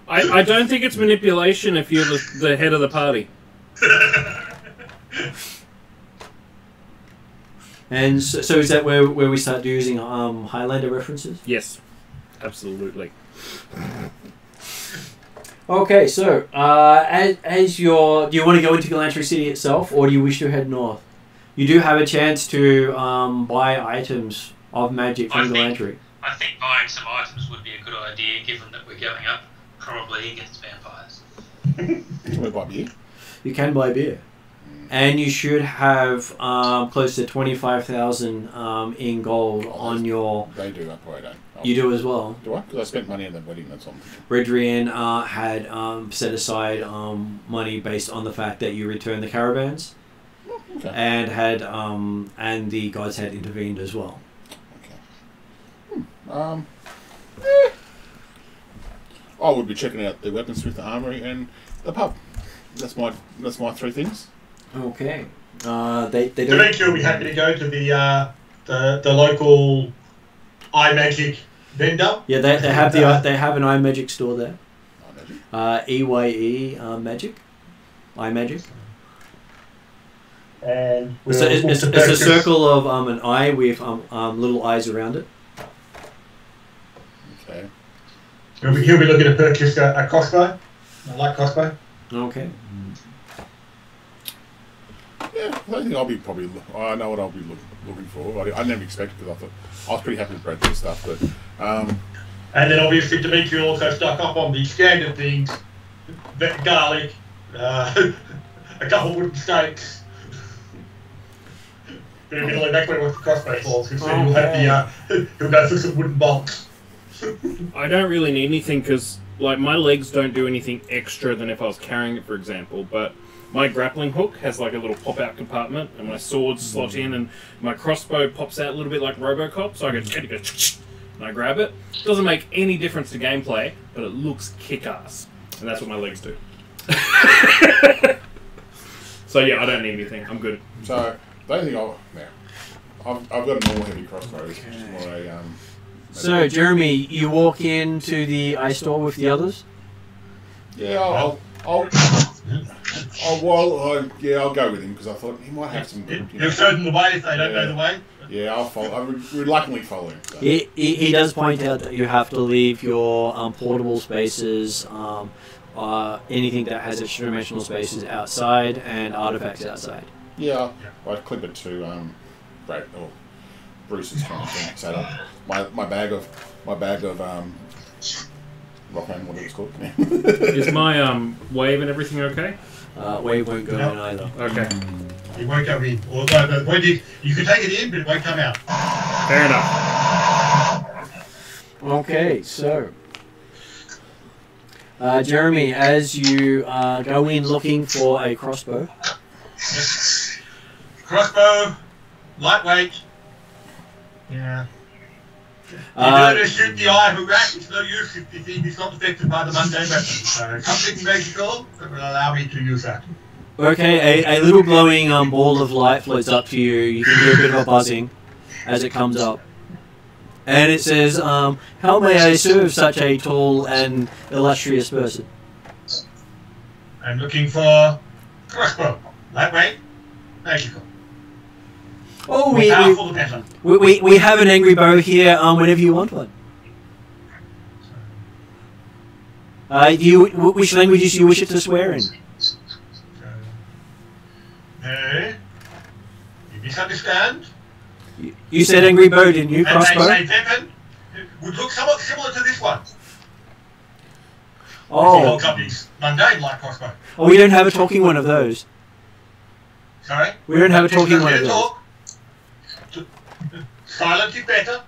I don't think it's manipulation if you're the head of the party. And so is that where we start using Highlander references? Yes, absolutely. Okay, so do you want to go into Galantry City itself, or do you wish to head north? You do have a chance to buy items of magic from Galantry. I think buying some items would be a good idea, given that we're going up probably against vampires. Can we buy beer? You can buy beer. And you should have close to 25,000 in gold on your... They do, I don't. You do as well. Do I? Because I spent money on the wedding, that's something. Redrian had set aside money based on the fact that you returned the caravans. Okay. And had and the gods had intervened as well. Okay. I would be checking out the weaponsmith, the armory, and the pub. That's my 3 things. Okay. They don't. Demetri will be happy to go to the local iMagic vendor. Yeah, they have they have an iMagic store there. EYE Magic, iMagic. And it's a circle of an eye with little eyes around it. Okay. He'll be looking to purchase a crossbow, a light crossbow. Okay. Yeah, I think I'll be probably. I know what I'll be looking for. I never expected because I was pretty happy with Brad's stuff, but. And then obviously Demetri also stuck up on the standard things: garlic, a couple wooden stakes. But it'll back where the crossbow falls, because he'll have he'll go for some wooden bolts. I don't really need anything because, like, my legs don't do anything extra than if I was carrying it, for example. But my grappling hook has like a little pop-out compartment, and my swords slot in, and my crossbow pops out a little bit like RoboCop. So I go, and I grab it. It doesn't make any difference to gameplay, but it looks kick-ass, and that's what my legs do. So yeah, I don't need anything. I'm good. So the only thing I've got a normal heavy crossbow. Which is more a So, Jeremy, you walk into the ice store with the others? Yeah, I'll go with him because I thought he might have some good. You'll show them the way if they don't know the way. Yeah, I'll follow. I reluctantly follow him. So. He does point out that you have to leave your portable spaces, anything that has extra dimensional spaces outside, and artifacts outside. Yeah, I clip it to Brad or Bruce's kind of thing. So my bag of Rockman, what it's called. Is my wave and everything okay? Wave won't go in either. Okay. It won't go in. Although you can take it in, but it won't come out. Fair enough. Okay, so Jeremy, as you go in looking for a crossbow. Crossbow, lightweight. Yeah. You're going to shoot the eye of a rat, it's no use if it's not affected by the mundane weapon. So something magical that will allow me to use that. Okay, a little glowing ball of light floats up to you. You can hear a bit of a buzzing as it comes up. And it says, how may I serve such a tall and illustrious person? I'm looking for crossbow, lightweight, magical. Oh, we have an angry bow here. Whenever you want one. Which languages do you wish it to swear in? You misunderstand. You said angry bow, didn't you? Crossbow. A weapon would look somewhat similar to this one. Oh. The old company's mundane light crossbow. Oh, we don't have a talking one of those. Sorry. We don't have a talking one of those. Silent is better.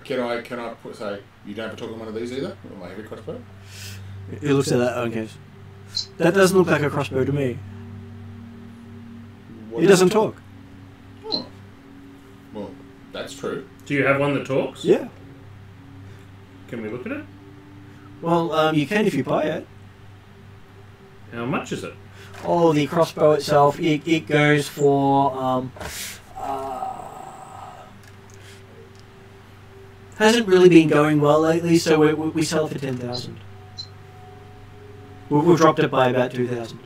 Can I say you don't have a talking one of these either? Or my heavy crossbow? He looks at that. Okay. That doesn't look like a crossbow to me. It doesn't talk. Oh. Well, that's true. Do you have one that talks? Yeah. Can we look at it? Well, you can if you buy it. How much is it? Oh, the crossbow itself, it goes for hasn't really been going well lately, so we sell it for 10,000. We've dropped it by about 2,000.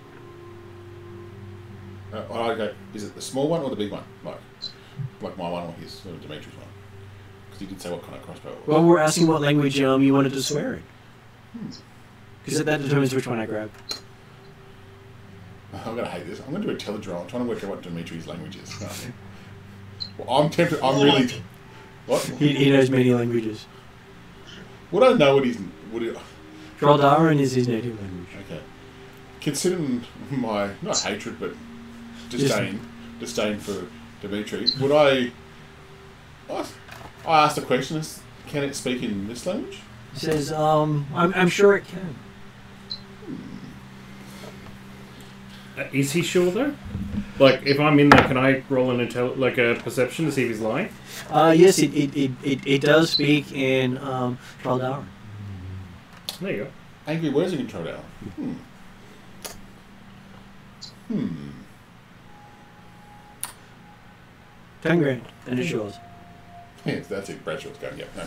Okay. Is it the small one or the big one? Like my one or his, or Dimitri's one? Because he did say what kind of crossbow it was. Well, we're asking what language you wanted to swear in. Because that determines which one I grab. I'm going to hate this. I'm going to do a teledraw. I'm trying to work out what Dimitri's language is. Well, I'm tempted. I'm really... What? He knows many languages. Would I know what he's... Droldaran is his native language. Okay. Considering my, not hatred, but disdain for Dimitri, would I asked a question, can it speak in this language? He says, I'm sure it can. Is he sure though? Like, if I'm in there, can I roll a perception to see if he's lying? Yes, it does speak in Traldara. There you go. Angry words in Traldara. 10 grand, and it's yours. Yes, that's it. Bradshaw's going. Yeah, no.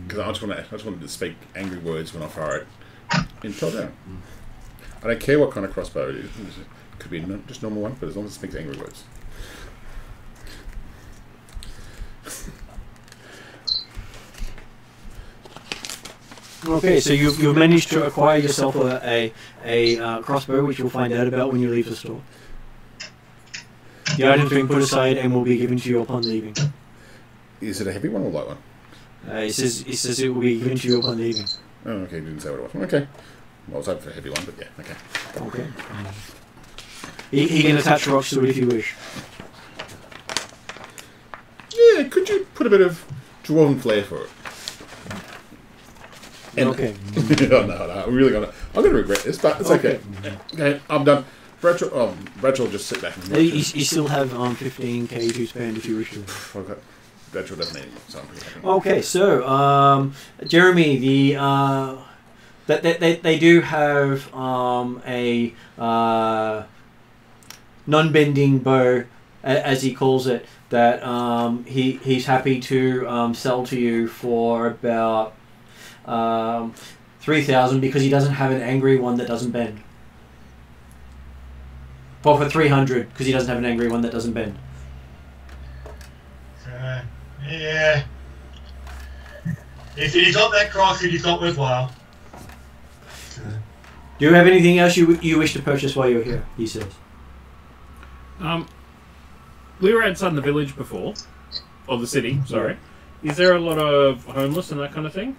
Because I just wanted to speak angry words when I fire it in Traldara. I don't care what kind of crossbow it is. It could be just normal one, but as long as it speaks angry words. Okay, so you've managed to acquire yourself a crossbow, which you'll find out about when you leave the store. The item's being put aside and will be given to you upon leaving. Is it a heavy one or a light one? It says it will be given to you upon leaving. Oh, okay. Didn't say what it was. Okay. Well, I was hoping for a heavy one, but yeah. Okay. Okay. He can attach rocks to it if you wish. Yeah. Could you put a bit of dwarven flair for it? Okay. Oh, no, I'm really gonna. I'm gonna regret this, but it's okay. Okay, I'm done. Bradshaw will just sit back and watch You still have 15k to spend if you wish to. Okay. Bradshaw doesn't need it, so I'm pretty happy. Okay, so Jeremy, they do have a non-bending bow, as he calls it, that he's happy to sell to you for about 3,000 because he doesn't have an angry one that doesn't bend. Or for 300 because he doesn't have an angry one that doesn't bend. Yeah. If he's not that crossy, he's not worthwhile. Do you have anything else you wish to purchase while you're here? He says. We were outside the village before, or the city. Sorry. Is there a lot of homeless and that kind of thing?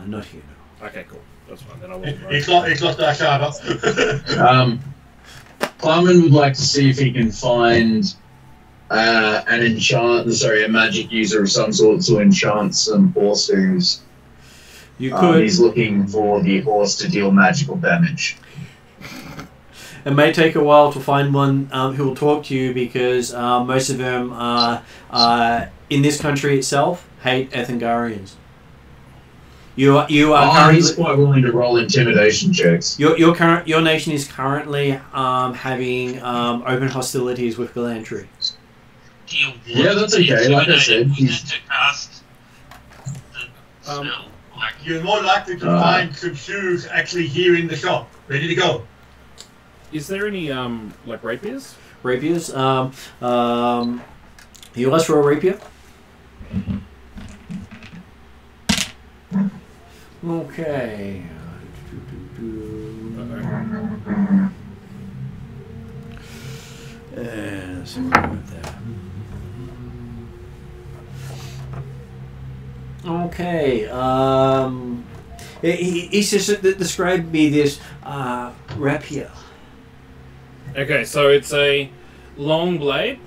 Not here. No. Okay, cool. That's fine. Then I wasn't right. It's not that hard. Plowman would like to see if he can find a magic user of some sort to enchant some Horseshoes. You could. He's looking for the horse to deal magical damage. It may take a while to find one who will talk to you because most of them in this country itself hate Ethengarians. You are currently, he's quite willing to roll intimidation checks. Your nation is currently having open hostilities with Galantry. Yeah, that's okay. Like I said, to cast the spell. You're more likely to find some shoes actually here in the shop, ready to go. Is there any like rapiers? Rapiers. You ask for a rapier. Okay. Let's see what we got there. Okay. He says that describe me this rapier. Okay, so it's a long blade.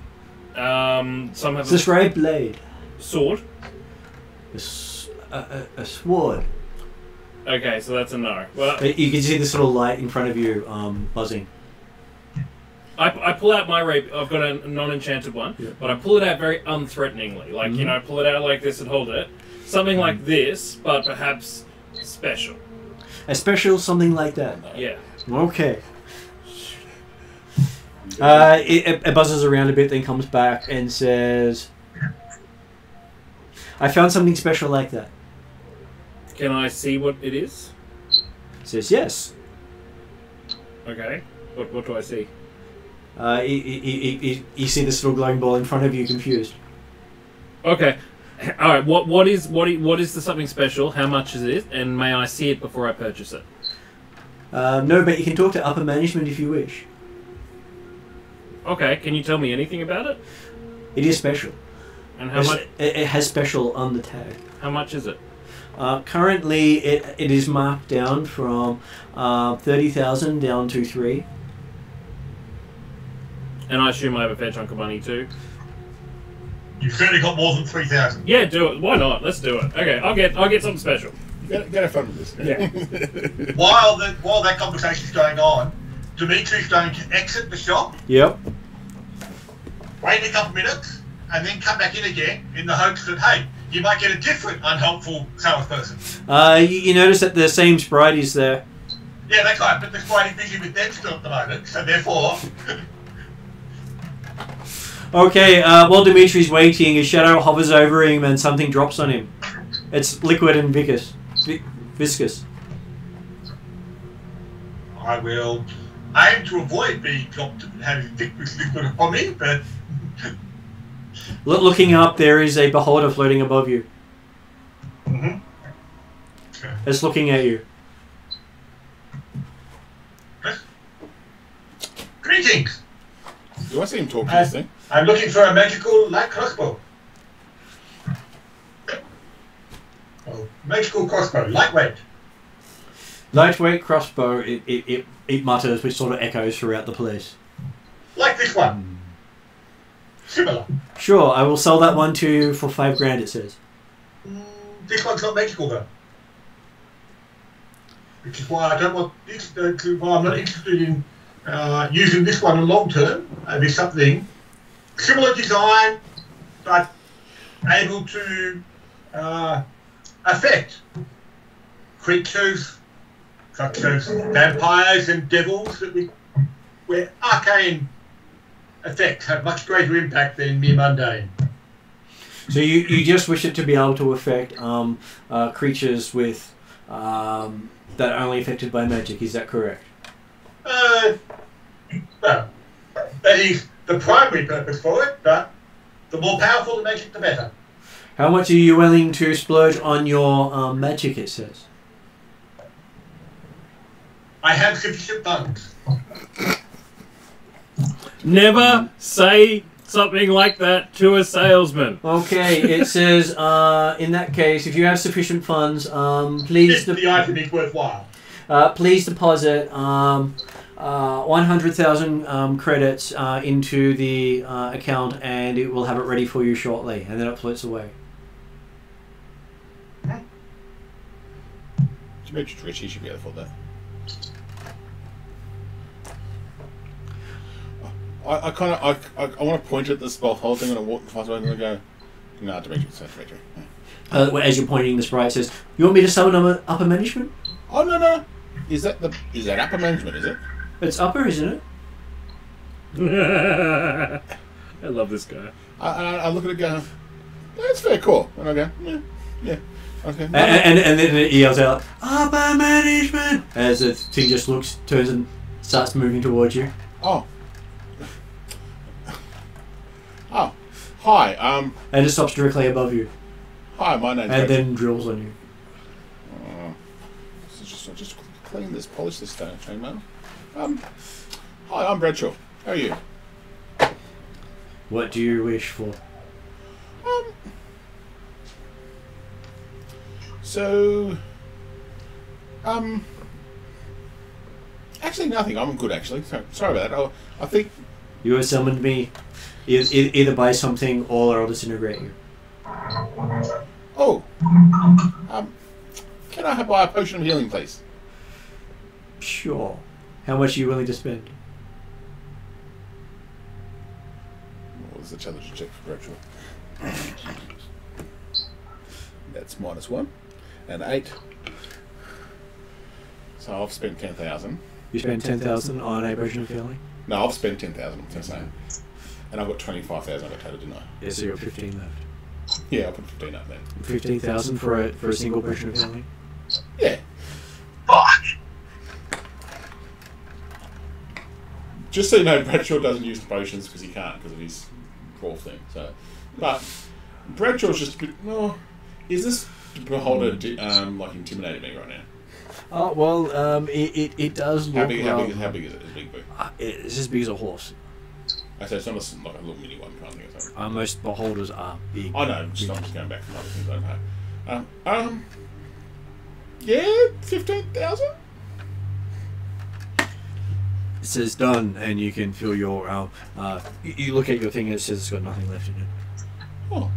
Some have describe blade. Sword. A sword. Okay, so that's a no. Well, you can see this little light in front of you buzzing. I pull out my rapier. I've got a non-enchanted one, but I pull it out very unthreateningly. Like, you know, pull it out like this and hold it. Something like this, but perhaps special. A special something like that? Yeah. Okay. It buzzes around a bit, then comes back and says, I found something special like that. Can I see what it is? Says yes. Okay. What do I see? You see this little glowing ball in front of you, confused. Okay. All right. What is the something special? How much is it? And may I see it before I purchase it? No, but you can talk to upper management if you wish. Okay. Can you tell me anything about it? It is special. And how much? It has special on the tag. How much is it? Currently, it is marked down from 30,000 down to 3. And I assume I have a fair chunk of money too. You've certainly got more than 3,000. Yeah, do it. Why not? Let's do it. Okay, I'll get something special. Get have fun with this. Yeah. While that conversation's going on, Dimitri's going to exit the shop, Yep. wait a couple minutes, and then come back in again in the hopes that, hey, you might get a different unhelpful salesperson. You notice that the same sprite is there. Yeah, that's right, but the sprite is busy with them still at the moment, so therefore... Okay, while Dimitri's waiting, a shadow hovers over him and something drops on him. It's liquid and viscous. I will aim to avoid being dropped and having viscous liquid upon me, but... Looking up, there is a beholder floating above you. Mm-hmm. It's looking at you. Greetings! Do I see him talk to this thing? I'm looking for a magical light crossbow. Oh, magical crossbow, lightweight. Lightweight crossbow, it mutters, which sort of echoes throughout the place. Like this one. Similar. Sure, I will sell that one to you for $5,000, it says. This one's not magical though. Which is why I don't want this, why I'm not interested in using this one in long term. There's something similar design, but able to affect creatures such as vampires and devils where arcane effects have much greater impact than mere mundane. So you just wish it to be able to affect creatures with that are only affected by magic, is that correct? Well, that is the primary purpose for it, but the more powerful the magic, the better. How much are you willing to splurge on your magic, it says? I have sufficient funds. Never say something like that to a salesman. Okay, it says, in that case, if you have sufficient funds, please... If the item is worthwhile. Please deposit 100,000 credits into the account, and it will have it ready for you shortly, and then it floats away. Dimitri's rich, he should be able to afford that. I kind of I want to point at this whole thing and I walk fast away and I go, nah, Dimitri's Dimitri. Yeah. As you're pointing, the sprite says, "You want me to summon upper management?" Oh no! Is that upper management? Is it? It's upper, isn't I love this guy. I look at it and go, that's fair call. And I go, yeah. Okay. And then it yells out, "Upper management!" As the thing just looks, turns and starts moving towards you. Oh, hi. And it stops directly above you. Hi, my name's and Rachel. then drills on you. So just clean this, polish this stone, chain mail. Hi, I'm Bradshaw. How are you? What do you wish for? Actually nothing. I'm good, actually. Sorry about that. I think... You have summoned me either by something or I'll disintegrate you. Oh. Can I buy a potion of healing, please? Sure. How much are you willing to spend? What was the challenge check for Bradshaw? That's -1 and 8. So I've spent 10,000. You spent 10,000 on a potion of healing? No, I've spent 10,000. I'm saying, and I've got 25,000 I got total, didn't I? Yeah, so you got 15 left. Yeah, I'll put 15 up there. 15,000 for a single potion of healing? Yeah. Fuck! Just so you know, Bradshaw doesn't use potions because he can't because of his crawl thing. So, but Bradshaw's just a bit. Well, is this beholder like intimidating me right now? Oh well, it does look. How big is it? How big is it? Is it big? It's as big as a horse. I say it's not like a little mini one kind of thing. Or something. Most beholders are big. I know. I'm just going back from other things I know. Yeah, 15,000. It says done, and you can feel your. You look at your thing, and it says it's got nothing left in it. Oh.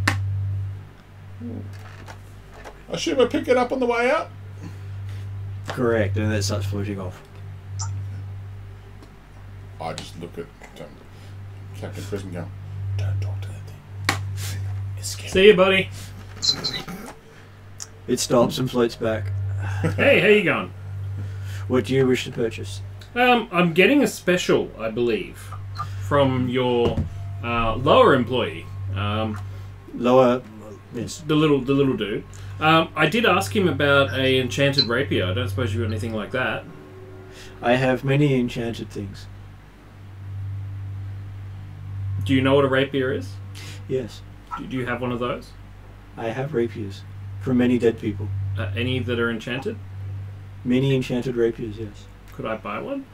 I assume I pick it up on the way out. Correct, and then it starts floating off. I just look at Captain Prism and go, don't talk to that thing. It's scary. See you, buddy. It stops and floats back. Hey, how you going? What do you wish to purchase? I'm getting a special, I believe, from your lower employee. Lower, yes. The little dude. I did ask him about a enchanted rapier. I don't suppose you got anything like that. I have many enchanted things. Do you know what a rapier is? Yes. Do you have one of those? I have rapiers from many dead people. Any that are enchanted? Many enchanted rapiers, yes. Could I buy one?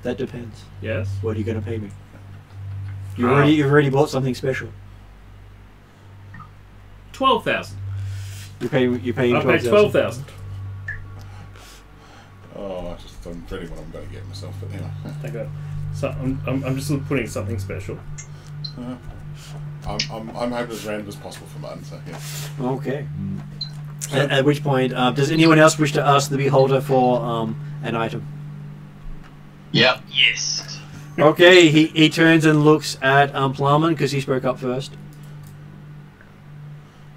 That depends. Yes. What are you going to pay me? You've already bought something special. 12,000. You're paying I'll pay 12,000. Oh, I'm dreading what I'm going to get myself, but anyway. Okay. So I'm just putting something special. I'm hoping as random as possible for Martin, so yeah. Okay. At which point, does anyone else wish to ask the beholder for an item? Yep. Yes. Okay, he turns and looks at Plowman because he spoke up first.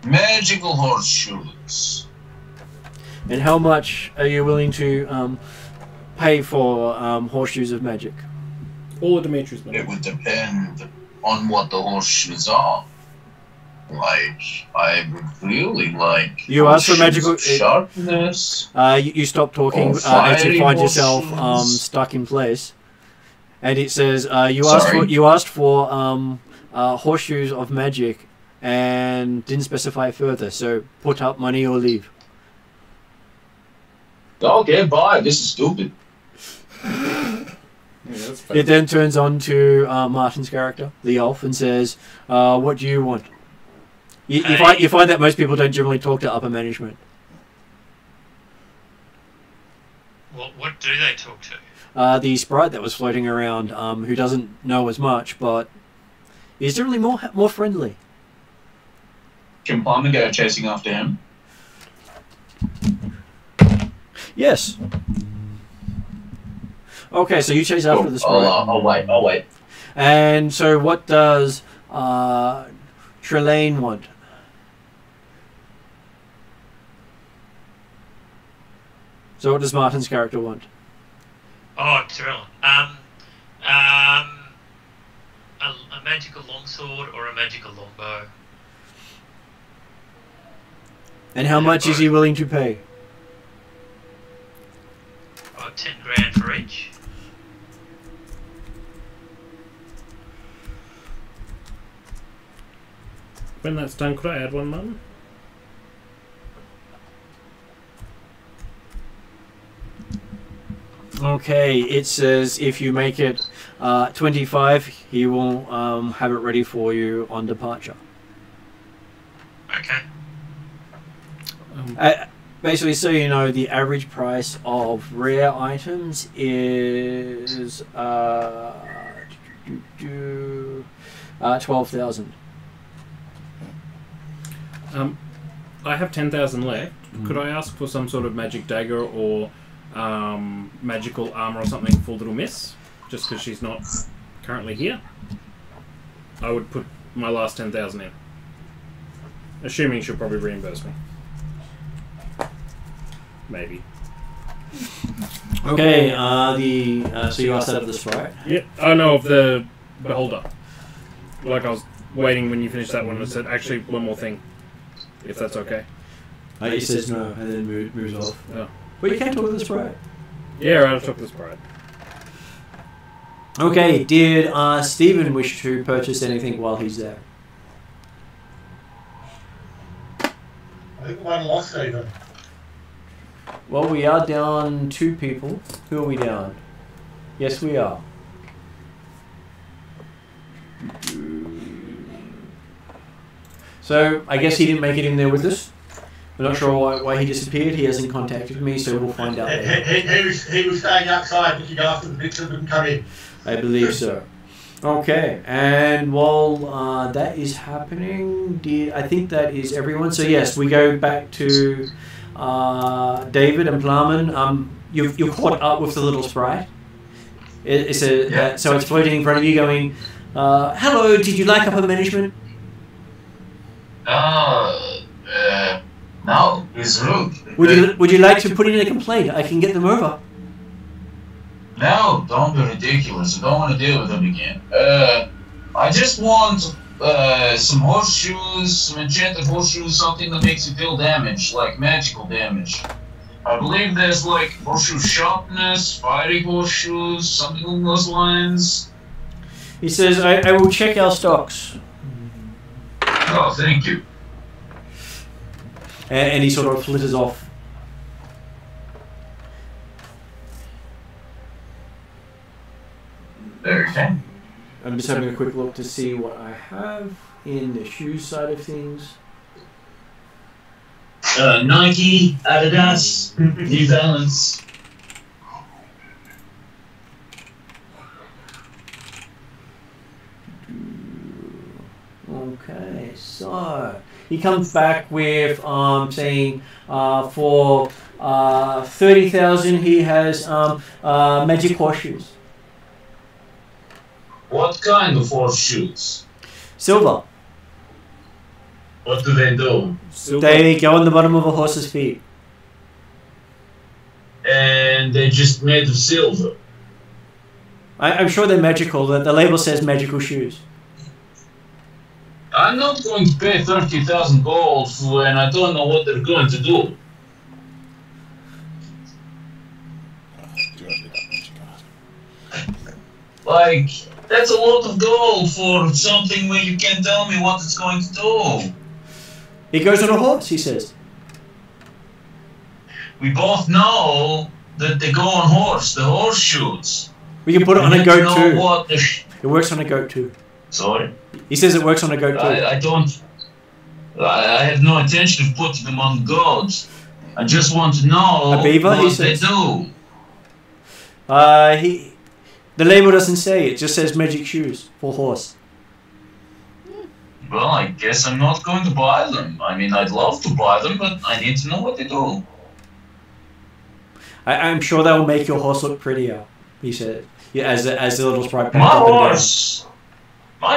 Magical horseshoes. And how much are you willing to pay for horseshoes of magic? All of Dimitri's money. It would depend on what the horseshoes are. Like, I would really like. You ask for magical sharpness. You stop talking as you find yourself stuck in place, and it says you asked for horseshoes of magic, and didn't specify further. So put up money or leave. Okay, bye. This is stupid. Yeah, it then turns on to Martin's character, the elf, and says, "What do you want?" You find that most people don't generally talk to upper management. What do they talk to? The sprite that was floating around, who doesn't know as much, but is generally more friendly. Can Palmer go chasing after him? Yes. Okay, so you chase after the sprite. I'll wait. And so what does Trelane want? So what does Martin's character want? Oh, Tyrell. A magical longsword or a magical longbow. And how much is he willing to pay? 10 grand for each. When that's done, could I add one, Martin? Okay, it says if you make it 25, he will have it ready for you on departure. Okay. Basically, so you know, the average price of rare items is 12,000. I have 10,000 left. Could I ask for some sort of magic dagger or magical armor or something for Little Miss? Just because she's not currently here. I would put my last 10,000 in. Assuming she'll probably reimburse me. Maybe. Okay, so you asked that of the sprite? Yeah. Oh no, of the beholder. Like I was waiting when you finished that one and I said, actually, one more thing. If that's okay. He says no, and then moves off. Oh. But you can talk to the sprite. Yeah, right, I'll talk to the sprite. Okay, did Stephen wish to purchase anything while he's there? I think one lost even. Well, we are down 2 people. Who are we down? Yes, we are. So, I guess he didn't make it in there with us. We're not sure why he disappeared. He hasn't contacted me, so we'll find out later. He was staying outside looking after the bits that didn't come in. I believe so. Okay, and while that is happening, I think that is everyone. So yes, we go back to David and Plowman. You've caught up with the little sprite. So it's floating in front of you, going, "Hello, did you like upper management?" No, it's rude. Would you like to put in a complaint? I can get them over. No, don't be ridiculous. I don't want to deal with them again. I just want some horseshoes, some enchanted horseshoes, something that makes you deal damage, like magical damage. I believe there's like horseshoe sharpness, fiery horseshoes, something along those lines. He says, I will check our stocks. Oh, thank you. And he sort of flitters off. Okay. I'm just having a quick look to see what I have in the shoes side of things. Nike, Adidas, New Balance. Okay, so he comes back with saying for 30,000 he has magic horseshoes. What kind of horseshoes? Silver. What do they do? Silver. They go on the bottom of a horse's feet. And they're just made of silver. I'm sure they're magical. The label says magical shoes. I'm not going to pay 30,000 gold for, and I don't know what they're going to do. Like, that's a lot of gold for something where you can't tell me what it's going to do. He goes on a horse, he says. We both know that they go on horse, the horseshoes. We can put it on a goat too. What the It works on a goat too. Sorry? He says it works on a goat too. I don't... I have no intention of putting them on goats. I just want to know A beaver, he what they says. do. The label doesn't say. It just says magic shoes for horse. Well, I guess I'm not going to buy them. I mean, I'd love to buy them, but I need to know what they do. I'm sure that will make your horse look prettier. He said, yeah, as the little sprite. My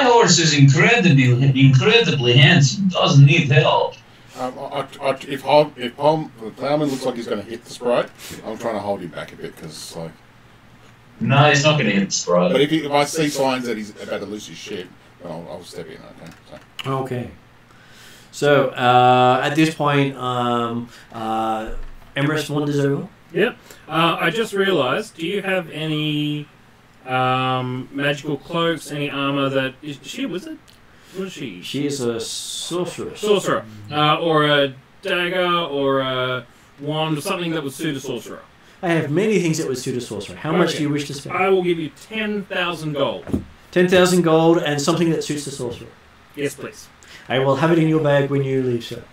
horse is incredibly handsome. Doesn't need help. If the plowman looks like he's going to hit the sprite, I'm trying to hold him back a bit because like. No, he's not going to hit the sprite. But if I see signs that he's about to lose his shit, then I'll step in. Okay. So at this point, Emrys wanders over. Yep. I just realised. Do you have any magical cloaks? Any armor that is she a wizard? What is she? She is a sorceress. Sorcerer, or a dagger, or a wand, or something that would suit a sorcerer. I have many things that would suit a sorcerer. How much do you wish to spend? I will give you 10,000 gold. 10,000 gold and something that suits the sorcerer. Yes, please. I will have it in your bag when you leave, sir.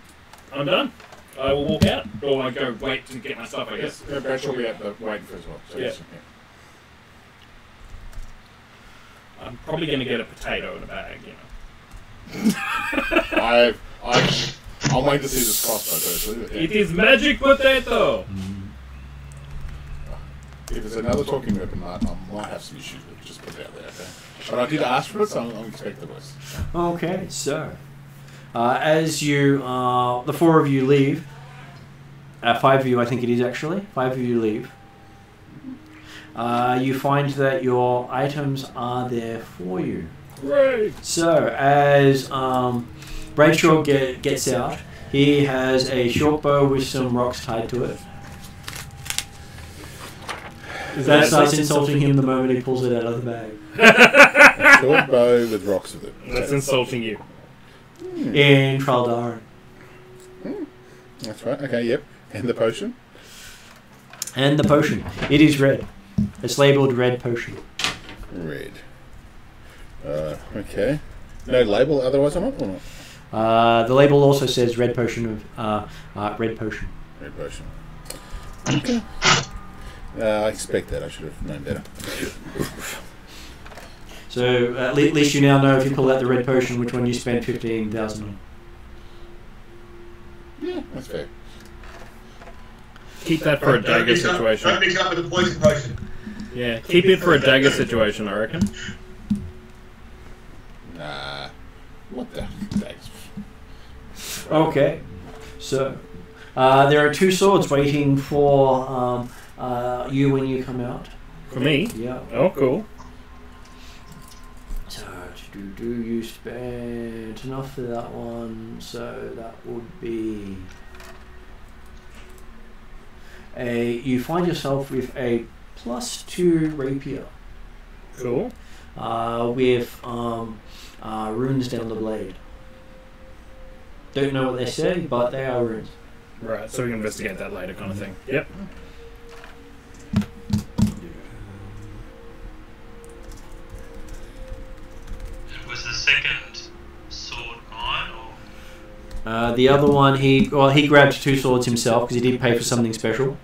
I'm done. I will walk out, or I go wait to get my stuff. I guess. Yeah, Bradshaw will be out waiting for as well. So Yeah. yes, I'm probably going to get a potato in a bag, you know. I'll wait to see this crossbow personally. Yeah. It is magic potato. If it's another talking weapon, I might have some issues with it. Just put it out there, okay? But I did ask for it, so I'm expecting the worst. Okay, so as you, the four of you leave, five of you I think it is actually, five of you leave, you find that your items are there for you. Great. So as Bradshaw gets out, he has a short bow with some rocks tied to it. That starts insulting him the moment he pulls it out of the bag. A short bow with rocks with it. That's insulting you. In Traldaran. That's right. Okay, yep. And the potion? And the potion. It is red. It's labelled red potion. Red. Okay. No label otherwise on it or not? The label also says red potion of red potion. Red potion. Okay. I expect that. I should have known better. So at least you now know if you pull out the red potion which one you spent 15,000 on. Yeah, that's fair. Keep that for a dagger situation. Don't mix it up with the poison potion. Yeah, keep it for a dagger situation, I reckon. Nah. What the daggers? Okay. So, there are 2 swords waiting for you when you come out. For me? Yeah. Oh, cool. So, you spent enough for that one, so that would be you find yourself with a +2 rapier. Cool. With runes down the blade. Don't know what they say, but they are runes. Right, so we can investigate that later kind of thing. Yep. Was the second sword mine, or The other one, he grabbed 2 swords himself because he did pay for something special.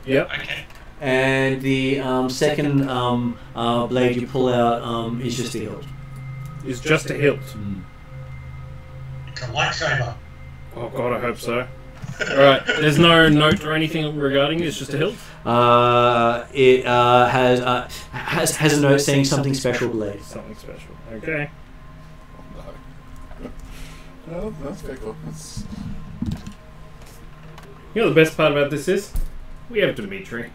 Yep. okay? And the second blade you pull out is just a hilt. It's just a hilt. It's a lightsaber. Oh god, I hope so. Alright, there's no note or anything regarding it, it's just a hilt? It has a note saying something special blade. Something special. Okay. Well, that's very cool. That's... You know the best part about this is? We have Dimitri.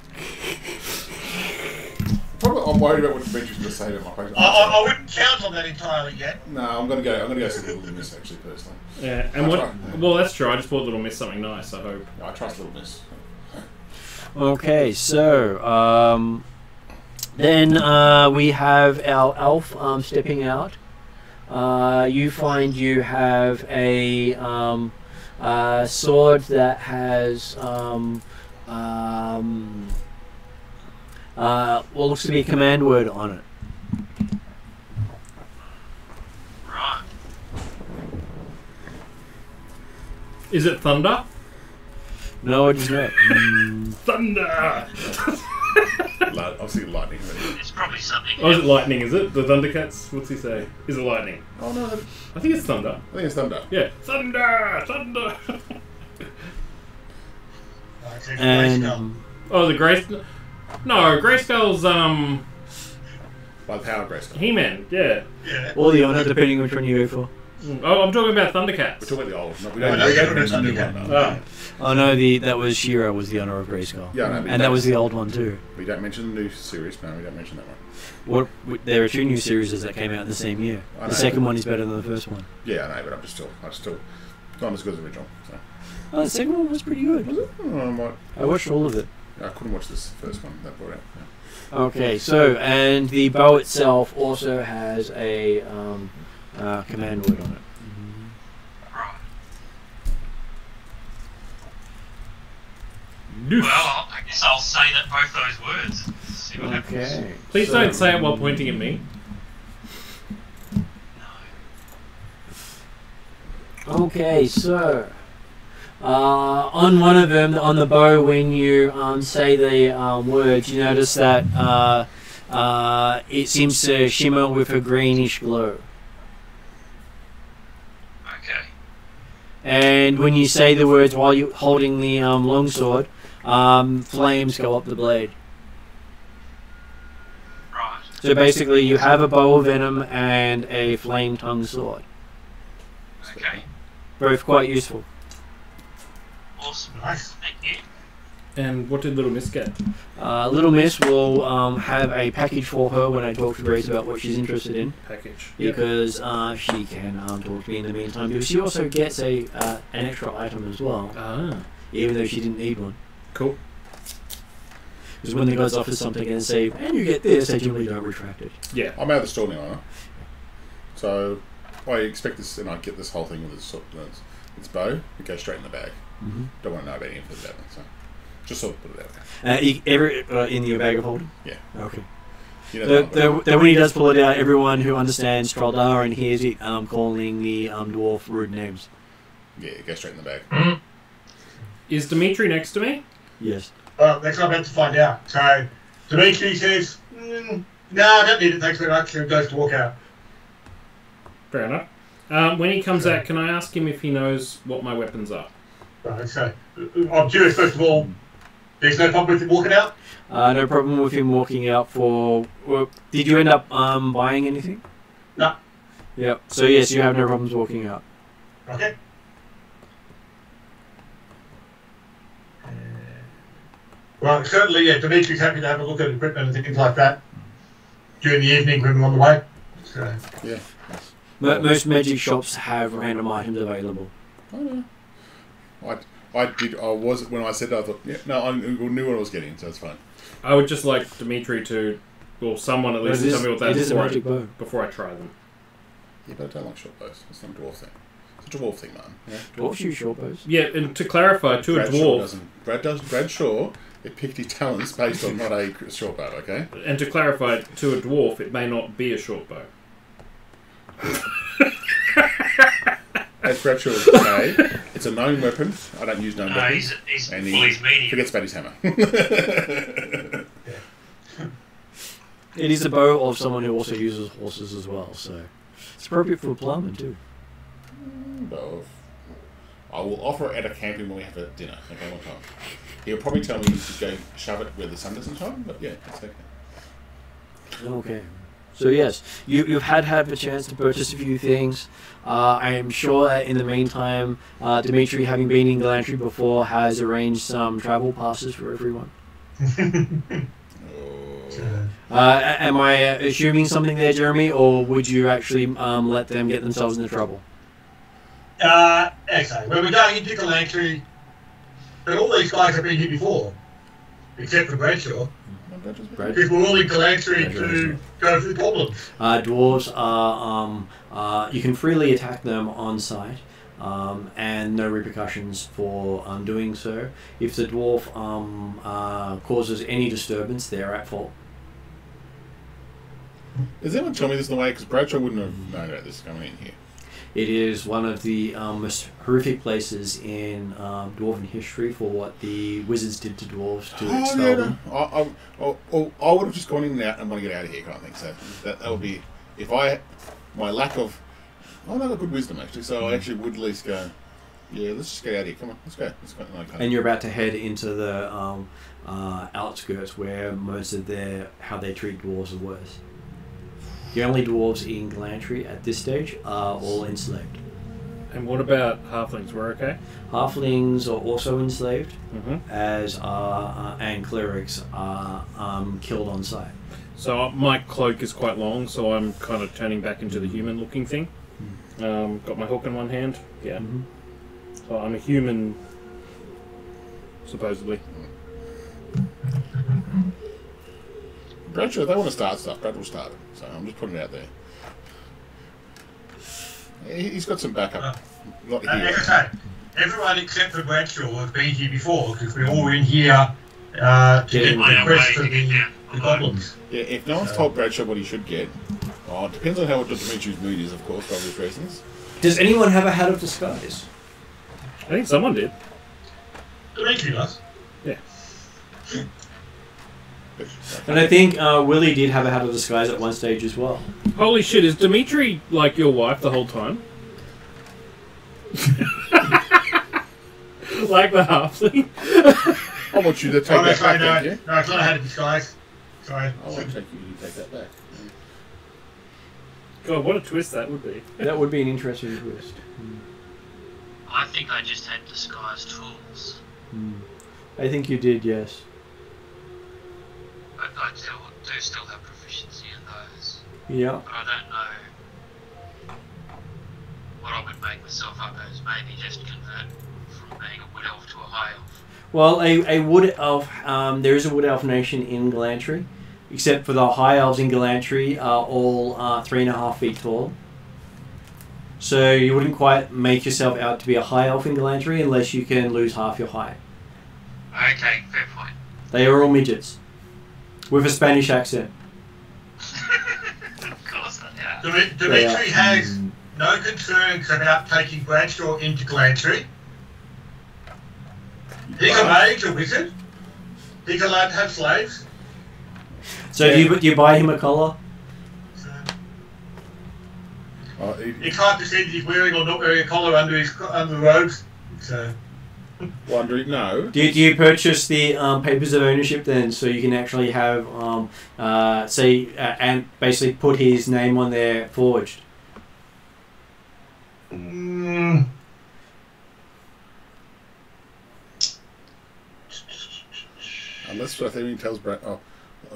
Probably, I'm worried about what Dimitri's going to say to my question. I wouldn't count on that entirely yet. No, I'm going to go see Little Miss actually personally. Yeah, and well, that's true. I just bought Little Miss something nice, I hope. No, I trust Little Miss. Okay, so then we have our elf stepping out. You find you have a sword that has what looks to be a command word on it. Right. Is it thunder? No, it is not. Thunder! Obviously lightning. It's probably something. Oh, is it lightning, is it? The Thundercats? What's he say? Is it lightning? Oh no, I think it's thunder. I think it's thunder. Yeah. Thunder! Thunder! And Oh, the Grayskull... No, Grayskull's, By the power of Grayskull. He-Man, yeah. Yeah. or the honor, depending which one you go for. Oh, I'm talking about Thundercats. We're talking about the old. No, we I don't, know we you don't haven't mention the new mentioned one. it No. Oh. Oh no, that was Shira was the honor of Grayskull. Yeah, no, And that was the old one too. We don't mention the new series. No, we don't mention that one. There are 2 new series that came out in the same year. I know. The second one is better than the first one. Yeah, I know, but I'm still not as good as the original. So. Oh, the second one was pretty good. Oh, I watched all of it. I couldn't watch this first one that brought out. Yeah. Okay, so and the bow itself also has a command word on it. Right. Noof. Well, I guess I'll say that both those words. See what happens. Okay. Please don't say it while pointing at me. Okay, so on one of them, on the bow, when you say the words, you notice that it seems to shimmer with a greenish glow. Okay. And when you say the words while you're holding the longsword, flames go up the blade. Right. So basically, you have a bow of venom and a flame-tongued sword. Okay. Both quite useful. Awesome. Nice. Thank you. And what did Little Miss get? Little Miss will have a package for her when I talk to Grace about what she's interested in, Package. because she can talk to me in the meantime. Because she also gets an extra item as well, Ah, even though she didn't need one. cool. Because when the gods offer something and say, and you get this, they generally don't retract it. Yeah. I'm out of the store now, huh? So I expect this, and I get this whole thing with its bow. It goes straight in the bag. Mm-hmm. Don't want to know about anything for that one, so just sort of put it out there. In your bag of holding? Yeah. Okay. You know When he does pull it out, everyone who understands Strahd and hears it calling the dwarf rude names. Yeah, it goes straight in the bag. Is Dimitri next to me? Yes. Well, that's what I'm about to find out. So, Dimitri says, no, I don't need it, thanks very much, and goes to walk out. Fair enough. When he comes out, can I ask him if he knows what my weapons are? Right, so, I'm curious, first of all, There's no problem with him walking out? No problem with him walking out for... Well, did you end up buying anything? No. Yep. So yes, you have no problems walking out. Okay. Well, certainly, yeah, Dimitri's happy to have a look at equipment and things like that during the evening when we're on the way. So. Yeah. Most magic shops have random items available. Oh, no. I was, when I said that, I thought, yeah, no, I knew what I was getting, so it's fine. I would just like Dimitri to, or someone at least, to tell me what that is before I try them. Yeah, but I don't like short bows. It's not a dwarf thing. It's a dwarf thing, man. Yeah? Dwarf shoot short bows. Yeah, and to clarify, to Brad a dwarf... Brad Shaw, it picked his talents based on not a short bow, okay? And to clarify, to a dwarf, it may not be a short bow. As Brad Shaw would say, it's a known weapon. I don't use known weapons. He's and he's medium. Forgets about his hammer. It is a bow of someone who also uses horses as well, so it's appropriate for a plumber too. Bow. I will offer it at a camping when we have a dinner. Okay, one time. He'll probably tell me to go shove it where the sun doesn't shine, but yeah, it's okay. Okay. So yes, you've had a chance to purchase a few things. I am sure that in the meantime, Dimitri, having been in Galantry before, has arranged some travel passes for everyone. Am I assuming something there, Jeremy, or would you actually let them get themselves into trouble? Okay. When we're going into Galantry, but all these guys have been here before, except for Bradshaw. Because we're all in Galantry to go through problems. Dwarves are, you can freely attack them on site, and no repercussions for doing so. If the dwarf causes any disturbance, they're at fault. Does anyone tell me this in the way? Because Bradshaw wouldn't have known about this coming in here. It is one of the most horrific places in dwarven history for what the wizards did to dwarves to expel them. I would have just gone in and out and want to get out of here, kind of thing. So that would be, if I, my lack of, I've got good wisdom actually, so I actually would at least go, yeah, let's just get out of here. Come on, let's go. And you're about to head into the outskirts where most of how they treat dwarves are worse. The only dwarves in Galantry at this stage are all enslaved. And what about halflings? We're okay? Halflings are also enslaved, as and clerics are killed on sight. So my cloak is quite long, so I'm kind of turning back into the human-looking thing. Got my hook in one hand. Yeah. So I'm a human, supposedly. Bradshaw, if they want to start stuff, Brad will start it. So I'm just putting it out there. He's got some backup. Not here. As I say, everyone except for Bradshaw has been here before, because we're all in here to get the quest for the goblins. Yeah, if no one's told Bradshaw what he should get, it depends on how Dimitri's mood is, of course, for obvious reasons. Does anyone have a hat of disguise? I think someone did. Dimitri does. Yeah. And I think Willie did have a hat of disguise at one stage as well. Holy shit, is Dimitri like your wife the whole time? Like the halfling? I want you to take that back. No, it's not a hat of disguise. Sorry. I want to take you to take that back. God, what a twist that would be. That would be an interesting twist. I think I just had disguised tools. I think you did, yes. I do still have proficiency in those. Yeah. But I don't know what I would make myself up as. Maybe just convert from being a wood elf to a high elf. Well, a wood elf, there is a wood elf nation in Galantry, except for the high elves in Galantry are all 3.5 feet tall. So you wouldn't quite make yourself out to be a high elf in Galantry unless you can lose half your height. Okay, fair point. They are all midgets. With a Spanish accent. Of course they are. Dimitri has no concerns about taking Bradshaw into Galantry. He's a mage, a wizard. He's allowed to have slaves. So do you buy him a collar? He can't decide if he's wearing or not wearing a collar under the robes. So. Wondering, no. Do you purchase the papers of ownership then, so you can actually have, and basically put his name on there forged? Unless I think he tells Brad. Oh,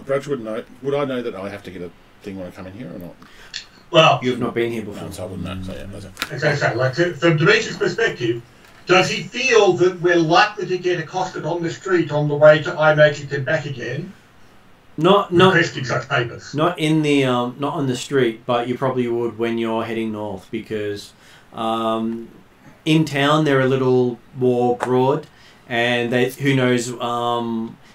Brad would know. Would I know that I have to get a thing when I come in here or not? Well, you've not been here before, no, so I wouldn't know. So yeah, that's it. Okay, like from Dimitri's perspective, does he feel that we're likely to get accosted on the street on the way to Immortals and back again? Not requesting such papers. Not in the not on the street, but you probably would when you're heading north, because in town they're a little more broad, and who knows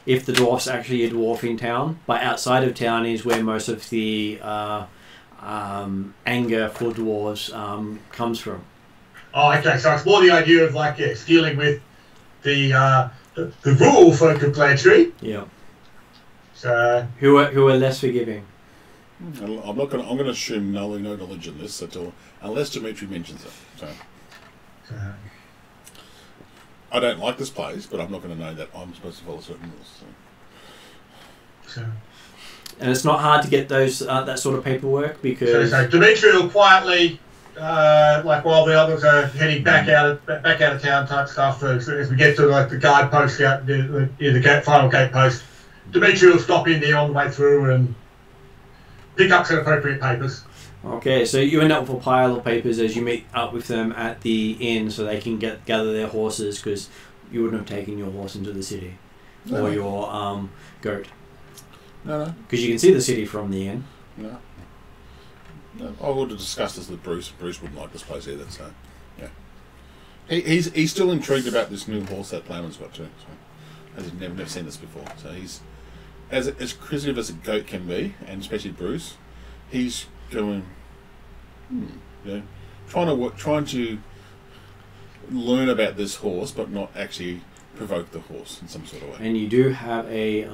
if the dwarf's actually a dwarf in town. But outside of town is where most of the anger for dwarves comes from. Oh, okay. So it's more the idea of dealing with the rural folk of Blanchery. Yeah. So who are less forgiving. I'm going to assume no knowledge in this unless Dimitri mentions it. So. I don't like this place, but I'm not going to know that I'm supposed to follow certain rules. So. And it's not hard to get those that sort of paperwork because. So Dimitri will quietly, while the others are heading back out of town type stuff. As we get to the guard post out the final gate post, Dimitri will stop in there on the way through and pick up some appropriate papers. Okay, so you end up with a pile of papers as you meet up with them at the inn, so they can gather their horses, because you wouldn't have taken your horse into the city or your goat. No. Because you can see the city from the inn. No. I would have discussed this with Bruce. Bruce wouldn't like this place either, so yeah. He's still intrigued about this new horse that Plowman's got too. So, as he's never seen this before, so he's as inquisitive as a goat can be, and especially Bruce. He's going, trying to learn about this horse, but not actually provoke the horse in some sort of way. And you do have a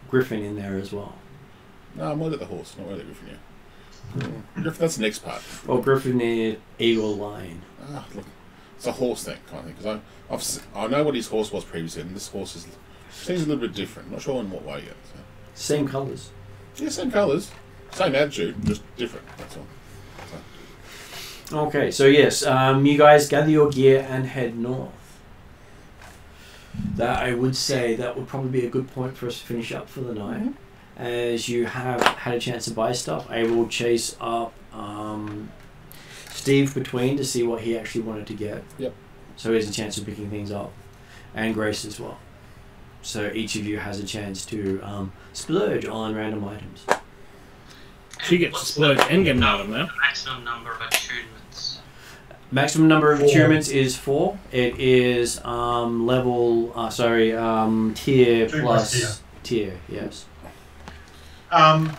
griffin in there as well. No, I'm worried about the horse, not worried about the griffin. Griffin, that's the next part. Well, griffin is eagle lion. Look, it's a horse thing, kind of thing. Because I know what his horse was previously, and this horse seems a little bit different. Not sure in what way yet. So. Same colours. Yeah, same colours. Same attitude, just different, that's all. So. Okay, so yes, you guys gather your gear and head north. That I would say that would probably be a good point for us to finish up for the night. Mm-hmm. As you have had a chance to buy stuff, I will chase up Steve between to see what he actually wanted to get. Yep. So he has a chance of picking things up. And Grace as well. So each of you has a chance to splurge on random items. She gets to splurge and get an item now. Maximum number of attunements. Maximum number of attunements is 4. It is tier plus tier, yes. And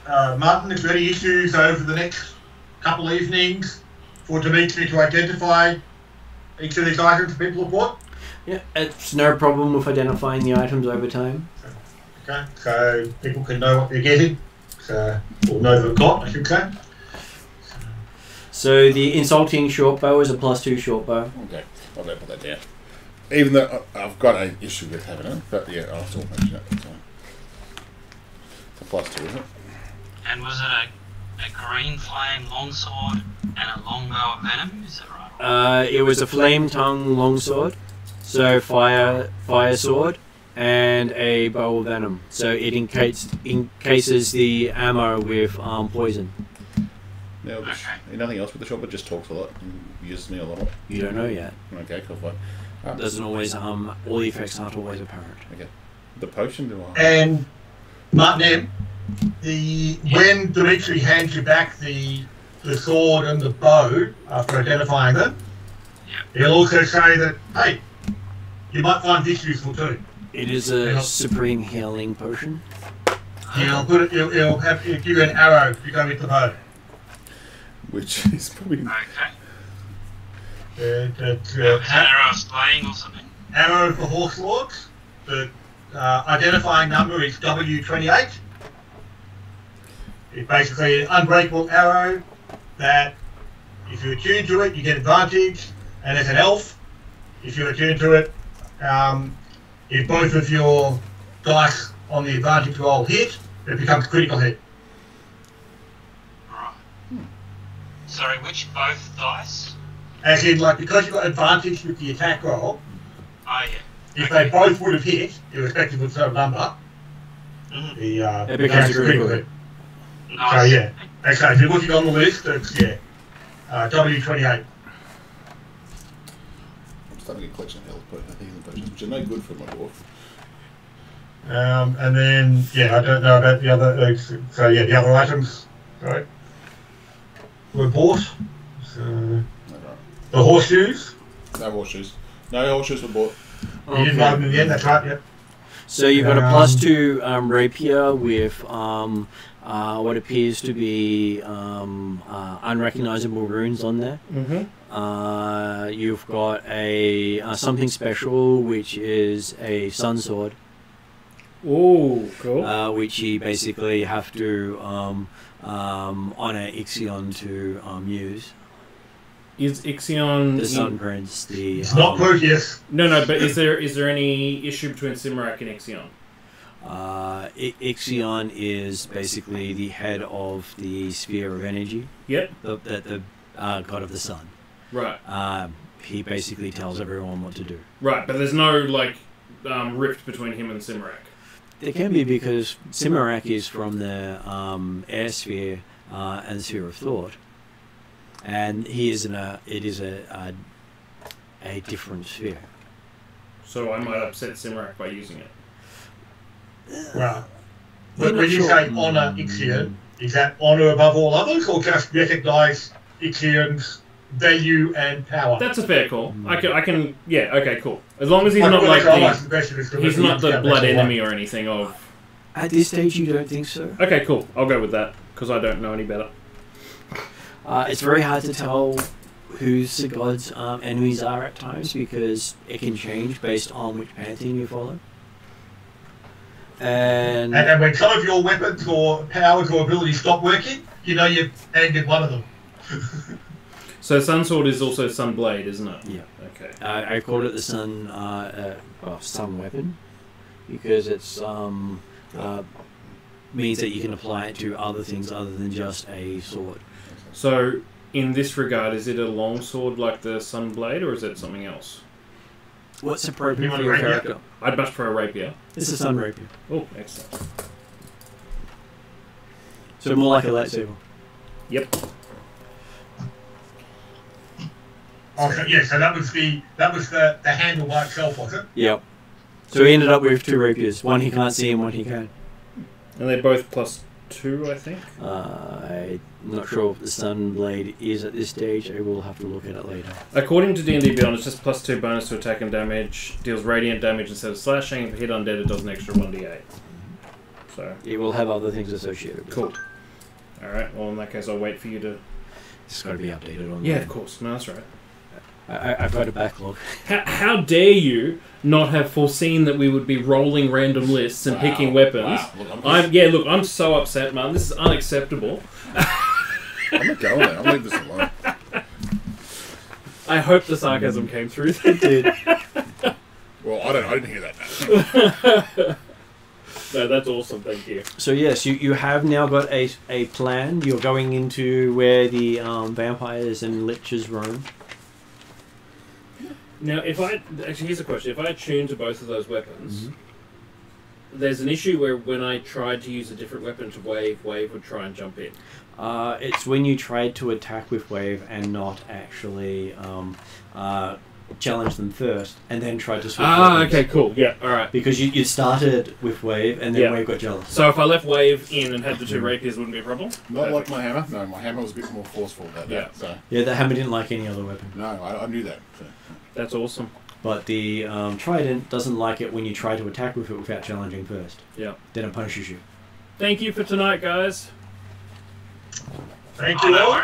Martin, if there are any issues over the next couple of evenings for Dimitri to identify each of these items people have bought? Yeah, it's no problem with identifying the items over time. Okay, so people can know what they're getting, or know they've got, I should say. So the insulting short bow is a +2 short bow. Okay, I'll put that down. Even though I've got an issue with having it, but yeah, I'll still mention it. So. It's a +2, isn't it? And was it a green flame longsword and a longbow of venom? Is that right? It was a flame tongue longsword, so fire sword, and a bow of venom. So it encases the ammo with poison. Now, nothing else with the shop, but just talks a lot and uses me a lot. You don't know yet. Okay, cool. Fine. Doesn't always all the effects aren't always apparent. Okay. The potion do I? And Martin, when Dimitri hands you back the sword and the bow after identifying them, he'll also say that, hey, you might find this useful too. It is a supreme healing potion. He'll give you an arrow to go with the bow. Which is probably... An arrow of slaying or something? Arrow for horse lords. The identifying number is W28. It's basically an unbreakable arrow that if you attune to it, you get advantage. And as an elf, if you attune to it, if both of your dice on the advantage roll hit, it becomes a critical hit. Right. Sorry, which both dice? As in, like, because you've got advantage with the attack roll, Oh, yeah. if they both would have hit, irrespective of the number, It becomes a critical hit. Nice. So, yeah. Okay, if you're looking on the list, it's, W28. I'm starting to get collection of health healing potions, which are no good for my dwarf. And then, yeah, I don't know about the other, so yeah, the other items, right, were bought. So, the horseshoes. No horseshoes. No horseshoes were bought. You didn't buy them in the end, that's right, yep. So you've got a +2 rapier with what appears to be unrecognizable runes on there. Mm-hmm. You've got a something special, which is a sun sword. Oh, cool. Which you basically have to honor Ixion to use. Is Ixion the Sun Prince? It's not Proteus. No, but is there any issue between Simarak and Ixion? Ixion is basically the head of the sphere of energy. Yep. The god of the sun. Right. He basically tells everyone what to do. Right, but there's no rift between him and Simarak. There can be, because Simarak is from the air sphere and the sphere of thought, and he is it is a different sphere. So I might upset Simarak by using it. Right. But when you say honour Ixion, is that honour above all others, or just recognise Ixion's value and power? That's a fair call. I can. Yeah. Okay. Cool. As long as he's not like he's not the blood enemy or anything of. At this stage, you don't think so? Okay. Cool. I'll go with that because I don't know any better. It's very hard to tell who's the god's enemies are at times, because it can change based on which pantheon you follow. And when some of your weapons or powers or abilities stop working, you know you've angered one of them. So Sun Sword is also Sun Blade, isn't it? Yeah. Okay. I called it the sun weapon because it's means that you can apply it to other things other than just a sword. So in this regard, is it a long sword like the Sun Blade, or is it something else? What's appropriate for your character? I'd much prefer a rapier. It's a Sun Rapier. Oh, excellent. So more like a lightsaber. Yep. Okay, yeah, so that was the handle by itself, was it? Yep. So he ended up with 2 rapiers. One he can't see and one he can. And they're both +2, I think? I'm not sure if the Sun Blade is at this stage. I will have to look at it later. According to D&D Beyond, it's just +2 bonus to attack and damage. Deals radiant damage instead of slashing. If hit undead, it does an extra 1d8. So it will have other things associated with it. Cool. Alright, well in that case I'll wait for you to... It's got to be updated on Yeah, of course. No, that's right. I've got a backlog. How dare you not have foreseen that we would be rolling random lists and picking weapons? Wow. Look, I'm so upset, man. This is unacceptable. I'm not going there. I'll leave this alone. I hope the sarcasm came through. It did. Well, I didn't hear that. No, that's awesome. Thank you. So yes, you have now got a plan. You're going into where the vampires and lichers roam. Now, here's a question. If I attune to both of those weapons, there's an issue where when I tried to use a different weapon to Wave would try and jump in. It's when you tried to attack with Wave and not actually challenge them first, and then tried to switch weapons. Okay, cool. Yeah, alright. Because you started with Wave, and then Wave got jealous. So if I left Wave in and had the 2 rapiers, wouldn't be a problem? Not like my hammer. No, my hammer was a bit more forceful that day. So. Yeah, the hammer didn't like any other weapon. No, I knew that. So. That's awesome. But the trident doesn't like it when you try to attack with it without challenging first. Yeah. Then it punishes you. Thank you for tonight, guys. Thank you all.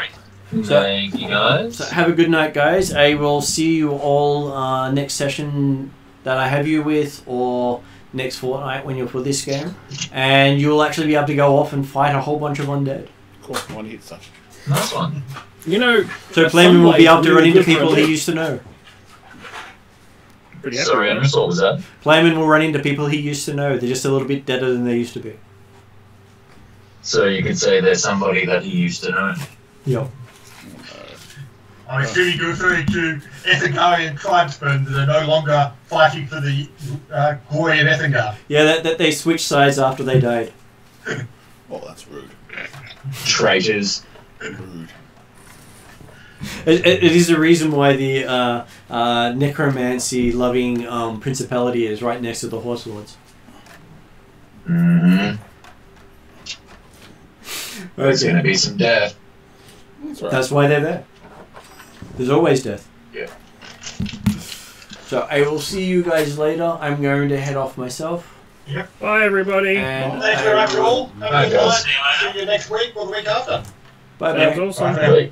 Thank you, guys. So have a good night, guys. I will see you all next session that I have you with, or next fortnight when you're for this game. And you'll actually be able to go off and fight a whole bunch of undead. Cool. One hit such. Nice one. You know... So Flamin will be able to run into people he used to know. pretty happy. Sorry, Andrews, what was that? Playman will run into people he used to know. They're just a little bit deader than they used to be. So you could say there's somebody that he used to know. Yep. I'm assuming you're referring to Ethengarian tribesmen that are no longer fighting for the glory of Ethengar. Yeah, that they switched sides after they died. Oh, that's rude. Traitors. Rude. It is the reason why the necromancy-loving principality is right next to the Horse Lords. Mm-hmm. There's going to be some death. That's right. That's why they're there. There's always death. Yeah. So I will see you guys later. I'm going to head off myself. Yep. Bye, everybody. And Thanks very much, all. Have a Bye, good guys. night. See you next week or the week after. bye That bye. was awesome. Bye.